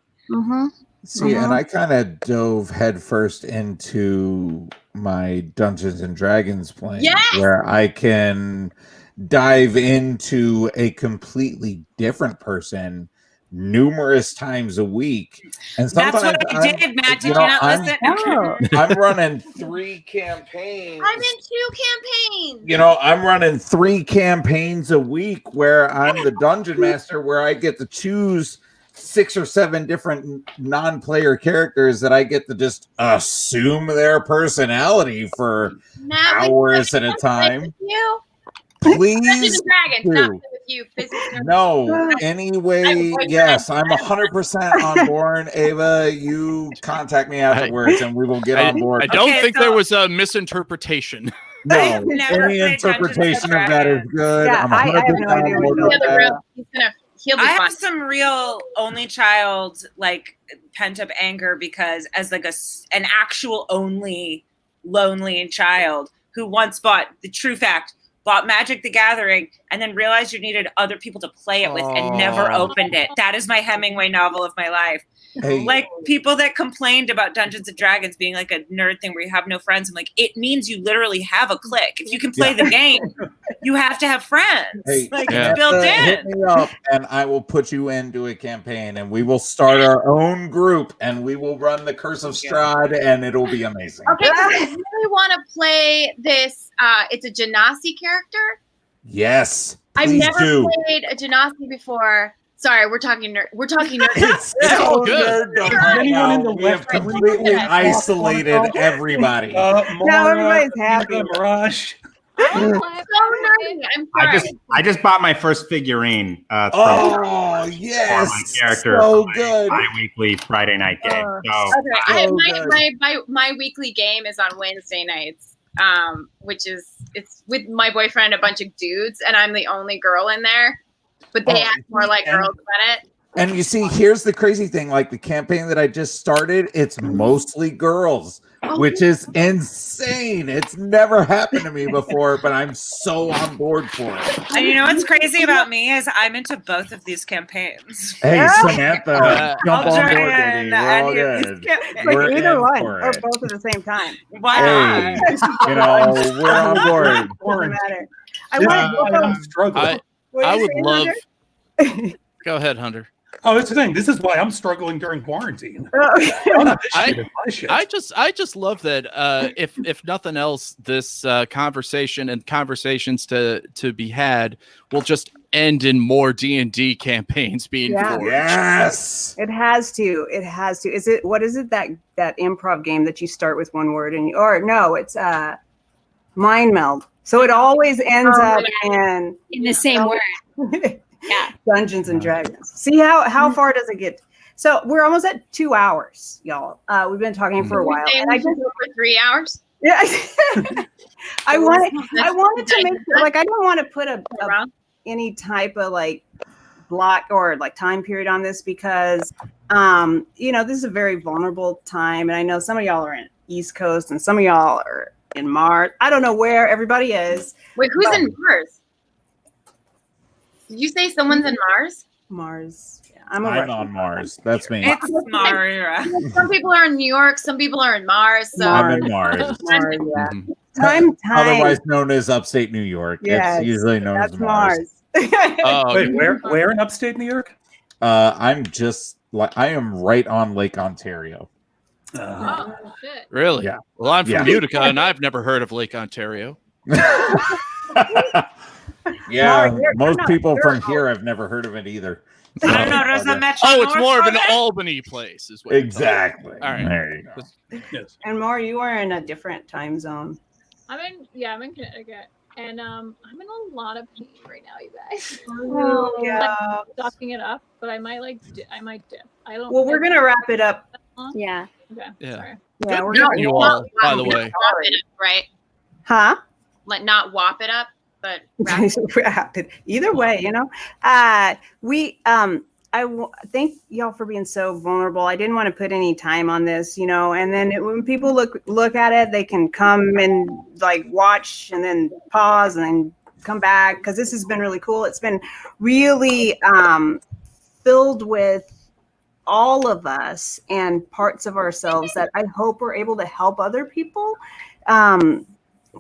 Speaker 6: See, and I kind of dove headfirst into my Dungeons and Dragons playing, where I can dive into a completely different person numerous times a week. And sometimes
Speaker 7: that's what I did, Matt. Did you not listen?
Speaker 6: I'm running 3 campaigns.
Speaker 8: I'm in 2 campaigns.
Speaker 6: I'm running 3 campaigns a week where I'm the dungeon master, where I get to choose 6 or 7 different non-player characters that I get to just assume their personality for hours at a time. Please do. No, anyway, yes, I'm 100% on board. Ava, you contact me afterwards and we will get on board.
Speaker 10: I don't think there was a misinterpretation.
Speaker 6: No, any interpretation of that is good.
Speaker 1: Yeah,
Speaker 6: I'm
Speaker 1: I have
Speaker 6: 100%
Speaker 1: no idea
Speaker 6: on board
Speaker 1: what
Speaker 6: with that.
Speaker 8: He'll be
Speaker 7: I
Speaker 8: fine.
Speaker 7: have some real only child pent up anger because as an actual only lonely child who once bought Magic the Gathering and then realized you needed other people to play it with and never opened it. That is my Hemingway novel of my life.
Speaker 6: Hey,
Speaker 7: Like people that complained about Dungeons and Dragons being like a nerd thing where you have no friends. I'm like, it means you literally have a clique. If you can play the game, you have to have friends.
Speaker 6: hey,
Speaker 7: Like
Speaker 10: Yeah.
Speaker 7: it's built
Speaker 6: hit
Speaker 7: in.
Speaker 6: me up, and I will put you into a campaign, and we will start our own group, and we will run the Curse of Strahd, and it'll be amazing.
Speaker 8: Okay, 'cause I really want to play this. It's a Genasi character.
Speaker 6: Yes,
Speaker 8: I've
Speaker 6: please
Speaker 8: never
Speaker 6: do.
Speaker 8: played a Genasi before. Sorry, we're talking nerd. We're talking nerd.
Speaker 6: It's
Speaker 10: Yeah,
Speaker 6: so
Speaker 10: good.
Speaker 6: nerd
Speaker 1: Is
Speaker 6: right
Speaker 4: anyone
Speaker 6: now.
Speaker 4: in the
Speaker 6: We have
Speaker 4: left
Speaker 6: completely isolated everybody.
Speaker 1: Now everybody's happy.
Speaker 4: Mirage.
Speaker 3: I wanna
Speaker 8: So
Speaker 3: play
Speaker 8: nerdy. I'm sorry.
Speaker 9: I just bought my first figurine from
Speaker 6: Oh yes,
Speaker 9: my character
Speaker 6: so
Speaker 9: for my
Speaker 6: good.
Speaker 9: bi-weekly Friday night game. So
Speaker 8: Okay,
Speaker 6: So
Speaker 8: my weekly game is on Wednesday nights, which is it's with my boyfriend, a bunch of dudes, and I'm the only girl in there. But they
Speaker 6: Oh,
Speaker 8: act more like
Speaker 6: and-
Speaker 8: girls about it.
Speaker 6: And you see, here's the crazy thing: like the campaign that I just started, it's mostly girls, which is insane. It's never happened to me before, but I'm so on board for it.
Speaker 7: And you know what's crazy about me is I'm into both of these campaigns.
Speaker 6: Hey, Samantha, jump
Speaker 7: I'll
Speaker 6: on
Speaker 7: join
Speaker 6: board, baby. We're all
Speaker 7: any of
Speaker 6: good.
Speaker 7: these campaigns.
Speaker 1: Like
Speaker 6: We're
Speaker 1: either
Speaker 6: in
Speaker 1: one
Speaker 6: for
Speaker 1: or
Speaker 6: it.
Speaker 1: both at the same time.
Speaker 7: Why
Speaker 6: Hey,
Speaker 7: not?
Speaker 6: you know, we're on board.
Speaker 1: Doesn't matter. I
Speaker 4: This
Speaker 1: want
Speaker 4: is why I'm struggling.
Speaker 1: what
Speaker 10: I
Speaker 1: are you
Speaker 10: would
Speaker 1: saying,
Speaker 10: love.
Speaker 1: Hunter?
Speaker 10: Go ahead, Hunter.
Speaker 4: Oh, that's the thing. This is why I'm struggling during quarantine.
Speaker 1: Oh,
Speaker 4: None of this
Speaker 10: I-
Speaker 4: shit is my shit.
Speaker 10: I just love that. If nothing else, this conversation and conversations to be had will just end in more D&D campaigns being
Speaker 1: Yeah.
Speaker 10: forged.
Speaker 6: Yes.
Speaker 1: It has to. It has to. Is it? What is it that improv game that you start with one word and or no? It's mind meld. So it always ends
Speaker 8: Oh,
Speaker 1: up in
Speaker 5: In the same word. Yeah.
Speaker 1: Dungeons and Dragons. See how far does it get? So we're almost at 2 hours, y'all. We've been talking for a while,
Speaker 8: And
Speaker 1: and I
Speaker 8: I
Speaker 1: just
Speaker 8: go for 3 hours.
Speaker 1: yeah. I wanted to make like I don't want to put a any type of like block or like time period on this because this is a very vulnerable time, and I know some of y'all are in East Coast and some of y'all are in Mars. I don't know where everybody is.
Speaker 8: Wait, who's in Mars? Did you say someone's in Mars?
Speaker 1: Mars. Yeah, I'm
Speaker 6: on Mars. That's me.
Speaker 7: It's Mara.
Speaker 8: Some people are in New York. Some people are in Mars. So
Speaker 6: I'm in Mars.
Speaker 1: Mars, yeah.
Speaker 10: Mhm.
Speaker 1: Time.
Speaker 6: Otherwise known as upstate New York.
Speaker 1: Yes,
Speaker 6: It's usually known
Speaker 1: That's
Speaker 6: as Mars.
Speaker 1: Mars.
Speaker 10: Oh,
Speaker 4: Wait, where in upstate New York?
Speaker 6: I'm just like I am right on Lake Ontario.
Speaker 3: Oh, shit.
Speaker 10: really?
Speaker 6: Yeah.
Speaker 10: Well, I'm from
Speaker 6: Yeah.
Speaker 10: Utica, and I've never heard of Lake Ontario.
Speaker 6: Yeah,
Speaker 1: No, you're
Speaker 6: most
Speaker 1: not-
Speaker 6: people
Speaker 1: you're
Speaker 6: from here have never heard of it either.
Speaker 7: I don't know. There's a Metro
Speaker 10: Oh, it's
Speaker 7: North
Speaker 10: more of an
Speaker 7: on it?
Speaker 10: Albany place, is what. you're talking
Speaker 6: Exactly.
Speaker 10: All right.
Speaker 6: There you go.
Speaker 4: Yes.
Speaker 1: And Mar, you are in a different time zone.
Speaker 3: I'm in Connecticut, and I'm in a lot of pain right now, you guys.
Speaker 1: Oh, yeah.
Speaker 3: Stocking it up, but I might I might dip. I don't.
Speaker 1: Well, we're gonna wrap it up.
Speaker 5: Yeah.
Speaker 3: Okay.
Speaker 10: Yeah.
Speaker 3: Sorry.
Speaker 1: Yeah,
Speaker 10: Good
Speaker 1: we're
Speaker 10: meeting
Speaker 1: gonna
Speaker 10: you all, by the way.
Speaker 8: Wop it up, right?
Speaker 1: Huh?
Speaker 8: Like not wop it up, but
Speaker 1: Wrap it. Either way, thank y'all for being so vulnerable. I didn't want to put any time on this, and then when people look at it, they can come and like watch and then pause and then come back because this has been really cool. It's been really filled with all of us and parts of ourselves that I hope we're able to help other people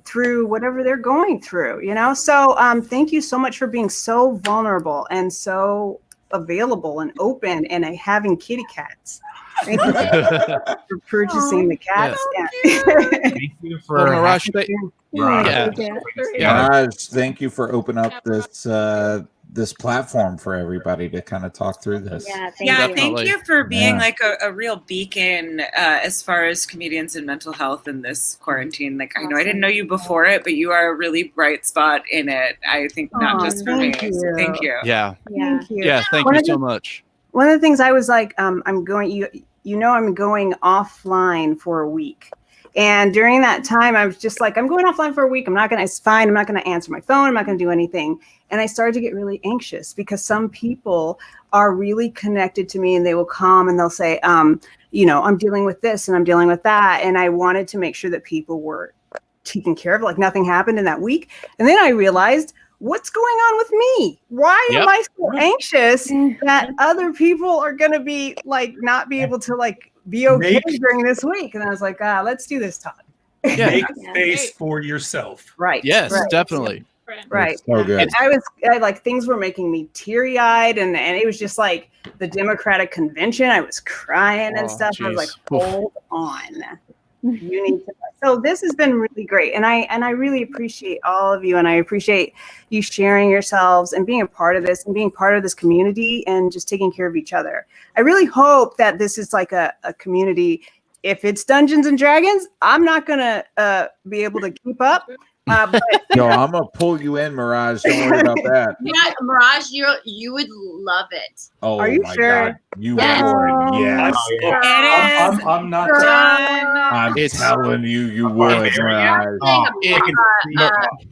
Speaker 1: through whatever they're going through, So thank you so much for being so vulnerable and so available and open and having kitty cats. Thank you for purchasing the cats.
Speaker 9: thank you for
Speaker 10: Well, Mirage,
Speaker 9: Yeah.
Speaker 10: Yeah.
Speaker 6: Guys, thank you for opening up this platform for everybody to kind of talk through this.
Speaker 5: Yeah. Thank
Speaker 7: Yeah,
Speaker 5: you.
Speaker 7: thank you for being
Speaker 6: Yeah.
Speaker 7: like a real beacon as far as comedians and mental health in this quarantine. Like, I know I didn't know you before it, but you are a really bright spot in it. I think not
Speaker 1: Aw,
Speaker 7: just for me.
Speaker 1: thank
Speaker 7: So
Speaker 1: you.
Speaker 7: thank you.
Speaker 10: Yeah.
Speaker 5: Yeah.
Speaker 1: Thank you.
Speaker 10: Yeah. Thank
Speaker 1: One
Speaker 10: you
Speaker 1: of
Speaker 10: so
Speaker 1: the-
Speaker 10: much.
Speaker 1: One of the things I was like, I'm going offline for a week. And during that time, I was just like, I'm going offline for a week. It's fine. I'm not going to answer my phone. I'm not going to do anything. And I started to get really anxious because some people are really connected to me and they will come and they'll say, I'm dealing with this and I'm dealing with that. And I wanted to make sure that people were taken care of, like nothing happened in that week. And then I realized, what's going on with me? Why am
Speaker 10: Yep.
Speaker 1: I so anxious that other people are going to be like, not be able to like be okay during this week? And I was like, let's do this, Todd.
Speaker 10: Yeah.
Speaker 4: Make space for yourself.
Speaker 1: Right.
Speaker 10: Yes,
Speaker 1: right.
Speaker 10: definitely.
Speaker 1: Right.
Speaker 6: It's so good.
Speaker 1: And I like, things were making me teary eyed, and it was just like the Democratic convention. I was crying and
Speaker 10: Oh,
Speaker 1: stuff. I was like,
Speaker 10: geez.
Speaker 1: hold on. You need to. So this has been really great. And I really appreciate all of you, and I appreciate you sharing yourselves and being a part of this and being part of this community and just taking care of each other. I really hope that this is like a community. If it's Dungeons and Dragons, I'm not gonna be able to keep up. But
Speaker 6: Yo, I'm gonna pull you in, Mirage. Don't worry about that.
Speaker 8: Yeah, Mirage, you would love it.
Speaker 6: Oh,
Speaker 1: Are you
Speaker 6: my
Speaker 1: sure?
Speaker 6: God. You
Speaker 8: Yes.
Speaker 6: would. Yes.
Speaker 7: It is
Speaker 4: I'm not.
Speaker 6: I'm
Speaker 10: It's-
Speaker 6: telling you, you would, Mirage.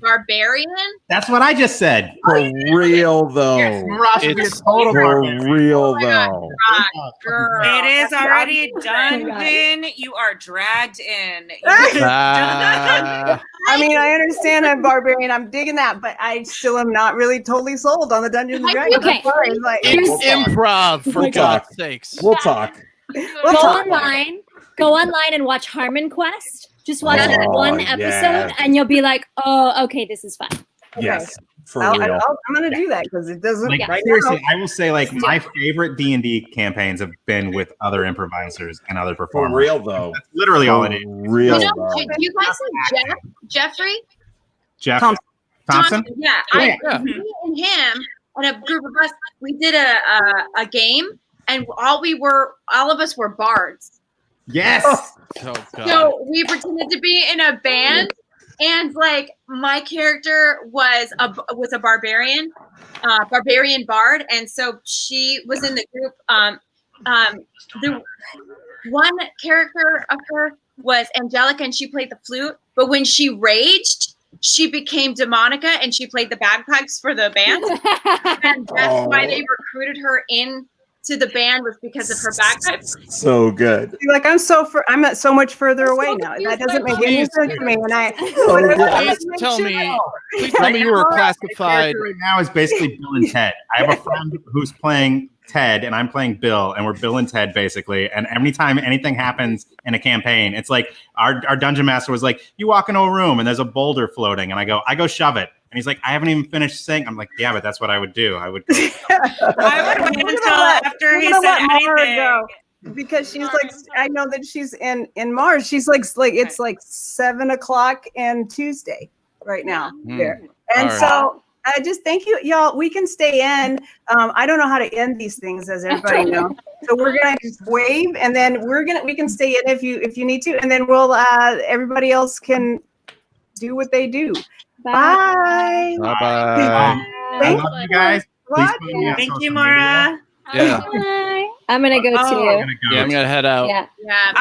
Speaker 8: Barbarian.
Speaker 11: That's what I just said.
Speaker 6: For real, though.
Speaker 11: Mirage would be a
Speaker 10: It's-
Speaker 11: total
Speaker 6: For
Speaker 11: barbarian.
Speaker 6: real,
Speaker 8: my God.
Speaker 6: though.
Speaker 8: Girl,
Speaker 7: It is
Speaker 8: that's what
Speaker 7: already
Speaker 8: I'm
Speaker 7: done,
Speaker 8: saying.
Speaker 7: Vin. You are dragged in.
Speaker 10: Ah,
Speaker 1: I mean, I understand I'm barbarian. I'm digging that, but I still am not really totally sold on the Dungeons and Dragons.
Speaker 5: Okay.
Speaker 1: Sorry, like,
Speaker 10: it's
Speaker 6: We'll talk.
Speaker 10: improv, for
Speaker 6: We'll
Speaker 10: God's
Speaker 6: talk.
Speaker 10: sakes.
Speaker 6: We'll talk.
Speaker 1: We'll
Speaker 5: Go
Speaker 1: talk.
Speaker 5: online and watch Harmon Quest. Just watch that
Speaker 6: Oh,
Speaker 5: one episode,
Speaker 6: yes.
Speaker 5: and you'll be like, "Oh, okay, this is fun."
Speaker 6: Yes. For
Speaker 1: I'm
Speaker 6: real.
Speaker 1: going to do that because it doesn't.
Speaker 11: Like
Speaker 1: right
Speaker 11: seriously,
Speaker 1: now.
Speaker 11: I will say like my favorite D&D campaigns have been with other improvisers and other
Speaker 6: For
Speaker 11: performers.
Speaker 6: real, though.
Speaker 11: That's literally all it
Speaker 6: For
Speaker 11: is.
Speaker 6: real,
Speaker 8: You know,
Speaker 6: though.
Speaker 8: do you guys see Jeffrey
Speaker 11: Jeff
Speaker 1: Thompson.
Speaker 11: Thompson?
Speaker 8: Yeah,
Speaker 10: Yeah.
Speaker 8: me and him and a group of us. We did a game, and all of us were bards.
Speaker 11: Yes.
Speaker 10: Oh, God.
Speaker 8: So we pretended to be in a band, and like my character was a barbarian, barbarian bard, and so she was in the group. The one character of her was Angelica, and she played the flute. But when she raged, she became Demonica, and she played the bagpipes for the band. And that's why they recruited her in to the band, was because of her bagpipes.
Speaker 6: So good.
Speaker 1: Like I'm so much further away now. That doesn't make any sense to me. And
Speaker 10: Please tell me you were
Speaker 11: My
Speaker 10: classified.
Speaker 11: character right now is basically Bill and Ted. I have a friend who's playing Ted, and I'm playing Bill, and we're Bill and Ted basically. And anytime anything happens in a campaign, it's like our dungeon master was like, "You walk into a room and there's a boulder floating," and I go shove it. And he's like, "I haven't even finished saying." I'm like, "Yeah, but that's what I would do. I would."
Speaker 7: I would wait until after he said anything.
Speaker 1: go because she's like, I know that she's in Mars. She's like it's like 7:00 and Tuesday right now there. And
Speaker 10: All right.
Speaker 1: so I just thank you, y'all. We can stay in. I don't know how to end these things, as everybody knows. So we're gonna just wave, and then we can stay in if you need to, and then we'll everybody else can do what they do. Bye.
Speaker 10: Bye-bye.
Speaker 11: I
Speaker 1: Thank
Speaker 11: love you guys. Please
Speaker 1: What?
Speaker 11: follow me on
Speaker 7: Thank
Speaker 11: social
Speaker 7: you,
Speaker 11: media.
Speaker 7: Maura.
Speaker 10: Yeah.
Speaker 5: Bye. I'm gonna go
Speaker 7: Oh,
Speaker 5: too.
Speaker 11: I'm gonna go.
Speaker 10: Yeah, I'm going to head out.
Speaker 5: Yeah.
Speaker 8: Yeah.